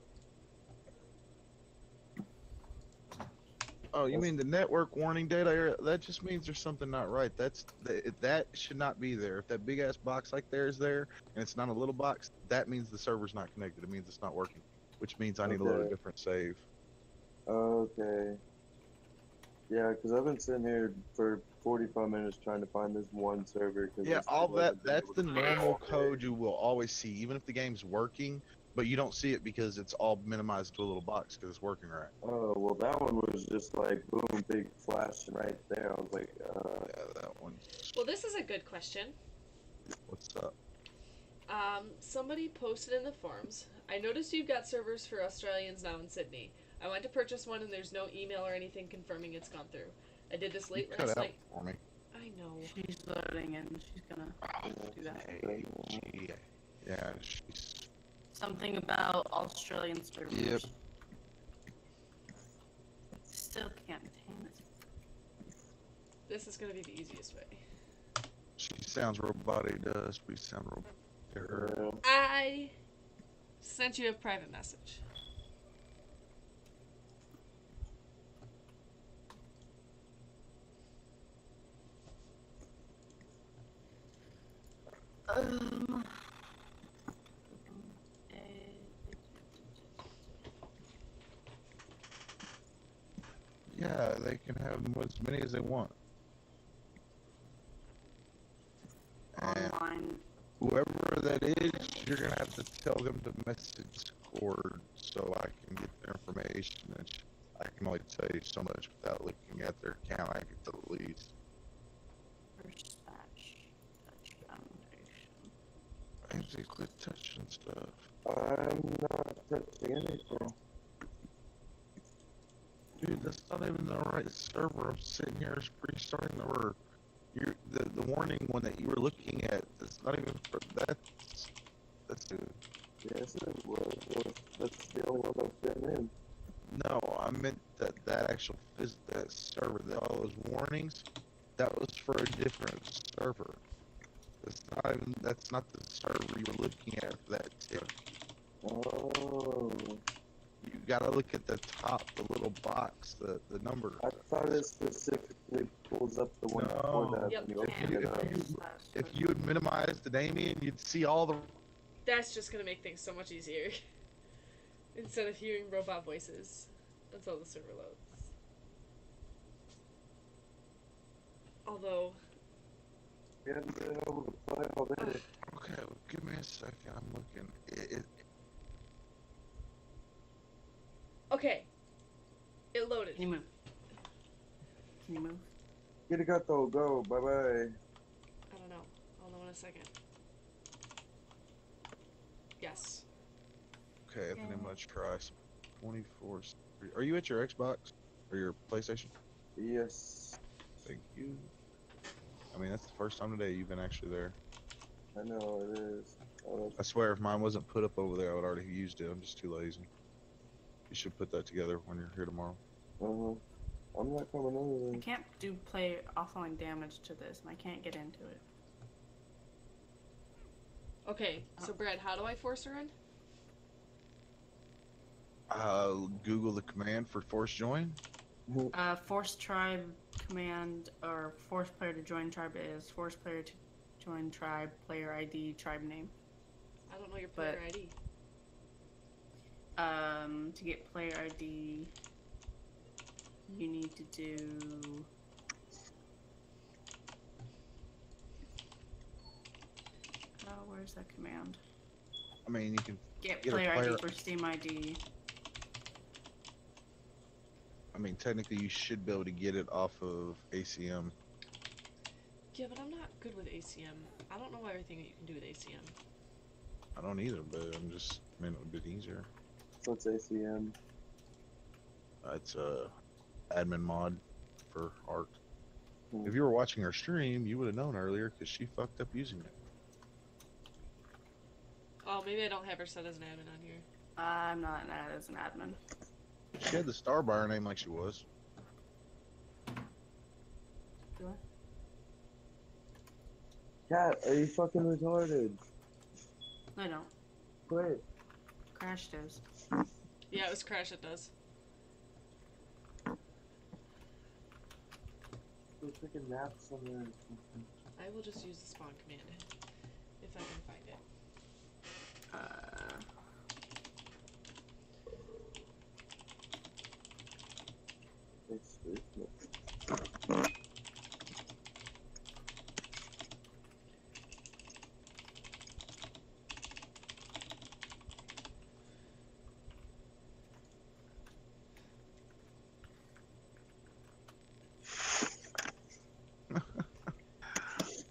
Oh, you mean the network warning data area? That just means there's something not right. That should not be there. If that big ass box like there is there, and it's not a little box, that means the server's not connected. It means it's not working, which means I need to load a Okay. different save. Okay. Yeah, because I've been sitting here for 45 minutes trying to find this one server. Cause Yeah, I still all that, haven't been that's able the to find it. normal code you will always see, even if the game's working, but you don't see it because it's all minimized to a little box because it's working right. Oh, well, that one was just like, boom, big flashing right there. I was like, Yeah, that one. Well, this is a good question. What's up? Somebody posted in the forums. I noticed you've got servers for Australians now in Sydney. I went to purchase one and there's no email or anything confirming it's gone through. I did this late Cut last out night. for me. I know. She's loading and she's gonna do that. Yeah, she's. Something about Australian servers. Yep. Still can't tame this. This is gonna be the easiest way. She sounds robotic to us. We sound robotic to her. I sent you a private message. Yeah, they can have as many as they want. And Online. whoever that is, you're gonna have to tell them to message Discord so I can get their information. And I can only tell you so much without looking at their account. I can tell the least. First batch. Dutch Foundation. Basically, quit touching stuff. I'm not touching anything. Dude, that's not even the right server. I'm sitting here restarting the order. The warning one that you were looking at, that's not even for that's Yes, it was. That's the only one I've been in. no, I meant that actual that server, all those warnings, that was for a different server. That's not the server you were looking at for that tip. Oh. You gotta look at the top, the little box, the number. I thought it specifically pulls up the one before that Yep. when you open it up. If you had minimized the Damien, you'd see all the. That's just gonna make things so much easier. Instead of hearing robot voices until the server loads. Although, You haven't been able to play all day. Okay, well, give me a second. I'm looking. okay, it loaded. Can you move? Can you move? Arigato, go, bye bye. I don't know. Hold on a second. Yes. Okay, I think I'm gonna try some 24. Are you at your Xbox or your PlayStation? Yes, Thank you. I mean, that's the first time today you've been actually there. I know it is. Oh, I swear, if mine wasn't put up over there, I would already have used it. I'm just too lazy. You should put that together when you're here tomorrow. I'm not coming over I there. can't do play offline damage to this, and I can't get into it. Okay, so Brad, how do I force her in? Google the command for force join. Force tribe command or force player to join tribe is force player to join tribe, player ID, tribe name. I don't know your player But- ID. To get player ID, you need to do. Oh, where's that command? I mean, you can Get get a player player. ID for Steam ID. I mean, technically, you should be able to get it off of ACM. Yeah, but I'm not good with ACM. I don't know everything that you can do with ACM. I don't either, but I'm just, I mean, it would be easier. What's ACM? It's a admin mod for Ark. Hmm. If you were watching her stream, you would have known earlier because she fucked up using it. Oh, maybe I don't have her set as an admin on here. I'm not an ad as an admin. She had the star by her name like she was. Do I? Cat, are you fucking retarded? I don't. Quit. Crash does. Yeah, it was Crash that does. Go take a nap somewhere or something. I will just use the spawn command if I can find it. It's stupid.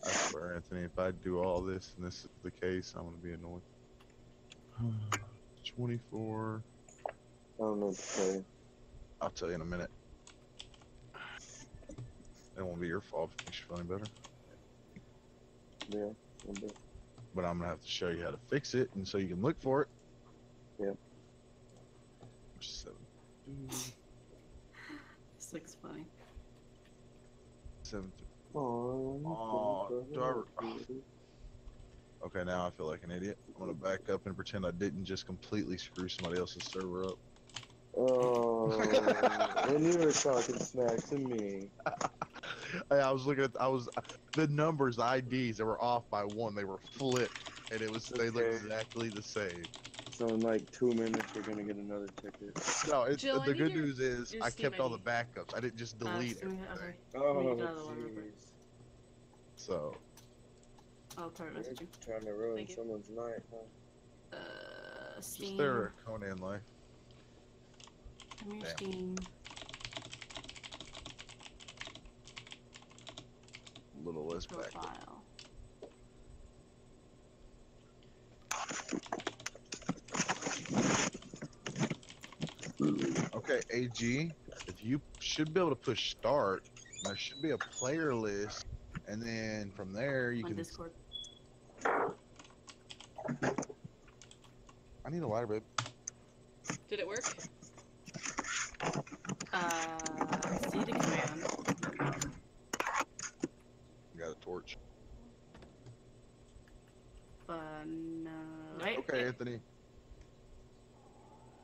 I swear, Anthony, if I do all this and this is the case, I'm gonna be annoyed. 24. I don't know what to say. I'll tell you in a minute. It won't be your fault if it makes you feel any better. Yeah, a bit. But I'm gonna have to show you how to fix it, and so you can look for it. Yep. 7. This looks funny. 7. Oh, Okay, now I feel like an idiot. I'm gonna back up and pretend I didn't just completely screw somebody else's server up. Oh, and you were talking smack to me. Hey, I was looking at, the numbers, the IDs, they were off by 1. They were flipped, and it was, they looked Okay. exactly the same. So in like 2 minutes, you're gonna get another ticket. No, Jill, I the need good your- news is your I Steam kept all the ID. backups. I didn't just delete Steam- everything. okay. Oh, Let me get another one real quick. jeez. So, I'll probably message you. You're trying to ruin Thank you. someone's night, huh? Steam. just their Conan life. Come here, Damn. Steam. A little less backup. Profile. Okay, AG, if you should be able to push start, there should be a player list, and then from there you On can. Discord. I need a lighter, babe. Did it work? See the command. Got a torch. But no. Wait. Okay, Anthony.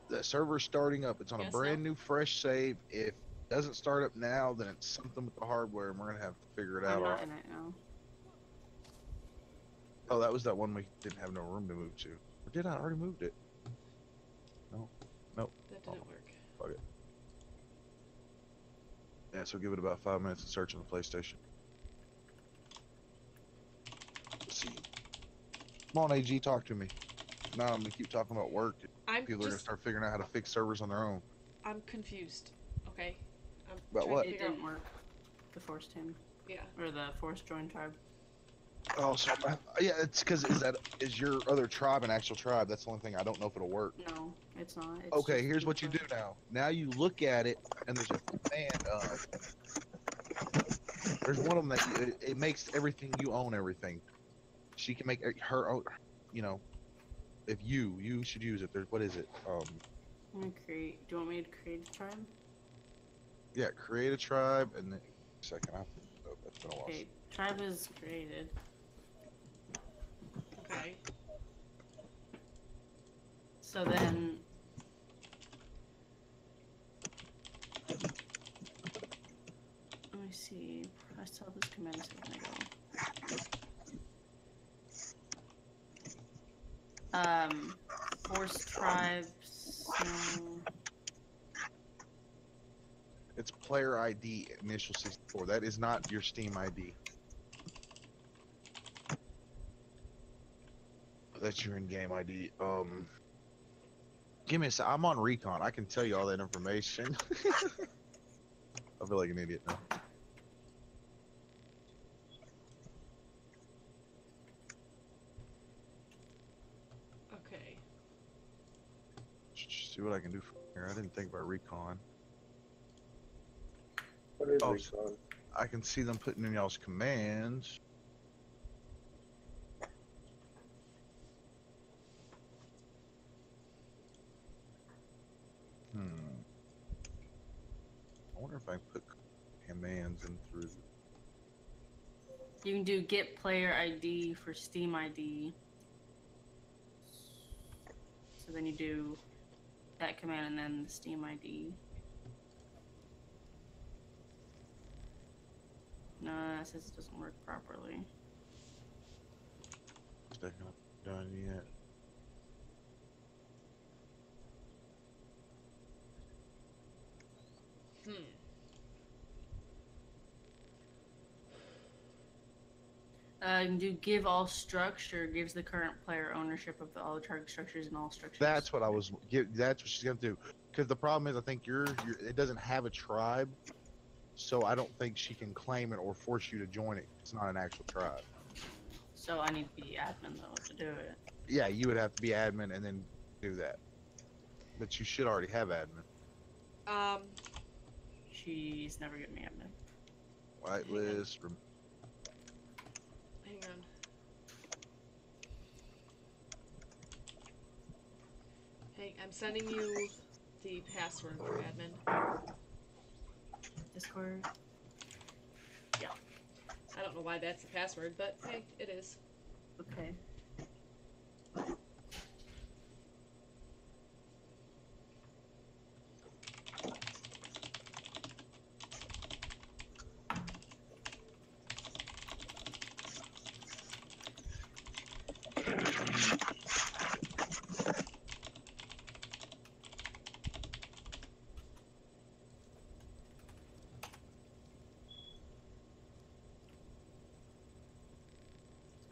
The server's starting up. It's on a Yes, brand no. new, fresh save. If it doesn't start up now, then it's something with the hardware, and we're gonna have to figure it I'm out. not in it now. Oh, that was that one we didn't have no room to move to. Or did I already moved it? That didn't work. Fuck it. Yeah, so give it about 5 minutes to search on the PlayStation. Let's see. Come on, AG, talk to me. Now I'm gonna keep talking about work. I'm People are gonna just, start figuring out how to fix servers on their own. I'm confused. Okay. I'm About trying what? to It figure out- didn't work. The forced him. Yeah. Or the forced join tribe. Oh, so yeah, it's because is your other tribe an actual tribe? That's the only thing I don't know if it'll work. No, it's not. It's Okay, just here's what you do info. now. Now you look at it, and there's a command. There's one of them that it makes everything you own everything. She can make her own. You know, if you should use it. There's what is it? I'm gonna create. Do you want me to create a tribe? Yeah, create a tribe, and then second. Oh, that's been a while. Okay, tribe is created. Okay. So then. Let me see. I saw this command a second ago. Force tribes No. It's player ID initial 64. That is not your Steam ID. That's your in-game ID. Give me a sec. I'm on recon. I can tell you all that information. I feel like an idiot now. Okay. See what I can do from here. I didn't think about recon. What is Oh, recon? I can see them putting in y'all's commands. I wonder if I put commands in through. You can do get player ID for Steam ID. So then you do that command and then the Steam ID. No, it says it doesn't work properly. It's not done yet. You can do give all structure, gives the current player ownership of all the target structures and all structures. That's what I was. That's what she's gonna do. Because the problem is, I think it doesn't have a tribe, so I don't think she can claim it or force you to join it. It's not an actual tribe. So I need to be admin though to do it. Yeah, you would have to be admin and then do that. But you should already have admin. She's never given me admin. Whitelist. Hang on. Hey, I'm sending you the password for admin. Discord. I don't know why that's the password, but hey, it is. Okay.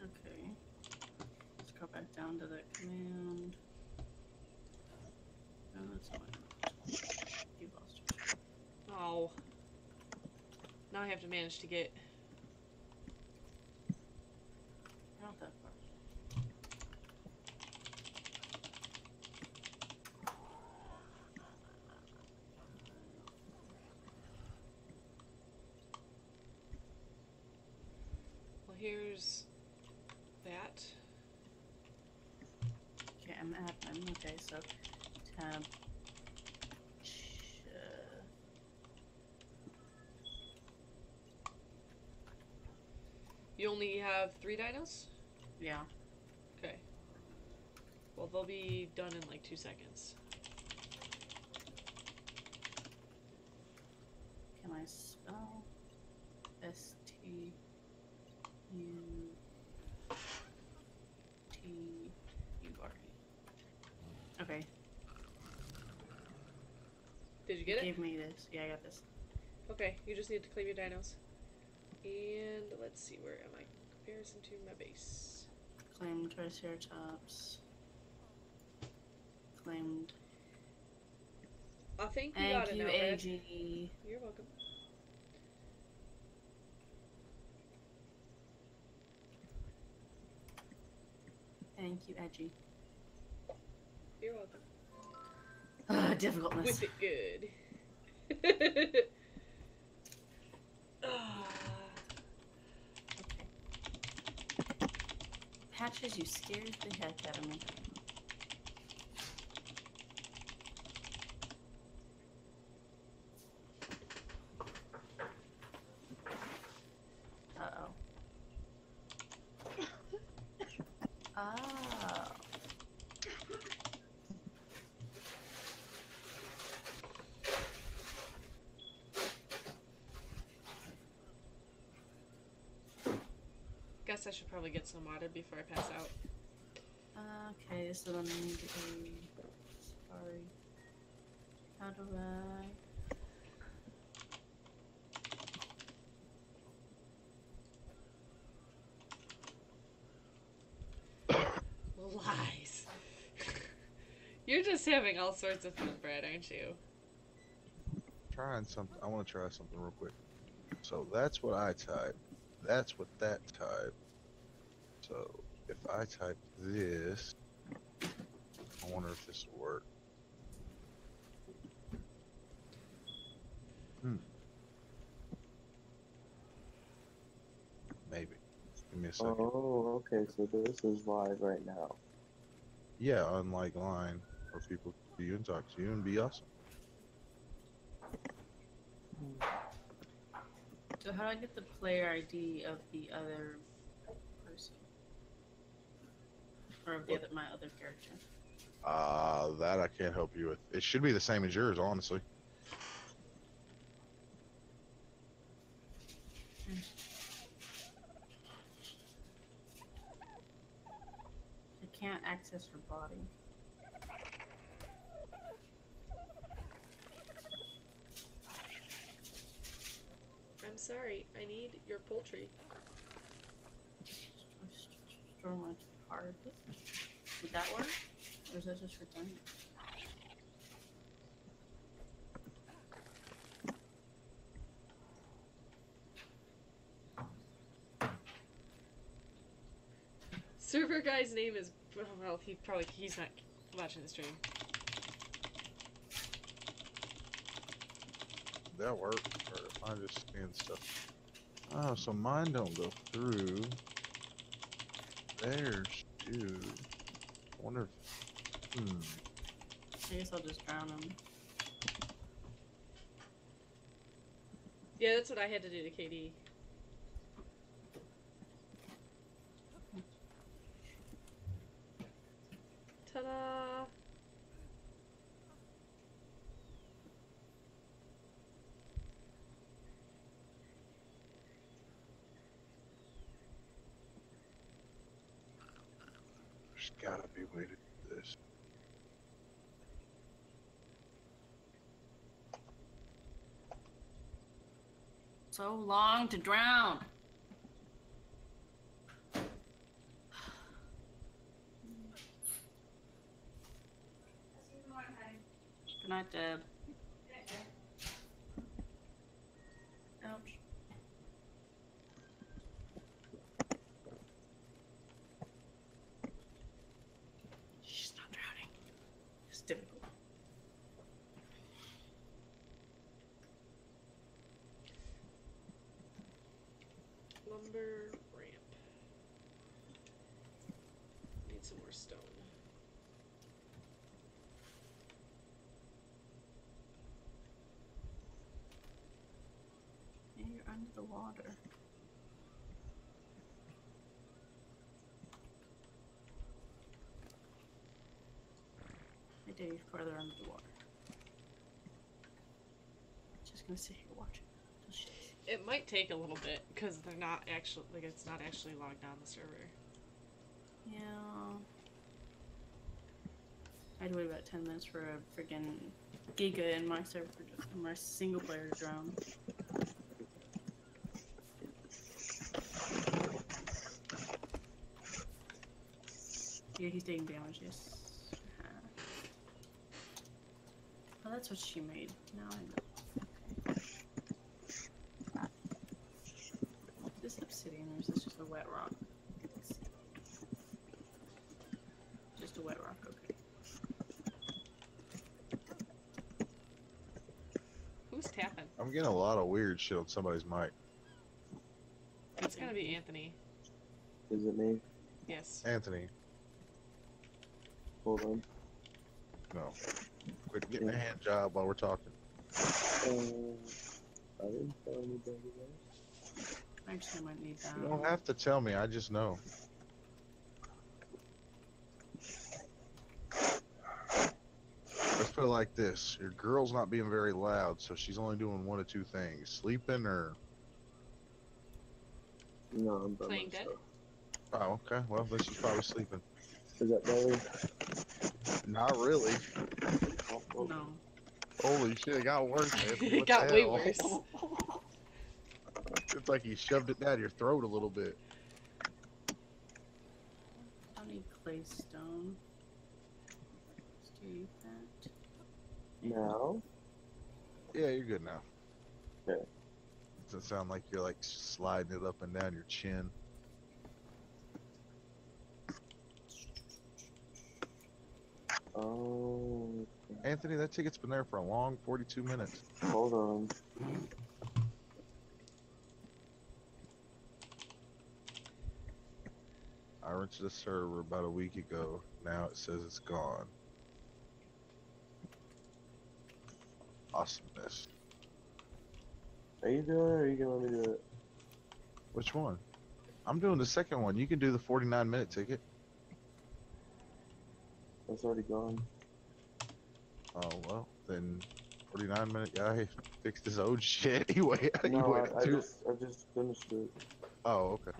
Okay. Let's go back down to that command. No, that's not it. You lost it. Oh. Now I have to manage to get. Not that far. Well, here's that. Okay, I'm admin. Okay, so tab. You only have 3 dinos? Yeah. Okay. Well, they'll be done in like 2 seconds. Can I spell STUTTUR? Okay. Did you get it? Gave me this. Yeah, I got this. Okay, you just need to claim your dinos. And let's see, where am I? Comparison to my base. Claimed Triceratops. Claimed. I think you Thank got it you, now, Brad. AG. You're welcome. Thank you, Edgy. You're welcome. Difficultness. With it good. Patches, you scared the heck out of me. Uh-oh. Oh. Guess I should probably get some water before I pass out. Okay, so then I need to go. Sorry. How do I? Lies. You're just having all sorts of fun, Brad, aren't you? Trying something. I want to try something real quick. So that's what I type. That's what that type. So if I type this, I wonder if this will work. Maybe. Give me a second. Oh, okay, so this is live right now. Yeah, unlike line, where people see you and talk to you and be awesome. So how do I get the player ID of the other person? Or of the other, my other character? That I can't help you with. It should be the same as yours, honestly. I can't access her body. I'm sorry, I need your poultry. Store my card. Would that work? Or is that just for time? Server guy's name is, well, he's not watching the stream. That work, or if I just scan stuff. Oh, so mine don't go through. Theirs do. I wonder if. I guess I'll just drown him. Yeah, that's what I had to do to KD. Ta-da! There's gotta be a way to do this. So long to drown. Good night, Deb. Ouch. She's not drowning. It's difficult. Lumber ramp. Need some more stone. Yeah, you're under the water. I dare you farther under the water. Just gonna sit here watching. Till she- It might take a little bit because they're not actually it's not actually logged on the server. Yeah. I had to wait about 10 minutes for a friggin' giga in my server for my single player to drown. Yeah, he's taking damage, yes. Oh, that's what she made. Now I know. Is this obsidian or is this just a wet rock? Let's see. Just a wet rock, okay. Who's tapping? I'm getting a lot of weird shit on somebody's mic. It's gonna be Anthony. Is it me? Yes. Anthony, Hold on. no. Quit getting a hand job while we're talking. I didn't tell anybody that. Actually, I might need that. You don't have to tell me, I just know. Let's put it like this. Your girl's not being very loud, so she's only doing one of two things. Sleeping or... No, I'm by Playing dead? myself. Oh, okay. Well, then she's probably sleeping. Is that better? Not really. Oh, No. Holy shit, it got worse, Anthony. It What got the way hell? worse. It's like he shoved it down your throat a little bit. I need claystone. Do you that? Now? Yeah, you're good now. Okay. Doesn't sound like you're like sliding it up and down your chin. Oh. Anthony, that ticket's been there for a long 42 minutes. Hold on. I rented a server about a week ago. Now it says it's gone. Awesomeness. Are you doing it or are you gonna let me do it? Which one? I'm doing the second one. You can do the 49-minute ticket. It's already gone. Oh, well, then 49-minute guy fixed his own shit. He waited. No, I just finished it. Oh, okay.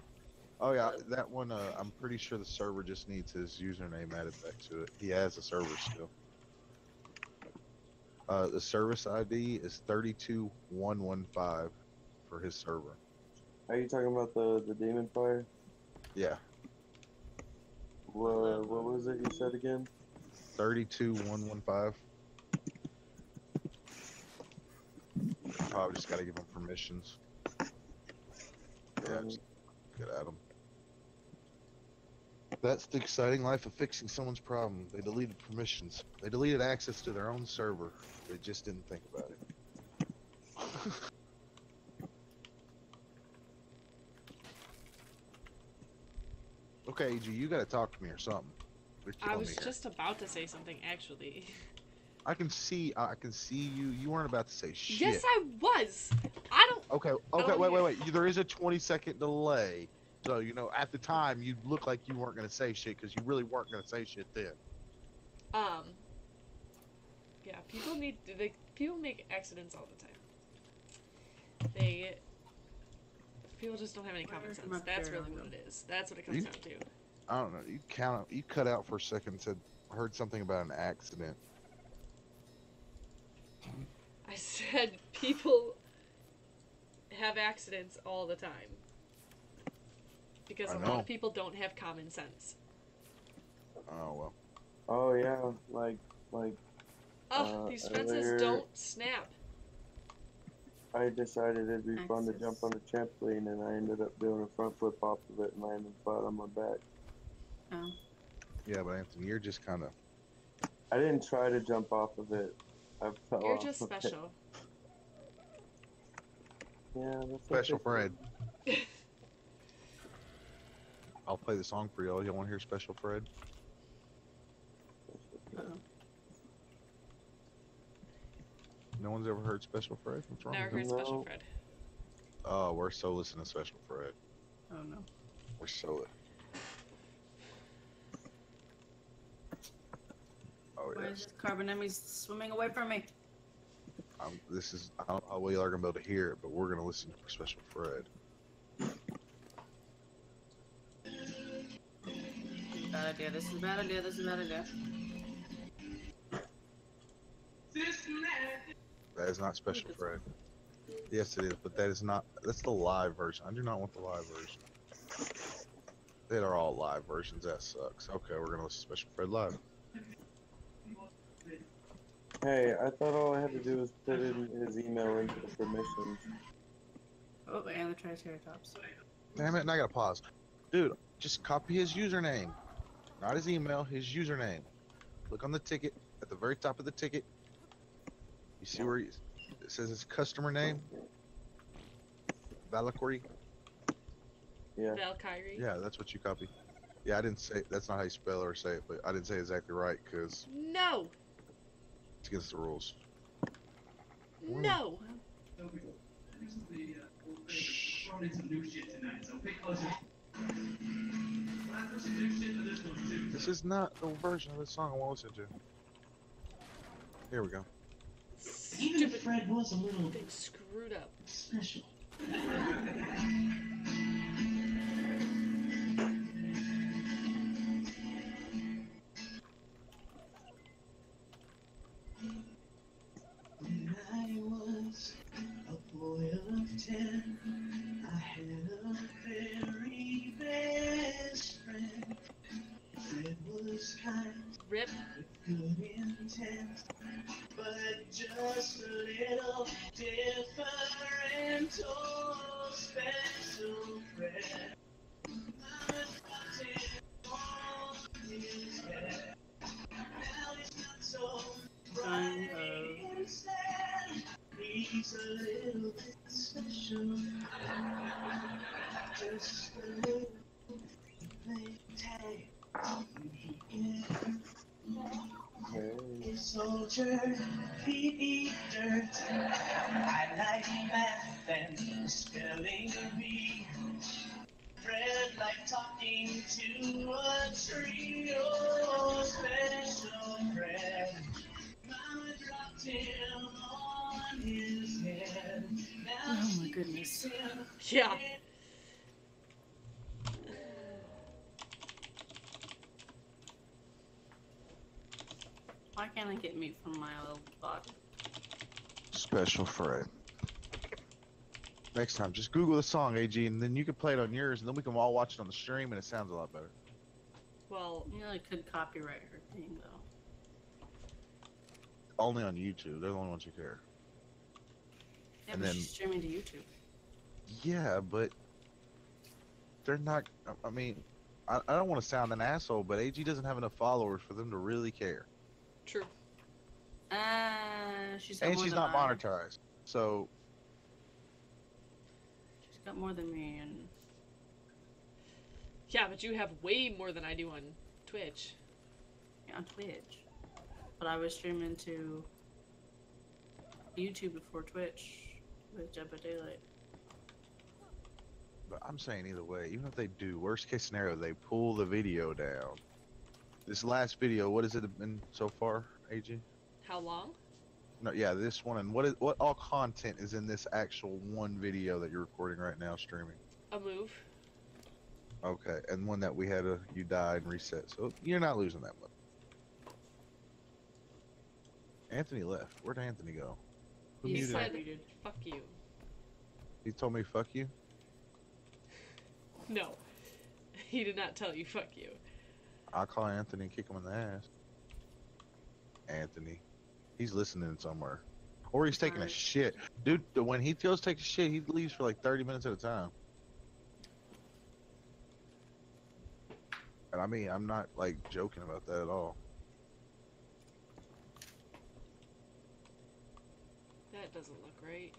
Oh, yeah, that one, I'm pretty sure the server just needs his username added back to it. He has a server still. The service ID is 32115 for his server. Are you talking about the demon fire? Yeah, What was it you said again? 32115. Probably just gotta give him permissions. Yeah, just get at him. That's the exciting life of fixing someone's problem. They deleted permissions. They deleted access to their own server. They just didn't think about it. Okay, AG, you gotta talk to me or something. You're I killing was me here. just about to say something, actually. I can see you. You weren't about to say shit. Yes, I was. I don't. Okay, wait. There is a 20-second delay. So, you know, at the time, you look like you weren't going to say shit because you really weren't going to say shit then. Yeah, people make accidents all the time. People just don't have any common sense. That's really what it is. That's what it comes down to. I don't know. You cut out for a second and said, heard something about an accident. I said people have accidents all the time. Because a lot of people don't have common sense. Oh, well. Oh yeah, like. These fences don't snap. I decided it'd be fun to jump on a trampoline, and I ended up doing a front flip off of it and landing flat on my back. Oh. Yeah, but Anthony, you're just kind of... I didn't try to jump off of it. I fell You're off just of it. special. Yeah, that's Special Fred. I'll play the song for y'all. Y'all want to hear Special Fred? No one's ever heard Special Fred? What's wrong Never with heard them? Special Fred. Oh, we're so listening to Special Fred. Oh no. We're so... Oh, Why yeah. is this carbon enemy swimming away from me? I don't know how well y'all are going to be able to hear it, but we're going to listen to Special Fred. Bad idea. This is a bad idea. This is a bad idea. That is not Special Fred. Yes, it is, but that is not... That's the live version. I do not want the live version. They are all live versions. That sucks. Okay, we're going to listen to Special Fred live. Hey, I thought all I had to do was put in his email into the permissions. Oh, and the Triceratops. Damn it, and I got to pause. Dude, just copy his username. Not his email, his username. Look on the ticket, at the very top of the ticket. You see where it says his customer name? Valkyrie? Yeah. Valkyrie. Yeah, that's what you copy. Yeah, I didn't say, that's not how you spell or say it, but I didn't say it exactly right because No. it's against the rules. No. This is not the version of the song I want to listen to. Here we go. Even if Fred was a little They screwed up. special. Kind of. He's a little bit special. Just a little bit tag. Hey. A soldier, he dirt. I like math and spelling bee. Fred like talking to a tree. Oh, special Fred. Mama dropped him on his head. Now Oh my goodness. Yeah. Why can't I get meat from my little body? Special Fred. Next time, just Google the song, AG, and then you can play it on yours, and then we can all watch it on the stream, and it sounds a lot better. Well, You know, I could copyright her thing though. Only on YouTube. They're the only ones who care. Yeah, And but then- she's streaming to YouTube. Yeah, but they're not. I mean, I don't want to sound an asshole, but AG doesn't have enough followers for them to really care, true. She's got and more she's than not I. monetized. So She's got more than me, and Yeah, but you have way more than I do on Twitch. yeah, on Twitch. But I was streaming to YouTube before Twitch with Dead by Daylight. but I'm saying either way, even if they do, worst case scenario, they pull the video down. This last video, what has it been so far, AG? How long? No, yeah, this one, and what all content is in this actual one video that you're recording right now, streaming? A move. Okay, and one that we had you died and reset, so you're not losing that much. Anthony left. Where'd Anthony go? Who He muted said- him? muted. Fuck you. He told me fuck you. No. He did not tell you fuck you. I'll call Anthony and kick him in the ass. Anthony, he's listening somewhere, or he's taking a Alright. shit, dude. When he goes take a shit, he leaves for like 30 minutes at a time. And I mean, I'm not like joking about that at all. That doesn't look right.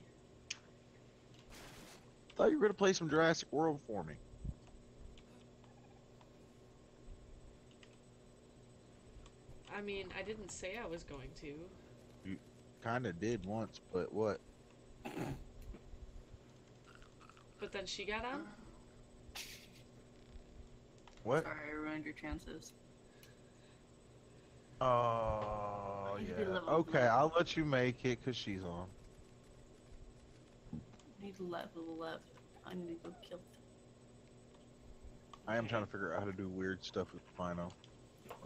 Thought you were gonna play some Jurassic World for me. I mean, I didn't say I was going to. Kinda did once, but what? But then she got on? What? Sorry, I ruined your chances. Oh You could yeah. level Okay, 11. I'll let you make it because she's on. I need level 11. I need to go kill them. I am trying to figure out how to do weird stuff with Spino,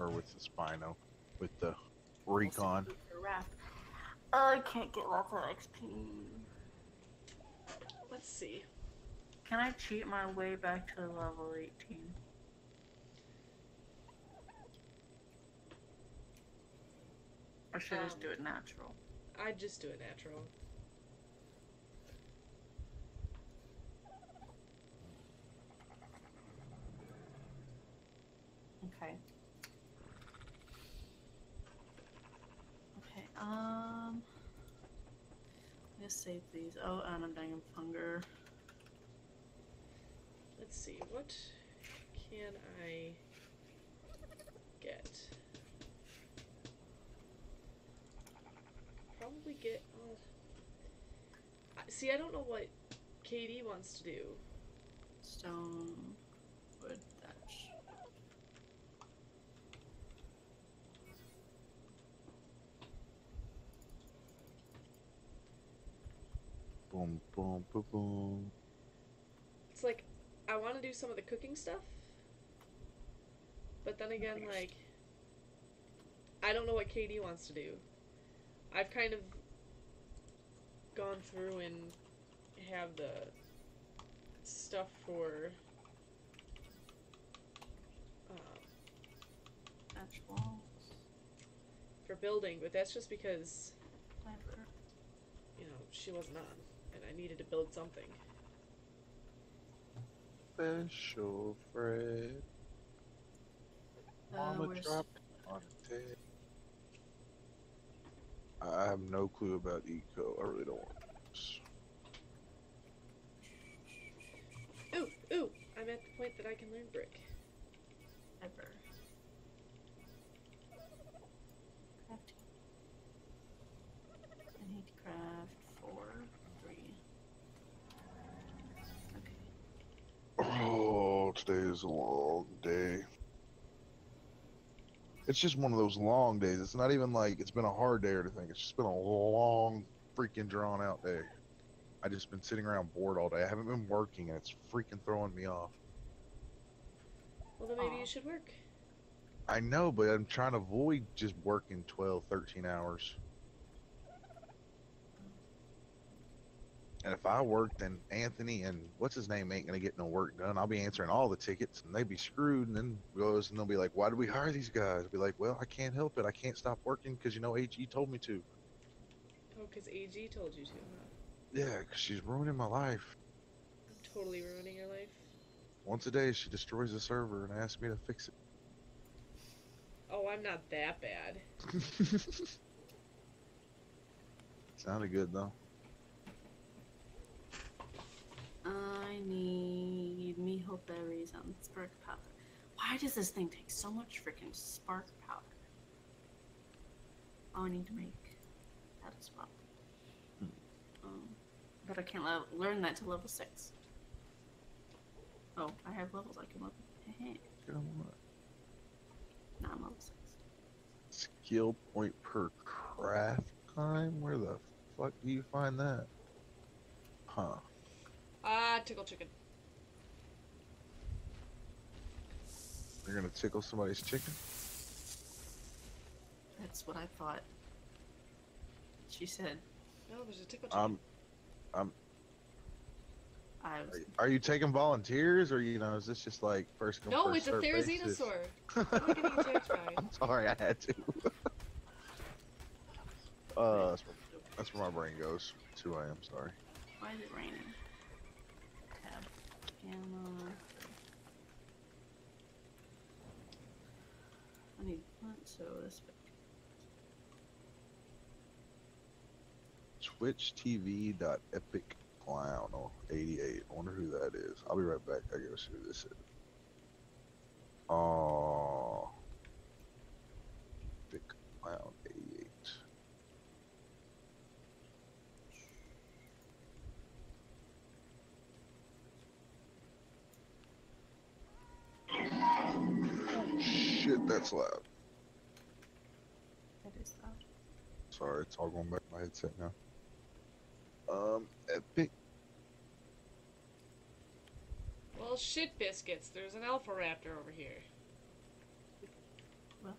or with the Spino, with the Recon. I can't get lots of XP. Let's see. Can I cheat my way back to level 18? Or should I just do it natural? I'd just do it natural. Okay. Okay, let's save these. Oh, and I'm dying of hunger. Let's see, what can I get? Probably get. See, I don't know what Katie wants to do. Stone, wood, thatch. Boom, boom, boom, boom. It's like, I want to do some of the cooking stuff, but then again, like, I don't know what Katie wants to do. I've kind of gone through and have the stuff for Thatch walls. for building, but that's just because, Whatever. you know, she wasn't on, and I needed to build something. special friend. Mama where's- dropped on a dead. I have no clue about eco. I really don't want this. Ooh, I'm at the point that I can learn brick. Ever. Crafting. I need to craft 4, 3. Okay. Oh, today is a long day. It's just one of those long days. It's not even like it's been a hard day or anything. It's just been a long, freaking drawn out day. I just been sitting around bored all day. I haven't been working and it's freaking throwing me off. Well, then maybe Aw. you should work. I know, but I'm trying to avoid just working 12, 13 hours. And if I work, then Anthony and what's his name ain't gonna get no work done. I'll be answering all the tickets, and they'd be screwed. And then goes, and they'll be like, "Why did we hire these guys?" I'll be like, "Well, I can't help it. I can't stop working because AG told me to." Oh, because AG told you to, huh? Yeah, because she's ruining my life. Totally ruining your life. Once a day, she destroys the server and asks me to fix it. Oh, I'm not that bad. Sounded good though. I need Miho berries and spark powder. Why does this thing take so much freaking spark powder? Oh, I need to make that as well. But I can't learn that to level 6. Oh, I have levels I can level. Hey, Get on what? now I'm level 6. Skill point per craft time? Where the fuck do you find that? Huh. Ah, tickle chicken. You're gonna tickle somebody's chicken? That's what I thought. She said. No, there's a tickle chicken. I was. Are you taking volunteers, or is this just like first come No, first it's a served basis? Therizinosaur. What am I getting attacked by? I'm sorry, I had to. That's where my brain goes. It's who I am. Sorry. Why is it raining? Tab. Gamma. I need plant, so this. Twitch TV.epic clown 88. I wonder who that is. I'll be right back. I gotta see who this is. Oh, Epic Clown 88. Shit, that's loud. That is loud. Sorry, it's all going back to my headset now. Epic. Well, shit biscuits. There's an alpha raptor over here. Well,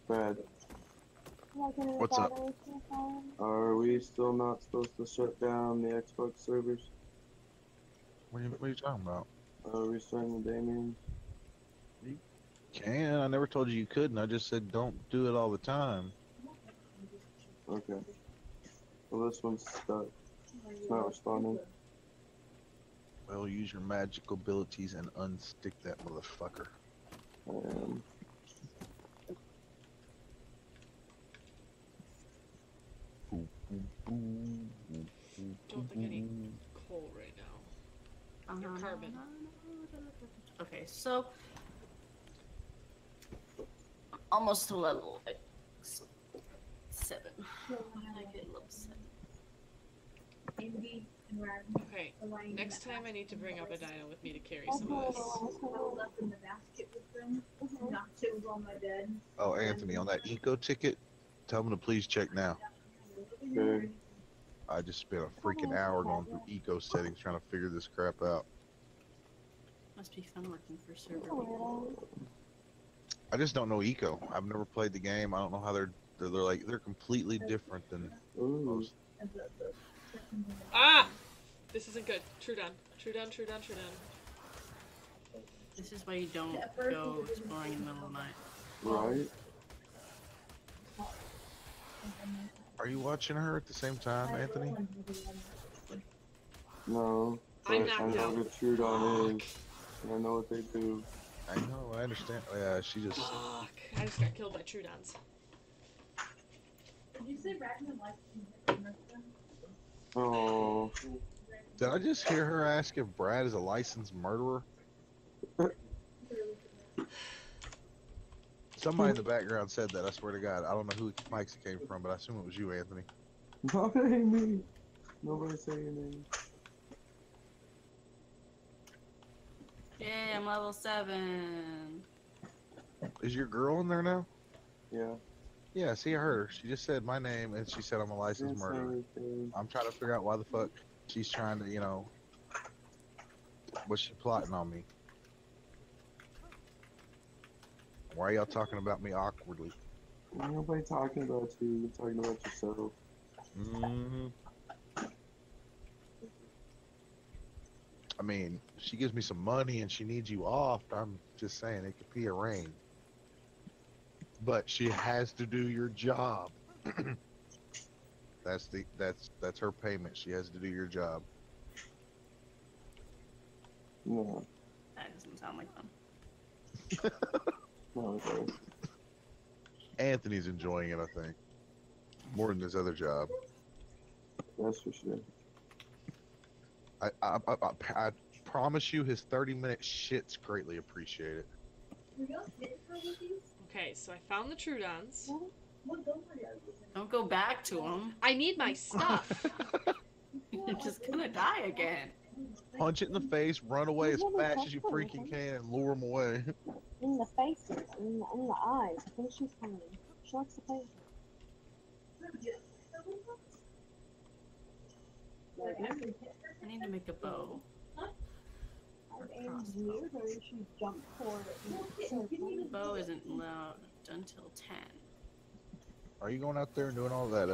Brad, What's up? are we still not supposed to shut down the Xbox servers? What are you talking about? Restarting the Damien? Can. I never told you couldn't. I just said don't do it all the time. Okay. Well, this one's stuck. It's not responding. Well, use your magical abilities and unstick that motherfucker. Don't think I need coal right now. Or carbon. Okay, so almost to level 7. I get level 7. Okay, next time I need to bring up a dino with me to carry some of this. Oh, Anthony, on that eco ticket, tell them to please check now. Okay. I just spent a freaking hour going through eco settings trying to figure this crap out. Must be fun working for server people. I just don't know eco. I've never played the game. I don't know how they're completely different than Ooh. most. Ah! This isn't good. True down. True down, true down, true down. This is why you don't go exploring in the middle of the night. Right? Are you watching her at the same time, Anthony? No. I'm But I knocked know out. what Trudon is, and I know what they do. I know, I understand. Yeah, she just. Fuck. I just got killed by Trudons. Did you say Ragnar likes Oh, Did I just hear her ask if Brad is a licensed murderer? Somebody in the background said that. I swear to God, I don't know who mics it came from, but I assume it was you, Anthony. not me. Nobody say your name. Yay, I'm level 7. Is your girl in there now? Yeah. Yeah, see, I heard her. She just said my name, and she said I'm a licensed Didn't say murderer. anything. I'm trying to figure out why the fuck she's trying to, you know, what's she plotting on me? Why are y'all talking about me awkwardly? Nobody talking about you. You're talking about yourself. Mm-hmm. I mean, she gives me some money and she needs you off. I'm just saying it could be arranged. But she has to do your job. That's her payment. She has to do your job. No. That doesn't sound like fun. No, okay. Anthony's enjoying it, I think, more than his other job. That's for sure. I promise you, his 30-minute shit's greatly appreciated. Okay, so I found the Trudons. Don't go back to him. I need my stuff. You're just gonna die again. Punch it in the face, run away as fast as you freaking can, and lure him away. In the face, in the eyes. I think she's coming. She likes to play with I need to make a bow. her. I aimed near her and she jumped for it. The bow isn't allowed until 10. Are you going out there and doing all that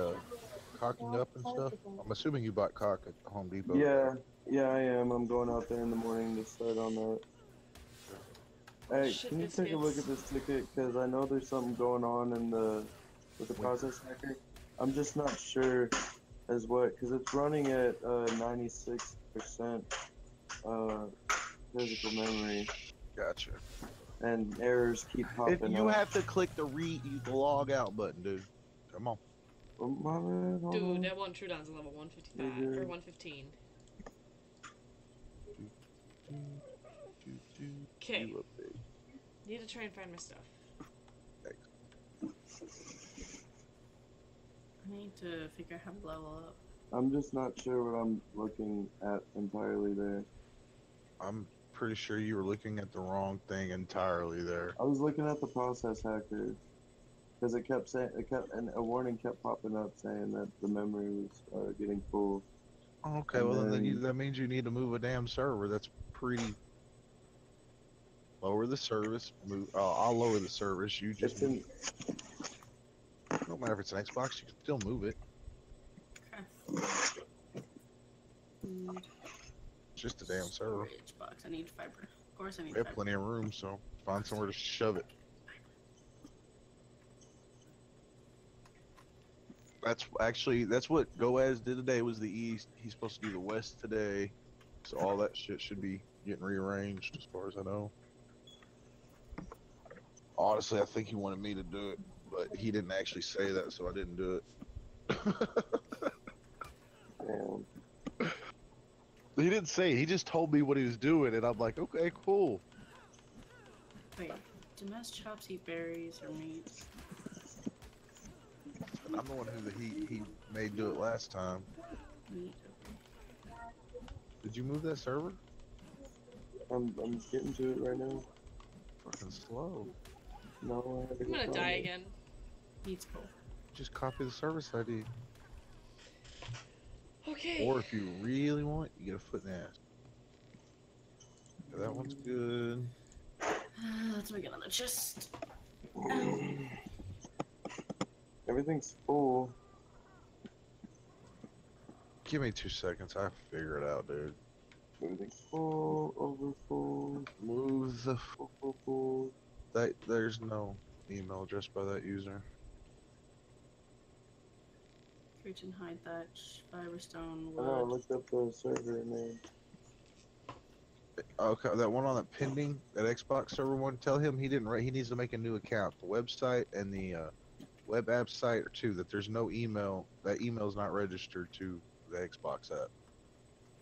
cocking up and stuff? I'm assuming you bought cock at Home Depot. Yeah, I am. I'm going out there in the morning to start on that. Hey, Shit can you take a look at this ticket? Because I know there's something going on with the process hacker. I'm just not sure as what, because it's running at 96% physical memory, Gotcha. and errors keep popping If you up. have to click the log out button, dude. Come on. Oh, my bad, hold Dude, on. that one Trudon's a level 155 or 115. Okay. You a pig. Need to try and find my stuff. I need to figure out how to level up. I'm just not sure what I'm looking at entirely there. I'm pretty sure you were looking at the wrong thing entirely there. I was looking at the process hacker because it kept saying and a warning kept popping up saying that the memory was getting full. Okay, And well then then- that means you need to move a damn server. That's pretty. Lower the service. Move. I'll lower the service. You just. It's in. No matter if it's an Xbox, you can still move it. Okay. Need It's just a damn server. storage box. I need fiber. Of course I need We have fiber. plenty of room, so find somewhere to shove it. That's what Goaz did today. Was the east. He's supposed to do the west today, so all that shit should be getting rearranged as far as I know. Honestly, I think he wanted me to do it, but he didn't actually say that, so I didn't do it. Damn. He didn't say. He just told me what he was doing, and I'm like, okay, cool. Wait, do mess chops eat berries or meat? I'm the one who he made do it last time. Meat. Did you move that server? I'm getting to it right now. Fucking slow. No, I had to I'm go gonna find die it. again. Meat's cool. Just copy the service ID. Okay. Or if you really want, you get a foot in the ass. That one's good. Let's make another chest. Everything's full. Give me 2 seconds. I figure it out, dude. Everything's full, over full, Move the. full. There's no email address by that user. Reach and hide thatch, fiberstone, Oh, I wood. looked up the server name. Okay, that one on that pending, that Xbox server one. Tell him he didn't. He needs to make a new account. The website and the web app site are two. That there's no email. That email's not registered to the Xbox app.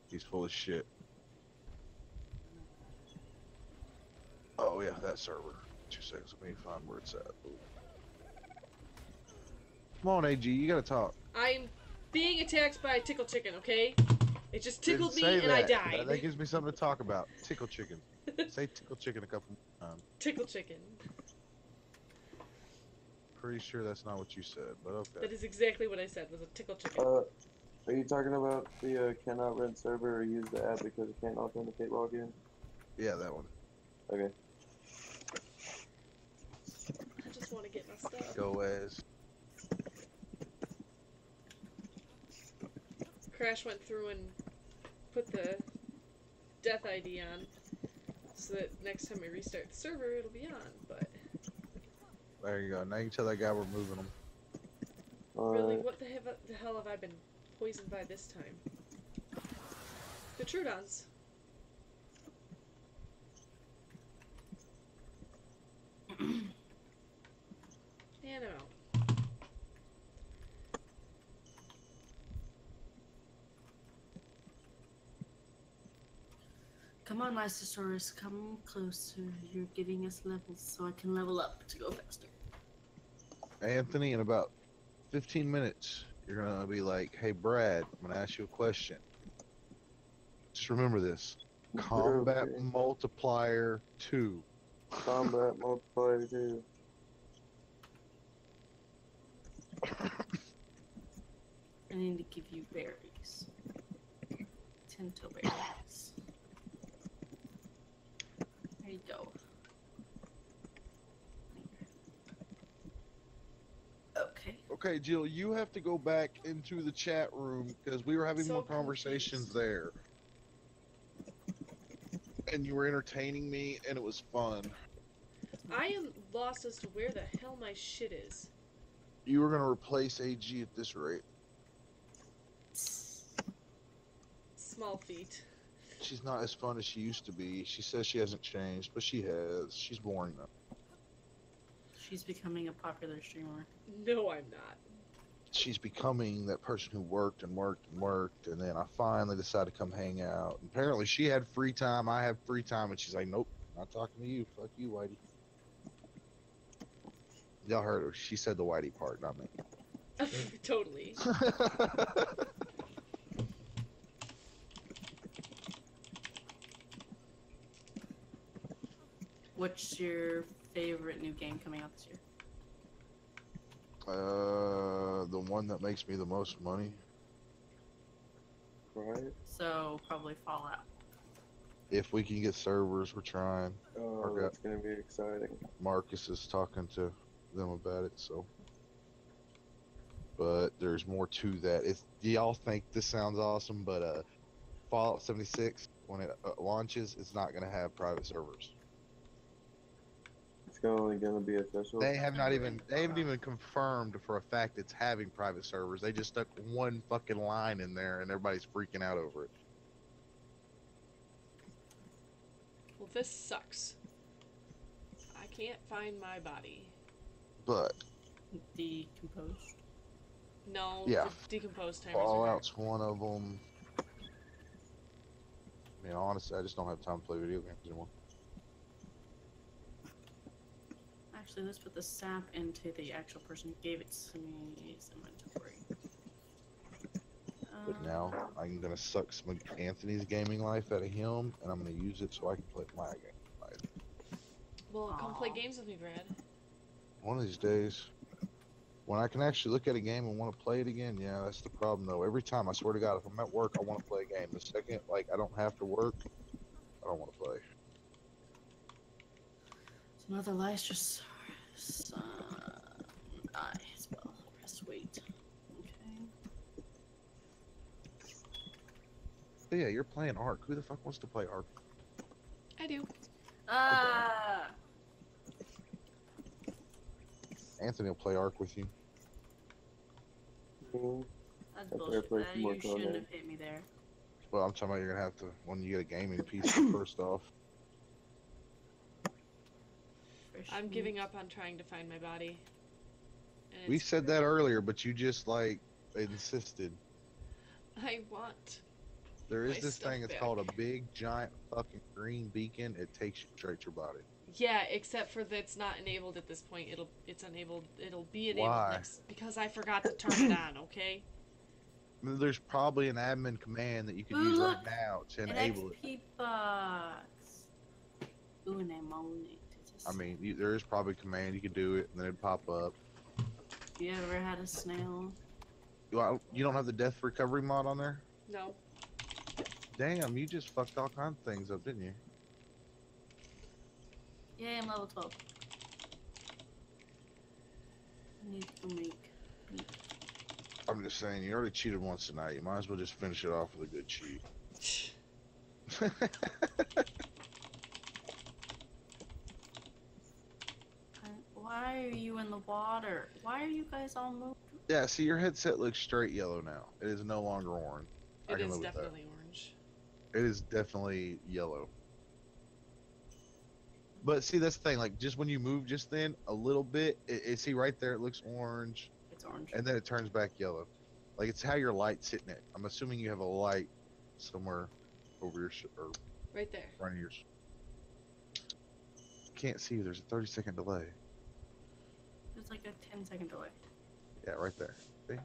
He's full of shit. Oh yeah, that server. 2 seconds. Let me find where it's at. Ooh. Come on, AG. You gotta talk. I'm being attacked by a tickle chicken. Okay. It just tickled Didn't me say and I that. died. That gives me something to talk about. Tickle chicken. Say tickle chicken a couple times. Tickle chicken. Pretty sure that's not what you said, but okay. That is exactly what I said. Was a tickle chicken. Are you talking about the cannot rent server or use the app because it can't authenticate login? Yeah, that one. Okay. I just want to get my stuff. Go as. Crash went through and put the death ID on so that next time we restart the server it'll be on, but There you go. Now you can tell that guy we're moving him. really, what the hell have I been poisoned by this time? The Trudons. And I'm out. Come on, Lysosaurus, come closer. You're giving us levels so I can level up to go faster. Anthony, in about 15 minutes, you're gonna be like, "Hey, Brad, I'm gonna ask you a question. Just remember this: Combat Okay. Multiplier 2." Combat multiplier 2. I need to give you berries. Tinto berries. There you go. Okay. Okay, Jill, you have to go back into the chat room because we were having So more conversations confused. there. And you were entertaining me, and it was fun. I am lost as to where the hell my shit is. You were gonna replace AG at this rate. Small feet. She's not as fun as she used to be. She says she hasn't changed, but she has. She's boring though. She's becoming a popular streamer. No, I'm not. She's becoming that person who worked and worked and worked, and then I finally decided to come hang out. And apparently she had free time, I have free time, and she's like, "Nope, not talking to you. Fuck you, Whitey." Y'all heard her. She said the Whitey part, not me. Totally. What's your favorite new game coming out this year? The one that makes me the most money. Right? So probably Fallout. If we can get servers, we're trying. Oh, Okay. that's gonna be exciting. Marcus is talking to them about it, so. But there's more to that. If y'all think this sounds awesome, but Fallout 76, when it launches, it's not going to have private servers. It's only gonna be official. They haven't even confirmed for a fact it's having private servers. They just stuck one fucking line in there, and everybody's freaking out over it. Well, this sucks. I can't find my body. But Decomposed. No, yeah, the decomposed timers Fallout's one of them. I mean, honestly, I just don't have time to play video games anymore. Actually, let's put the sap into the actual person who gave it to me's inventory. But now I'm gonna suck some of Anthony's gaming life out of him, and I'm gonna use it so I can play my game life. Well, come play Aw. games with me, Brad. One of these days, when I can actually look at a game and want to play it again, yeah, that's the problem though. Every time, I swear to God, if I'm at work, I want to play a game. The second, like, I don't have to work, I don't want to play. It's another Lysosaurus. I as well. Press wait. Okay. But yeah, you're playing Ark. Who the fuck wants to play Ark? I do. Anthony will play Ark with you. Mhm. That's I better bullshit. play some more You shouldn't Conan. have hit me there. Well, I'm talking about you're gonna have to when you get a gaming PC first off. Fish I'm meat. giving up on trying to find my body. And We it's- said that earlier, but you just like insisted. I want. There is my this stuff thing. It's back. called a big giant fucking green beacon. It takes you straight to your body. Yeah, except for that's not enabled at this point. It's enabled. It'll be enabled Why? next because I forgot to turn it on. Okay. There's probably an admin command that you could use right now to An enable it. XP box. Ooh, and I'm on it. I mean, there is probably a command you could do it, and then it'd pop up. You ever had a snail? You don't have the death recovery mod on there? No. Damn, you just fucked all kinds of things up, didn't you? Yeah, I'm level 12. I need to make meat. I'm just saying, you already cheated once tonight. You might as well just finish it off with a good cheat. Why are you in the water? Why are you guys all moving? Yeah, see, your headset looks straight yellow now. It is no longer orange. I It can is live with that. definitely orange. It is definitely yellow. But see, that's the thing. Like, just when you move just then, a little bit, see right there, it looks orange. It's orange. And then it turns back yellow. Like, it's how your light's hitting it. I'm assuming you have a light somewhere over your or Right there. front of yours. Can't see. There's a 30-second delay. There's like a 10-second delay. Yeah, right there. See?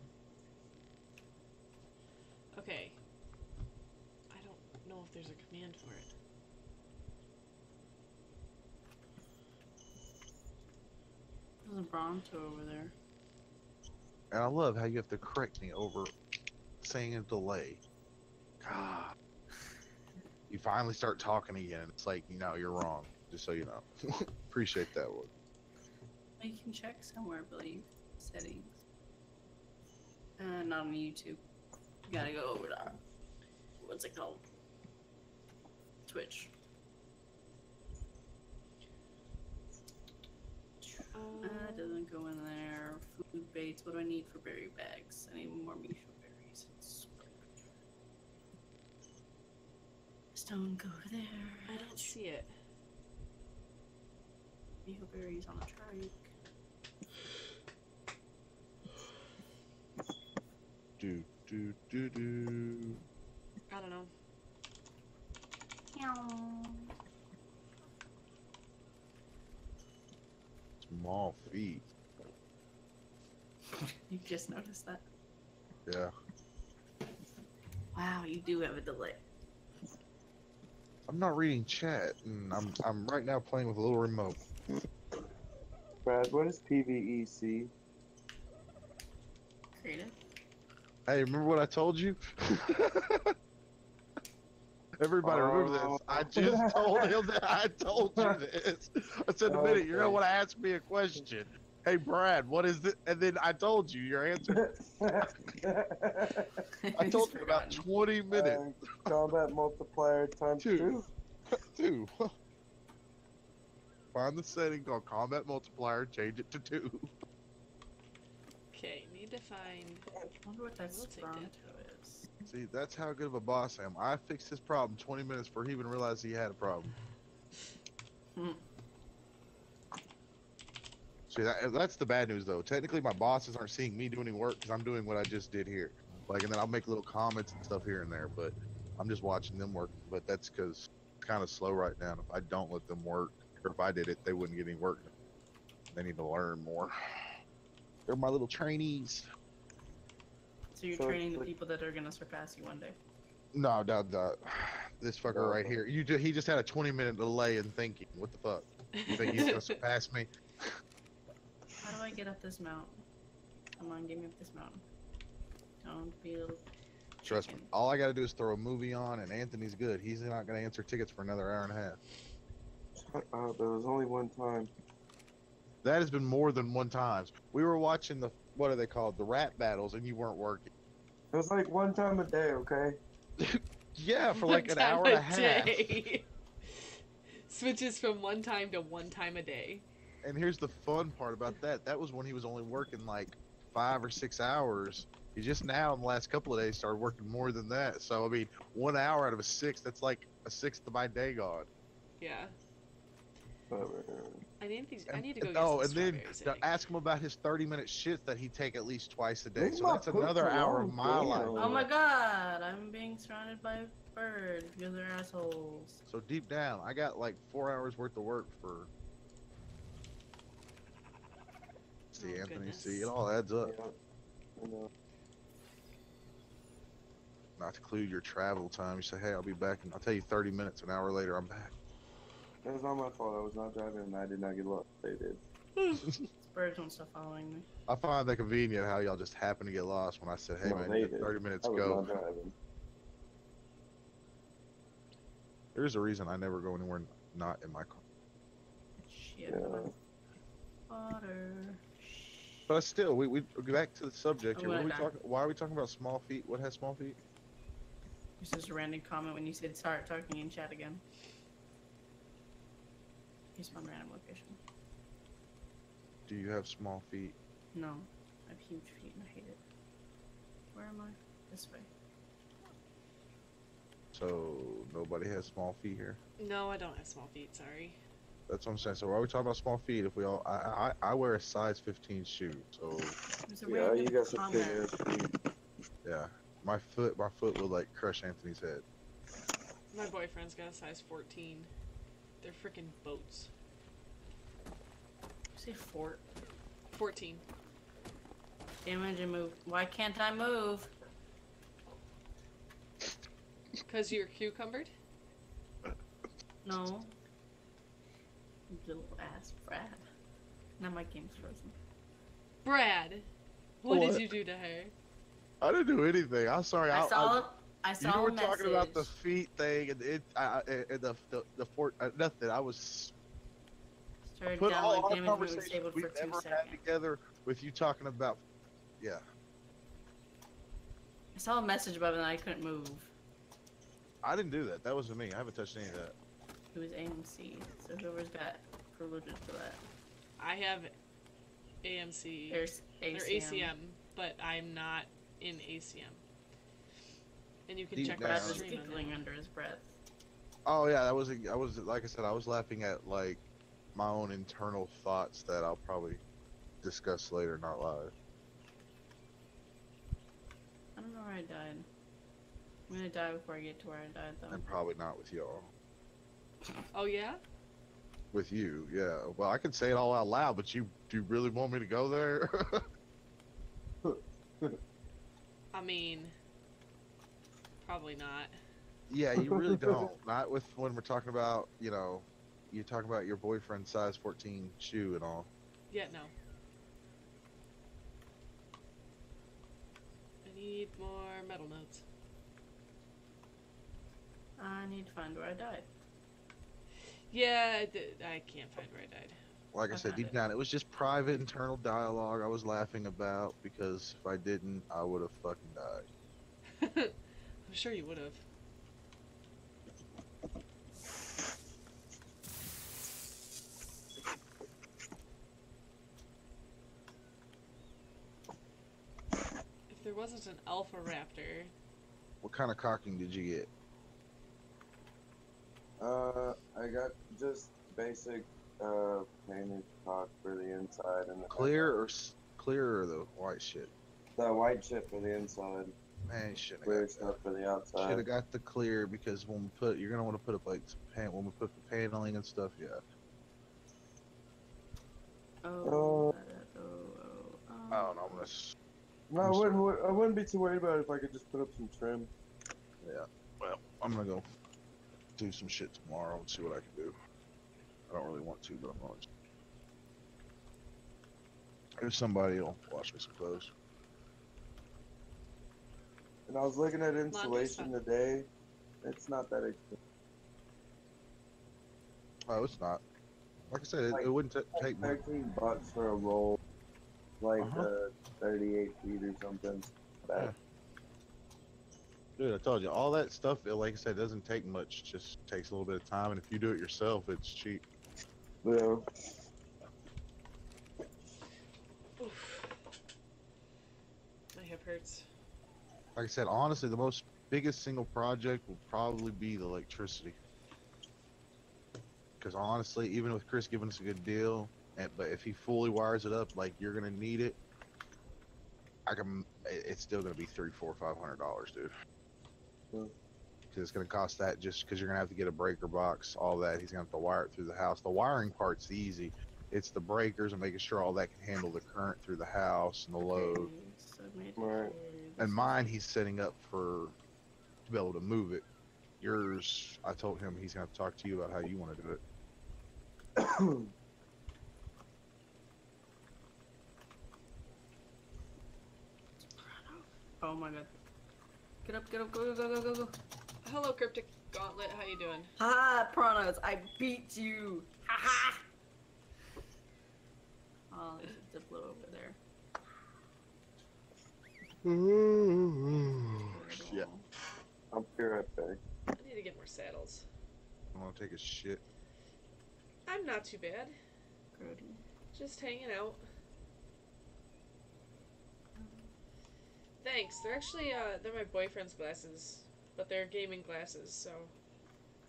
Okay. I don't know if there's a command for it. There's a Bronto over there. And I love how you have to correct me over saying a delay. God. You finally start talking again. It's like, no, you're wrong. Just so you know. Appreciate that one. You can check somewhere, I believe. Settings. Not on YouTube. You gotta go over to, what's it called? Twitch. That doesn't go in there. Food baits. What do I need for berry bags? I need more Misha berries. Stone, go over there. I don't see it. Misha berries on a trike. Do. I don't know. Small feet. You just noticed that? Yeah. Wow, you do have a delay. I'm not reading chat, and I'm right now playing with a little remote. Brad, what is PVEC? Creative. Hey, remember what I told you? Everybody remember this. I just told him that I told you this. I said, in a minute, you're going to want to ask me a question. Hey, Brad, what is it? And then I told you your answer. I told you about 20 minutes. Combat multiplier times 2. 2. Find the setting called combat multiplier, change it to 2. Okay, need to find. I wonder what that We'll take Bronto that. is. See, that's how good of a boss I am. I fixed his problem 20 minutes before he even realized he had a problem. See, that's the bad news, though. Technically, my bosses aren't seeing me do any work because I'm doing what I just did here. Like, and then I'll make little comments and stuff here and there, but I'm just watching them work. But that's because it's kind of slow right now. And if I don't let them work, or if I did it, they wouldn't get any work. They need to learn more. They're my little trainees. So you're training the people that are gonna surpass you one day. No, this fucker right here. He just had a 20-minute delay in thinking. What the fuck? You think he's gonna surpass me? How do I get up this mountain? Come on, get me up this mountain. Don't be a little. Trust me. All I gotta do is throw a movie on, and Anthony's good. He's not gonna answer tickets for another hour and a half. There was only one time. That has been more than one time. We were watching the, what are they called? The rap battles, and you weren't working. It was like one time a day, okay? Yeah, for like an hour and a half. Switches from one time to one time a day. And here's the fun part about that. That was when he was only working like 5 or 6 hours, You just now in the last couple of days started working more than that. So I mean, 1 hour out of a 6, that's like a sixth of my day gone. Yeah. Whatever. I need these. I need to go get Oh, some and then strawberries. I to think. ask him about his 30-minute shits that he take at least twice a day. Leave So my that's poops another hour alone, of my life. damn. Oh my god, I'm being surrounded by birds because they're assholes. So deep down, I got like 4 hours worth of work for. See, Oh, Anthony, goodness. see, it all adds up. Yeah. I know. Not to include your travel time. You say, hey, I'll be back, and I'll tell you 30 minutes. An hour later, I'm back. It was not my fault. I was not driving and I did not get lost. They did. These birds won't stop following me. I find that convenient how y'all just happen to get lost when I said, hey, No, man, they you got did. 30 minutes, I was go. not driving. There's a reason I never go anywhere not in my car. Shit. Yeah. Water. But still, we go back to the subject here. I'm What are we gonna die. talking? Why are we talking about small feet? What has small feet? This is a random comment when you said start talking in chat again. Here's one random location. Do you have small feet? No, I have huge feet and I hate it. Where am I? This way. So nobody has small feet here. No, I don't have small feet. Sorry. That's what I'm saying. So why are we talking about small feet? If we all, I wear a size 15 shoe. So There's a Yeah, random you got some comment. big ass feet. yeah, my foot will like crush Anthony's head. My boyfriend's got a size 14. They're freaking boats. Say fort. 14. Damage and move. Why can't I move? Cause you're cucumbered? No. Little ass Brad. Now my game's frozen. Brad, what What? did you do to her? I didn't do anything. I'm sorry. I saw You a were message. talking about the feet thing and the fort. Nothing. I was Started put all download our damage move conversations disabled we've for 2 ever had seconds. together with you talking about. Yeah. I saw a message above and I couldn't move. I didn't do that. That wasn't me. I haven't touched any of that. It was AMC. So whoever's got privileges for that. I have AMC. There's Or ACM. ACM, but I'm not in ACM. And you can Deep check down. my Brad was stream. on giggling it. under his breath. Oh yeah, I was like I said, I was laughing at like my own internal thoughts that I'll probably discuss later, not live. I don't know where I died. I'm gonna die before I get to where I died though. And probably not with y'all. Oh yeah? With you, yeah. Well, I could say it all out loud, but do you really want me to go there? I mean, probably not. Yeah, you really don't. Not with when we're talking about, you talk about your boyfriend's size 14 shoe and all. Yeah, no. I need more metal notes. I need to find where I died. Yeah, I can't find where I died. Like I I said, found deep it. down, it was just private internal dialogue I was laughing about because if I didn't, I would have fucking died. I'm sure you would have. If there wasn't an alpha raptor, What kind of cocking did you get? I got just basic painted cock for the inside and Clear or the white shit? the white shit for the inside, Man, you shouldn't clear have got stuff for the Should outside. have got the clear because when we put, you're gonna want to put up like some when we put the paneling and stuff. Yeah. Oh. I don't know. I'm gonna. No, I wouldn't be too worried about it if I could just put up some trim. Yeah. Well, I'm gonna go do some shit tomorrow and see what I can do. I don't really want to, but I'm going to. If somebody will wash me some clothes. And I was looking at Laundry insulation stuff. today. It's not that expensive. Oh, it's not. Like I said, Like- it wouldn't take much. $13 for a roll, like Uh-huh. 38 feet or something. Yeah. Dude, I told you, all that stuff, like I said, doesn't take much. Just takes a little bit of time, and if you do it yourself, it's cheap. Yeah. oof. My hip hurts. Like I said, honestly, the most biggest single project will probably be the electricity. Because honestly, even with Chris giving us a good deal, but if he fully wires it up like you're gonna need it, it's still gonna be $300, $400, $500, dude. Because it's gonna cost that just because you're gonna have to get a breaker box, all that. He's gonna have to wire it through the house. The wiring part's easy. It's the breakers and making sure all that can handle the current through the house and the load. Right. And mine, he's setting up to be able to move it. Yours, I told him he's gonna have to talk to you about how you want to do it. Oh my god. Get up, go, go, go, go, go, go. Hello, Cryptic Gauntlet. How you doing? Ha! Pranos, I beat you! Ha ha! Oh, there's a Diplo over there. Yeah. I'll be right back. I need to get more saddles. I want to take a shit. I'm not too bad. Good. Just hanging out. Thanks. They're actually, they're my boyfriend's glasses, but they're gaming glasses, so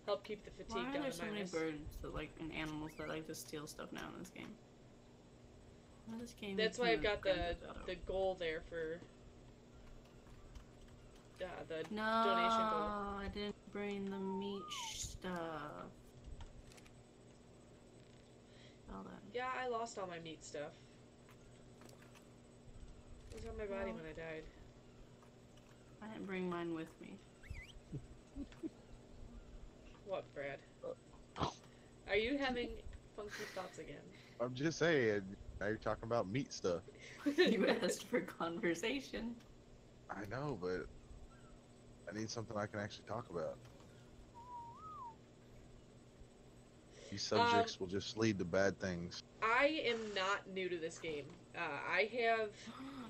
help keep the fatigue Why are down there in so my many eyes. birds that, like, and animals that like to steal stuff now in this game? Well, this game That's is why I've kinda got Grand Theft Auto. the goal there for the donation goal. No, I didn't bring the meat stuff. All that. Yeah, I lost all my meat stuff. It was on my body when I died. I didn't bring mine with me. What, Brad? Are you having funky thoughts again? I'm just saying. Now you're talking about meat stuff. You asked for conversation. I know, but I need something I can actually talk about. These subjects will just lead to bad things. I am not new to this game. I have...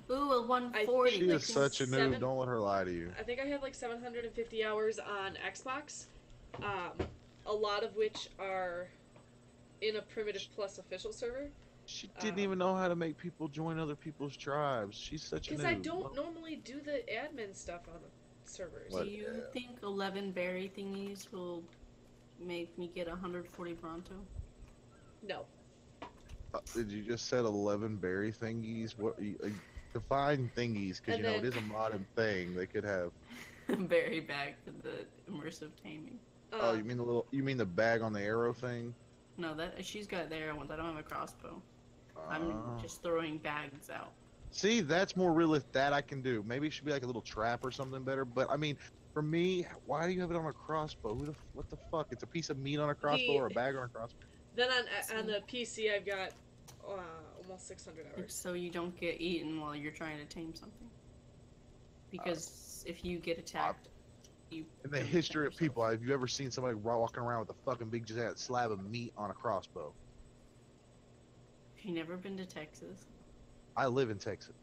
Ooh, a 140. She is such a noob. Don't let her lie to you. I think I have like 750 hours on Xbox. A lot of which are in a Primitive Plus official server. She didn't even know how to make people join other people's tribes. She's such a noob. Because I don't normally do the admin stuff on the servers. Do you think 11 berry thingies will make me get 140 Bronto? No. Did you just said 11 berry thingies? What? Define thingies, because you know it is a modern thing. They could have. Berry bag for the immersive taming. Oh, you mean the little? You mean the bag on the arrow thing? No, that she's got the arrow ones. I don't have a crossbow. I'm just throwing bags out. See, that's more realistic. That I can do. Maybe it should be like a little trap or something better. But I mean, for me, why do you have it on a crossbow? What the fuck? It's a piece of meat on a crossbow or a bag on a crossbow? Then on the PC, I've got almost 600 hours. So you don't get eaten while you're trying to tame something. Because if you get attacked, you. In the history of people, have you ever seen somebody walking around with a fucking big giant slab of meat on a crossbow? Have you never been to Texas? I live in Texas.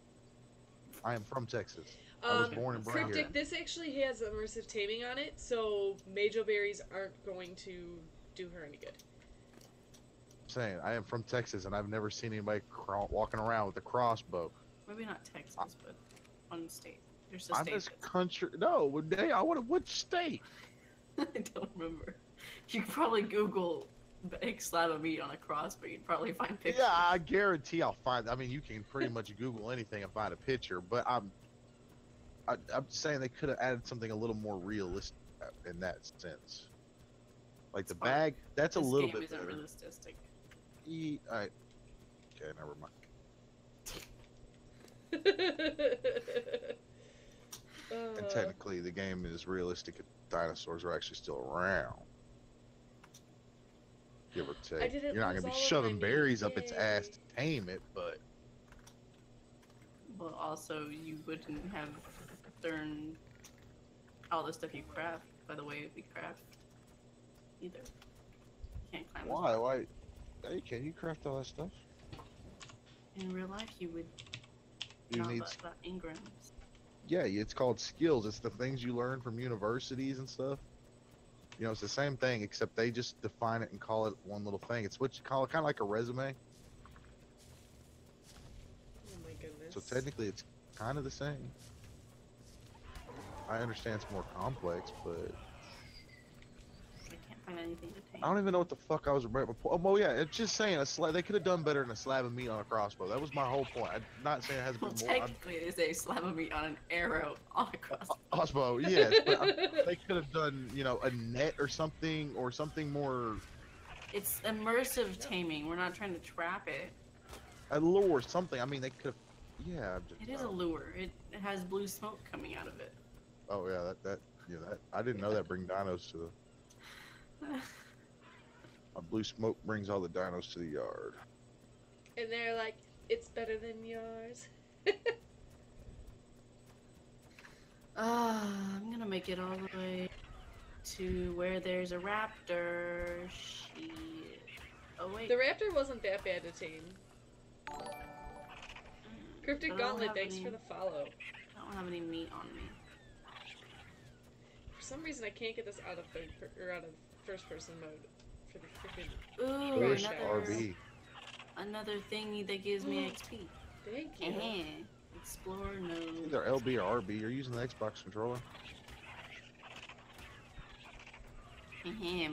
I am from Texas. I was born and bred here. Cryptic, this actually has immersive taming on it, so Majo berries aren't going to do her any good. I'm saying, I am from Texas, and I've never seen anybody walking around with a crossbow. Maybe not Texas, but one state. There's a I'm state. this country. No, I want which state? I don't remember. You could probably Google big slab of meat on a crossbow. You'd probably find pictures. Yeah, I guarantee I'll find. I mean, you can pretty much Google anything and find a picture. But I'm saying they could have added something a little more realistic in that sense. Like the bag, that's a little bit better. This game isn't realistic. Okay, never mind. And technically, the game is realistic if dinosaurs are actually still around. Give or take. You're not going to be shoving berries up its ass to tame it, but... Well, also, you wouldn't have learned all the stuff you craft by the way we craft either. You can't climb. Why? Hey, can you craft all that stuff? In real life, you would know about engrams. Yeah, it's called skills. It's the things you learn from universities and stuff. You know, it's the same thing, except they just define it and call it one little thing. It's what you call it, kind of like a resume. Oh my goodness. So technically, it's kind of the same. I understand it's more complex, but I can't find anything to tame. I don't even know what the fuck I was about. Oh, well, yeah, it's just saying a slab. They could have done better than a slab of meat on a crossbow. That was my whole point. I'm not saying it has Well, been more. technically, it is a slab of meat on an arrow on a crossbow. Crossbow, yes, but they could have done, you know, a net or something more. It's immersive taming. We're not trying to trap it. A lure, something. I mean, they could have. Yeah. It is a lure. It has blue smoke coming out of it. Oh yeah, that I didn't know that bring dinos to the. A blue smoke brings all the dinos to the yard. And they're like, it's better than yours. I'm gonna make it all the way to where there's a raptor. Shit. Oh wait. The raptor wasn't that bad to tame. Cryptic Gauntlet, thanks for the follow. I don't have any meat on me. For some reason, I can't get this out of first person mode for the freaking. Ooh, First RV. another thingy that gives me XP. Thank you. Explore node. Either LB or RB. You're using the Xbox controller.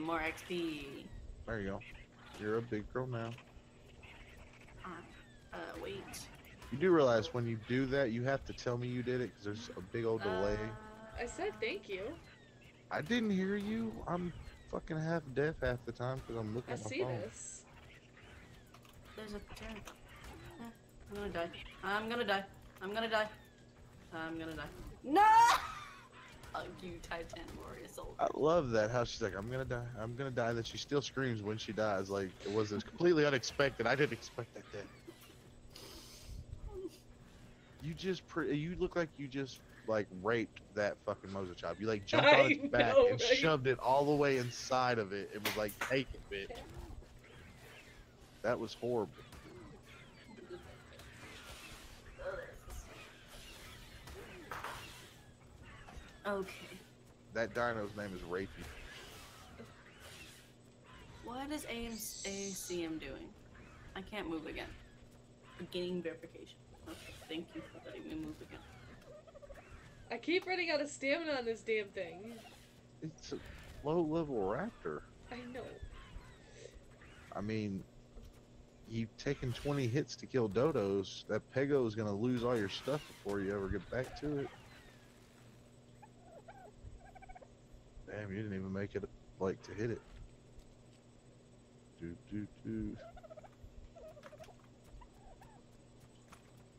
More XP. There you go. You're a big girl now. Wait. You do realize when you do that, you have to tell me you did it because there's a big old delay. I said thank you. I didn't hear you. I'm fucking half deaf half the time because I'm looking I at my see phone. this. There's a turn. I'm gonna die. I'm gonna die. I'm gonna die. I'm gonna die. No! Oh, you Titan warrior soul. I love that how she's like, I'm gonna die. I'm gonna die. That she still screams when she dies. Like it was completely unexpected. I didn't expect that. You look like you just like raped that fucking Mosa chop. You like jumped on its back and shoved it all the way inside of it. It was like, take it, bitch. That was horrible. Okay. That dino's name is Rapey. What is ACM doing? I can't move again. Beginning verification. Okay, thank you for letting me move again. I keep running out of stamina on this damn thing. It's a low-level raptor. I know. I mean, you've taken 20 hits to kill dodos. That Pego is gonna lose all your stuff before you ever get back to it. Damn, you didn't even make it, like, to hit it. Do.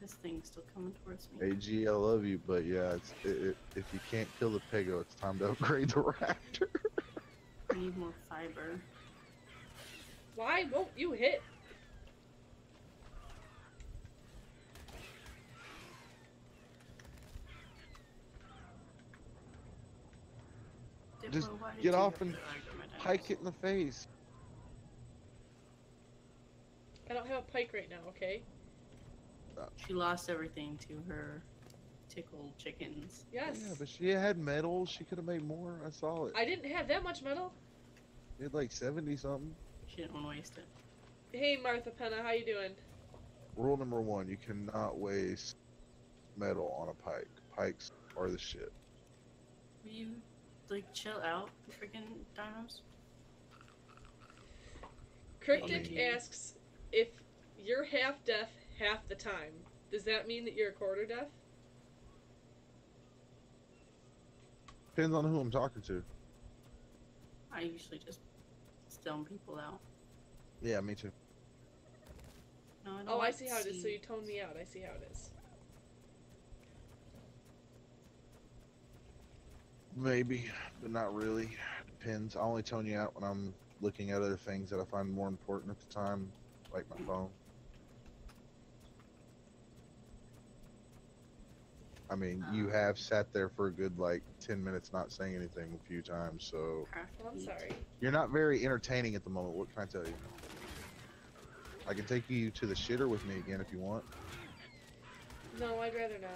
This thing's still coming towards me. AG, I love you, but yeah, if you can't kill the Pego, it's time to upgrade the raptor. I need more fiber. Why won't you hit? Just Why did get you off have and to argue my pike it in the face. I don't have a pike right now, okay? She lost everything to her tickled chickens. Yes. Yeah, but she had metal. She could have made more. I saw it. I didn't have that much metal. She had like 70 something. She didn't want to waste it. Hey, Martha Penna, how you doing? Rule number 1: you cannot waste metal on a pike. Pikes are the shit. Will you, like, chill out, freaking dinos? Cryptic Okay. asks if you're half deaf half the time. Does that mean that you're a quarter deaf? Depends on who I'm talking to. I usually just stone people out. Yeah, me too. No, I don't Oh, I like see how it is. So see- you toned me out. I see how it is. Maybe, but not really. Depends. I only tone you out when I'm looking at other things that I find more important at the time, like my phone. I mean, you have sat there for a good, like, 10 minutes not saying anything a few times, so... craft Oh, I'm meat. sorry. You're not very entertaining at the moment, what can I tell you? I can take you to the shitter with me again if you want. No, I'd rather not.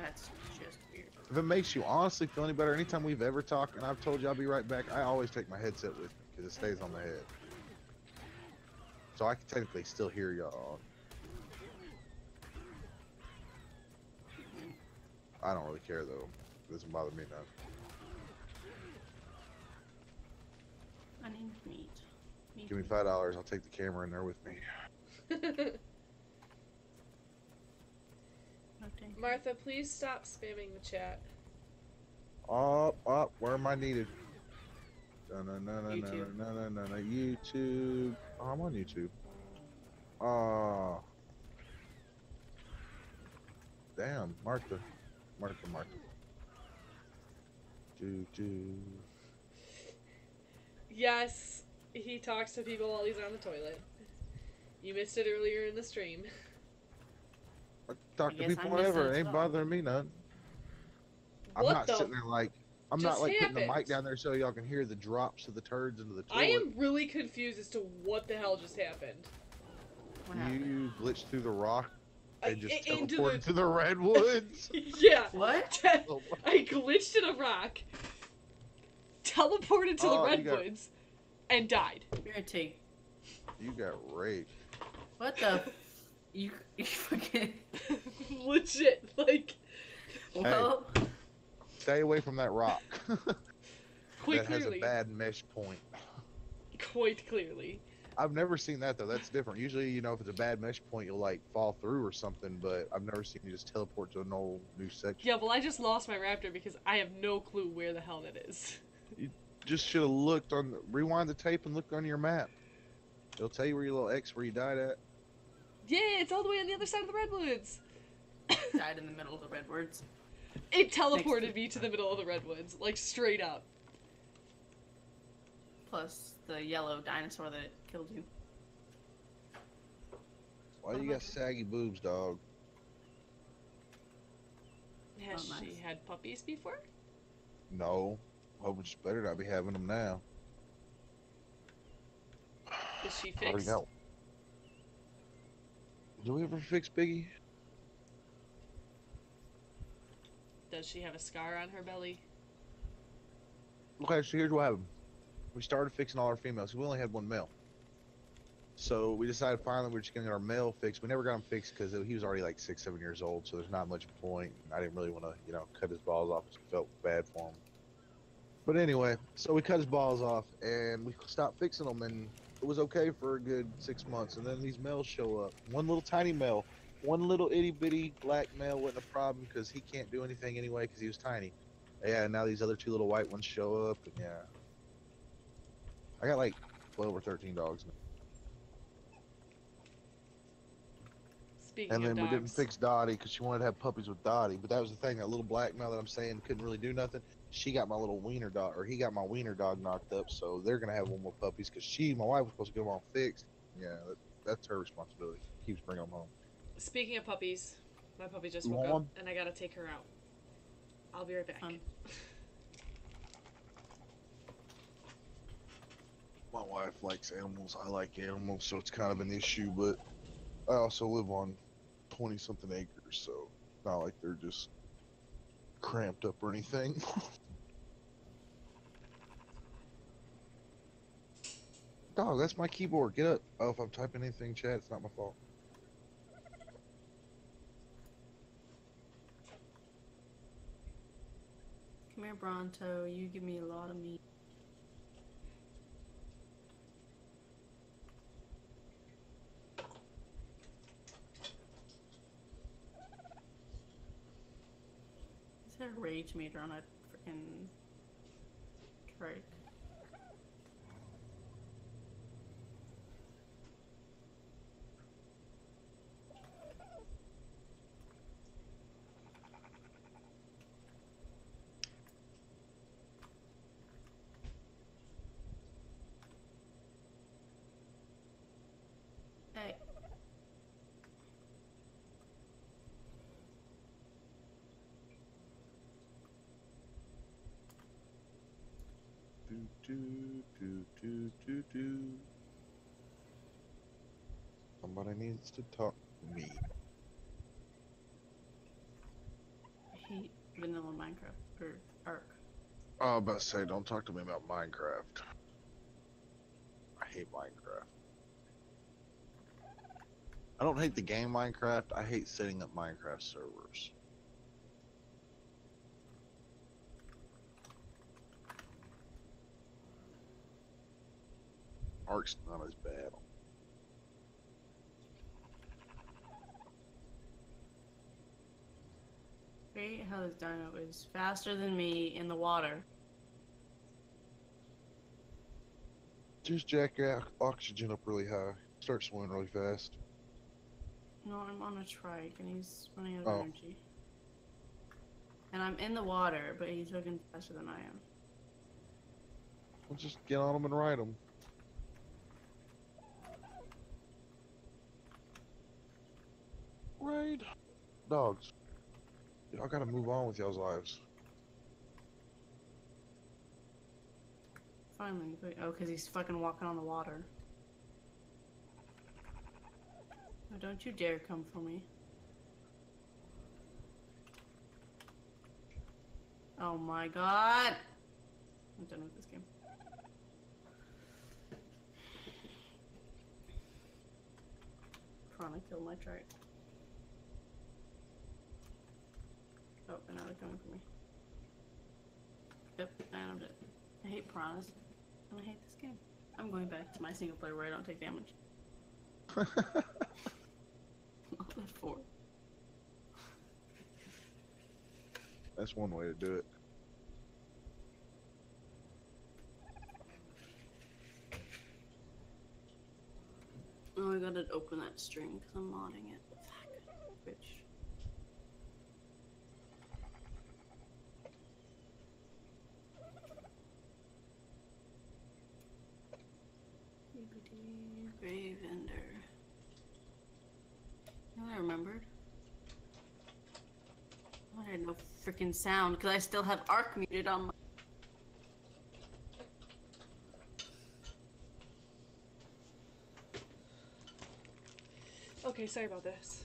That's just weird. If it makes you honestly feel any better, anytime we've ever talked and I've told you I'll be right back, I always take my headset with me because it stays on the head. So I can technically still hear y'all. I don't really care though. Doesn't bother me none. I need meat. Give me $5. I'll take the camera in there with me. Okay. Martha, please stop spamming the chat. Up, where am I needed? YouTube. YouTube. Oh, I'm on YouTube. Damn, Martha. Do. Yes, he talks to people while he's on the toilet. You missed it earlier in the stream. I talk I to guess people I missed whenever. it It as ain't well. bothering me none. I'm What not the sitting there like I'm just not like putting the mic happened? down there so y'all can hear the drops of the turds into the toilet. I am really confused as to what the hell just happened. What happened? You glitched through the rock and just Into teleported to the redwoods. Yeah. What? Oh, I glitched in a rock, teleported to the Oh, you got- redwoods, and died. You're gonna take. you got raped. What the? You fucking. Legit, like, Well. Stay away from that rock. quite That has clearly. a bad mesh point. Quite clearly. I've never seen that though. That's different. Usually, you know, if it's a bad mesh point, you'll like fall through or something. But I've never seen you just teleport to an old new section. Yeah, well, I just lost my raptor because I have no clue where the hell that is. Just should have looked on. Rewind the tape and look on your map. It'll tell you where your little X where you died at. Yeah, it's all the way on the other side of the redwoods. Died in the middle of the redwoods. It teleported me to the middle of the redwoods, like straight up. Plus the yellow dinosaur that killed you. Why you got saggy boobs, dog? Has Oh, she nice. had puppies before? No. Hoping she better not be having them now. Is she Already fixed? got one. Do we ever fix Biggie? Does she have a scar on her belly? Okay, so here's what happened. We started fixing all our females. We only had one male. So we decided finally we're just gonna get our male fixed. We never got him fixed because he was already like 6, 7 years old. So there's not much point. I didn't really want to, you know, cut his balls off. It felt bad for him. But anyway, so we cut his balls off and we stopped fixing them, and it was okay for a good 6 months. And then these males show up. One little tiny male, one little itty bitty black male wasn't a problem because he can't do anything anyway because he was tiny. Yeah, and now these other 2 little white ones show up, and yeah. I got like 12 or 13 dogs now. Speaking And of then dogs, we didn't fix Dottie because she wanted to have puppies with Dottie. But that was the thing, that little black male that I'm saying couldn't really do nothing. She got my little wiener dog, or he got my wiener dog knocked up. So they're going to have one more puppies because my wife was supposed to get them all fixed. Yeah, that's her responsibility. Keeps bringing them home. speaking of puppies, my puppy just You woke want up one? and I gotta take her out. I'll be right back. My wife likes animals. I like animals, so it's kind of an issue. But I also live on 20-something acres, so it's not like they're just cramped up or anything. Dog, that's my keyboard. Get up. Oh, if I'm typing anything, chat, it's not my fault. Come here, Bronto. You give me a lot of meat. Is there a rage meter on a freaking trike? Hey. Do. Somebody needs to talk to me. I hate vanilla Minecraft or Ark. Oh, I was about to say, don't talk to me about Minecraft. I hate Minecraft. I don't hate the game Minecraft. I hate setting up Minecraft servers. Ark's not as bad. Great how this dino is faster than me in the water. Just jack your oxygen up really high. Start swimming really fast. No, I'm on a trike and he's running out of Oh. energy. And I'm in the water, but he's fucking faster than I am. Well, just get on them and ride them. Raid. Dogs. Y'all gotta move on with y'all's lives. Finally. Oh, because he's fucking walking on the water. Oh, don't you dare come for me. Oh my god! I'm done with this game. Piranha killed my trike. Oh, and now they're coming for me. Yep, and I'm dead. I hate piranhas. And I hate this game. I'm going back to my single player where I don't take damage. All that for. That's one way to do it. Oh, I gotta open that stream because I'm modding it. Fuck. Bitch. Grave Ender. You know what I remembered? I had no freaking sound because I still have Ark muted on my. Okay, sorry about this.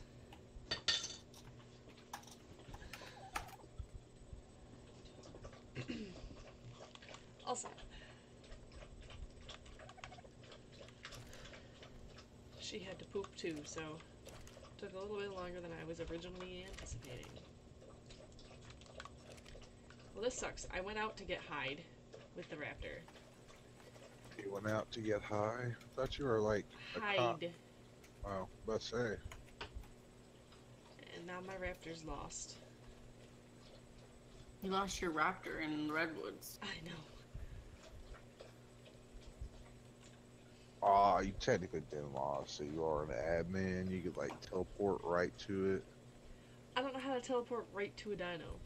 Also, she had to poop too, so took a little bit longer than I was originally anticipating. Well, this sucks. I went out to get hide with the raptor. You went out to get high? I thought you were like a cop. Hide. Wow, let's say. And now my raptor's lost. You lost your raptor in the redwoods. I know. Ah, you technically didn't lost, so you are an admin. You could like teleport right to it. I don't know how to teleport right to a dino.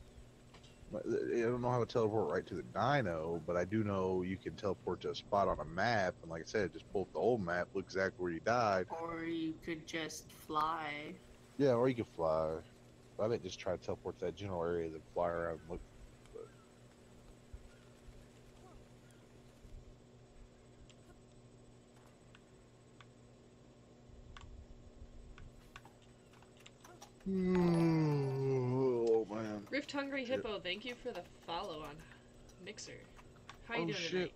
I don't know how to teleport right to the dino, but I do know you can teleport to a spot on a map, and like I said, just pull up the old map, look exactly where you died. Or you could just fly. Yeah, or you could fly. I didn't just try to teleport to that general area, then fly around and look. But... Oh man. Rift Hungry Hippo, thank you for the follow on Mixer. How you Oh doing shit. tonight?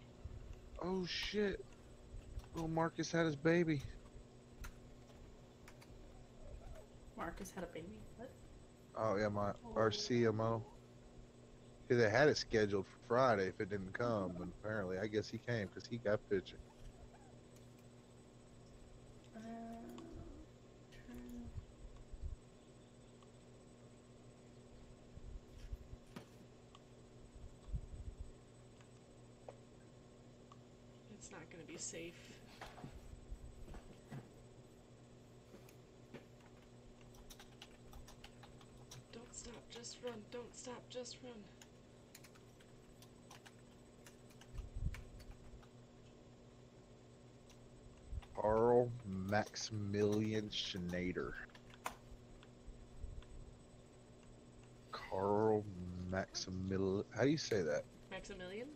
Oh shit. Little Marcus had his baby. Marcus had a baby. What? Oh yeah, our CMO. Yeah, they had it scheduled for Friday if it didn't come, and apparently I guess he came because he got picture. It's not gonna be safe. Don't stop, just run. Don't stop, just run. Carl Maximilian Schneider. Carl Maximilian. How do you say that? Maximilian?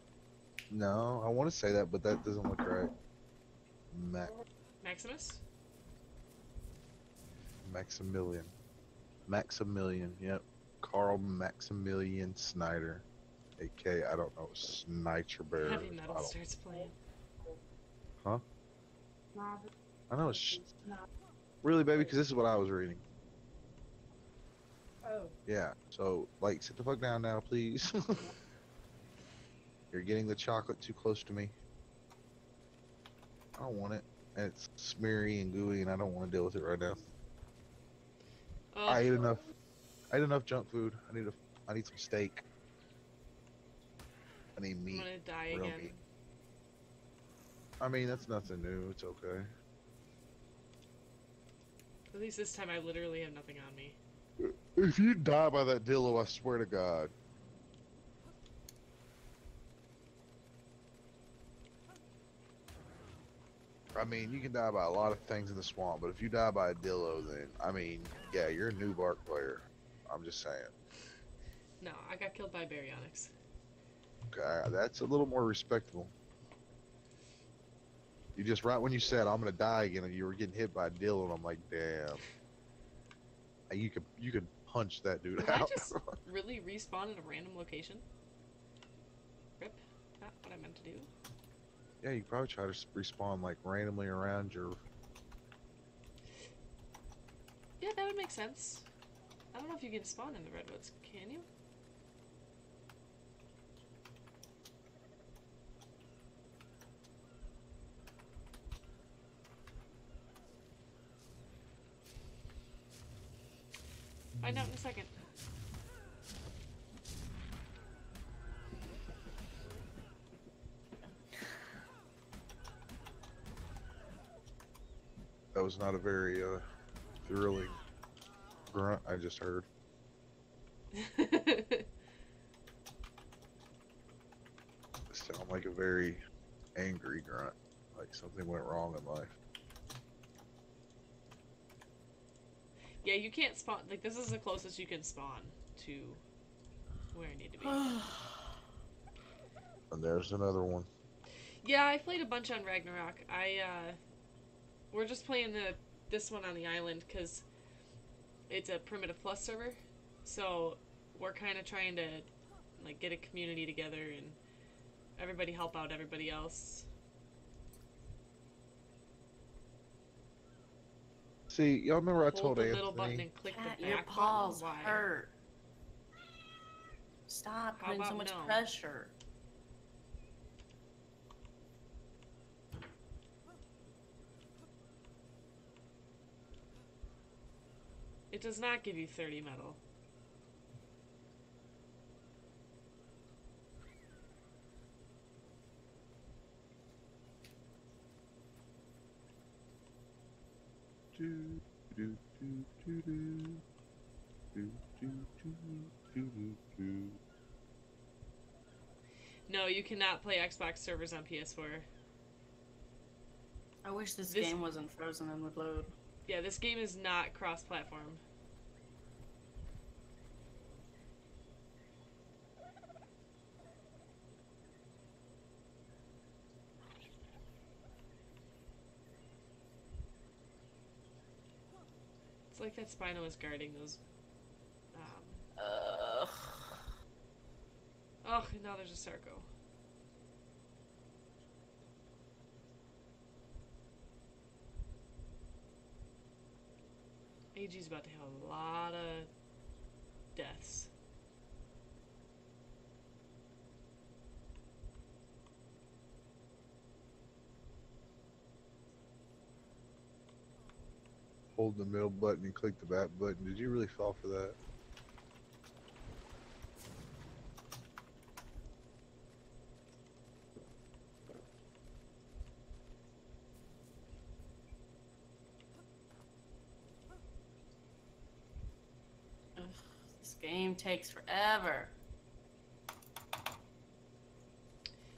No, I want to say that, but that doesn't look right. Maximus? Maximilian. Maximilian, yep. Carl Maximilian Snyder. AK, I don't know, Sniper Bear. Heavy metal starts playing. Huh? I know it's really, baby, because this is what I was reading. Oh. Yeah, so, like, sit the fuck down now, please. You're getting the chocolate too close to me. I don't want it. And it's smeary and gooey, and I don't want to deal with it right now. Oh, I ate enough. I ate enough junk food. I need some steak. I need I'm meat. gonna die Real again. meat. I mean, that's nothing new. It's okay. At least this time I literally have nothing on me. If you die by that dillo, I swear to God. I mean, you can die by a lot of things in the swamp, but if you die by a dillo, then, I mean, yeah, you're a new bark player. I'm just saying. No, I got killed by baryonyx. Okay, that's a little more respectable. You just, right when you said, I'm gonna die again, and you were getting hit by a dillo, and I'm like, damn. You could punch that dude Did out. I just really respawn in a random location? Rip. Not what I meant to do. Yeah, you probably try to respawn like randomly around your. Yeah, that would make sense. I don't know if you can spawn in the redwoods, can you? Find out in a second. That was not a very thrilling grunt I just heard. It sounded like a very angry grunt, like something went wrong in life. Yeah, you can't spawn. Like, this is the closest you can spawn to where I need to be. And there's another one. Yeah, I played a bunch on Ragnarok. We're just playing this one on the island because it's a Primitive Plus server. So we're kind of trying to like get a community together and everybody help out everybody else. See, y'all remember I Hold told the little button Anthony? and click Cat, the your back paws button. Why? hurt. Stop How putting so about much no? pressure. It does not give you 30 metal. Do, do, do, do, do. Do, do, do, do, do, do. No, you cannot play Xbox servers on PS4. I wish this This- game wasn't frozen and would load. Yeah, this game is not cross-platform. It's like that Spino is guarding those. Ugh. Oh, now there's a Sarko. AG's about to have a lot of deaths. Hold the middle button and click the back button. Did you really fall for that? Ugh, this game takes forever.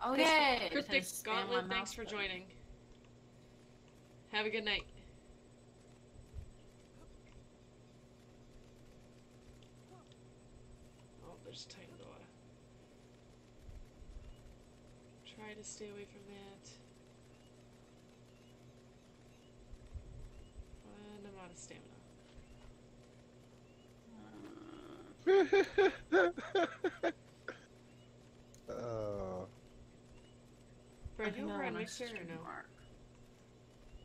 Okay. Cryptic just spam Gauntlet, my thanks mouse for button. joining. Have a good night. Oh, there's a tiny door. Try to stay away from that. And I'm out of stamina. Are you over on Mixer or no?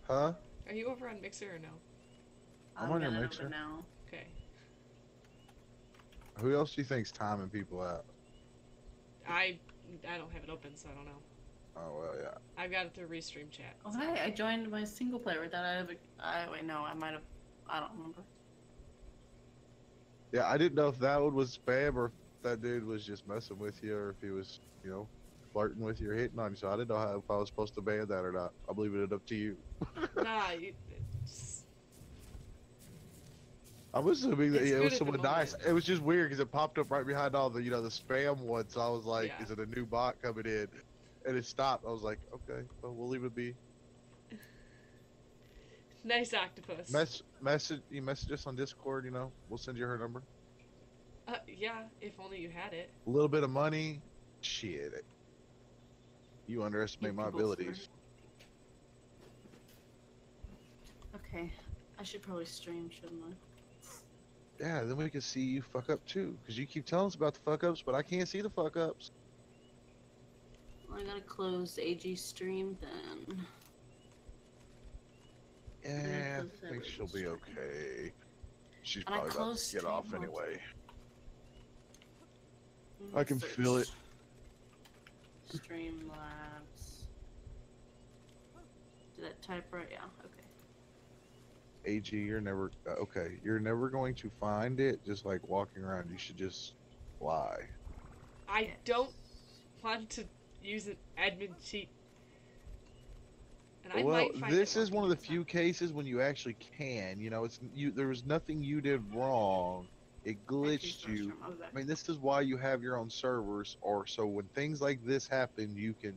Huh? Are you over on Mixer or no? I'm on your gonna Mixer. open now. Okay. Who else do you think's timing people out? I don't have it open, so I don't know. Oh well, yeah. I got it through Restream chat. Oh, hey, I joined my single player without I have a. Wait, no, I might have. I don't remember. Yeah, I didn't know if that one was spam or if that dude was just messing with you or if he was, you know, flirting with you or hitting on you. So I didn't know if I was supposed to ban that or not. I'm leaving it up to you. Nah, I'm assuming that It's yeah, it good was at the someone nice. moment. It was just weird because it popped up right behind all the, the spam ones. So I was like, Yeah. is it a new bot coming in? And it stopped. I was like, okay, well, we'll leave it be. Nice octopus. You message us on Discord. We'll send you her number. Yeah, if only you had it. A little bit of money. Shit. You underestimate my abilities. Okay, I should probably stream, shouldn't I? Yeah, then we can see you fuck up too. Because you keep telling us about the fuck ups, but I can't see the fuck ups. I gotta close AG stream then. Yeah, I think she'll be okay. She's And I probably about closed to get off stream anyway. I can feel it. Streamlabs. Did that type right? Yeah, okay. AG, you're never okay. You're never going to find it just like walking around. You should just fly. I don't want to use an admin cheat. And I Well, might find this it is one of the few cases when you actually can. There was nothing you did wrong. It glitched you. I mean, this is why you have your own servers, or so when things like this happen, you can,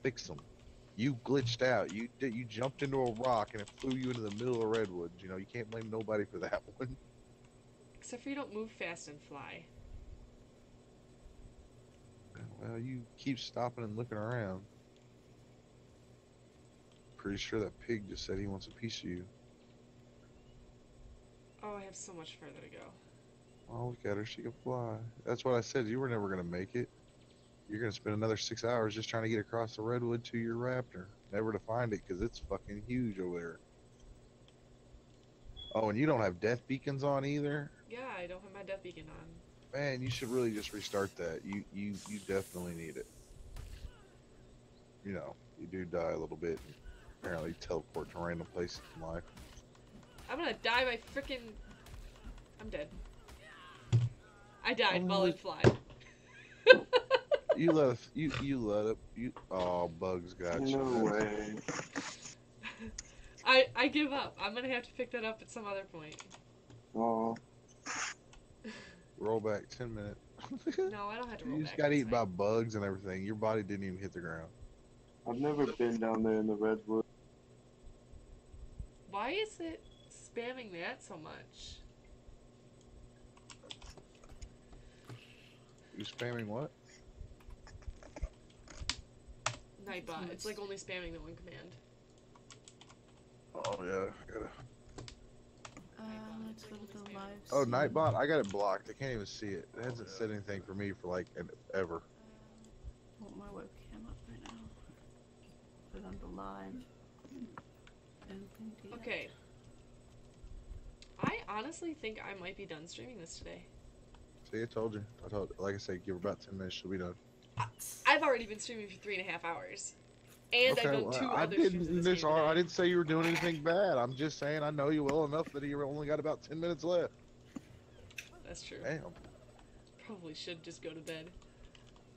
fix them. You glitched out. You jumped into a rock and it flew you into the middle of redwoods. You can't blame nobody for that one. Except for you don't move fast and fly. Well, you keep stopping and looking around. Pretty sure that pig just said he wants a piece of you. Oh, I have so much further to go. Oh, look at her. She can fly. That's what I said. You were never going to make it. You're going to spend another 6 hours just trying to get across the redwood to your raptor. Never to find it because it's fucking huge over there. Oh, and you don't have death beacons on either? Yeah, I don't have my death beacon on. Man, you should really just restart that. You definitely need it. You do die a little bit and apparently teleport to random places in life. I'm gonna die by frickin'... I'm dead. I died while it flied. You let oh, bugs got you. No way. I give up. I'm gonna have to pick that up at some other point. Oh. Roll back 10 minutes. No, I don't have to roll You back. just got eaten by bugs and everything. Your body didn't even hit the ground. I've never been down there in the redwood. Why is it spamming that so much? You spamming what? Nightbot. It's like only spamming the one command. Oh yeah, I gotta. Let's go to the live. Oh, Nightbot, I got it blocked. I can't even see it. It hasn't said anything for me for like ever. Hold my webcam up right now. Put it on the live. Okay. I honestly think I might be done streaming this today. See, I told you. Like I said, give her about 10 minutes. She'll be done. I've already been streaming for 3.5 hours. And I've done two other streams of this game I didn't say you were doing anything bad. I'm just saying I know you well enough that you only got about 10 minutes left. That's true. Damn. Probably should just go to bed.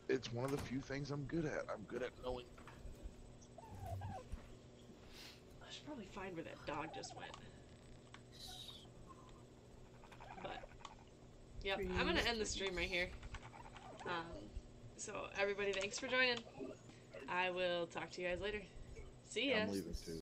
It's one of the few things I'm good at. I'm good at knowing. I should probably find where that dog just went. But, yep, I'm gonna end the stream right here. So, everybody, thanks for joining. I will talk to you guys later. See ya. I'm leaving too.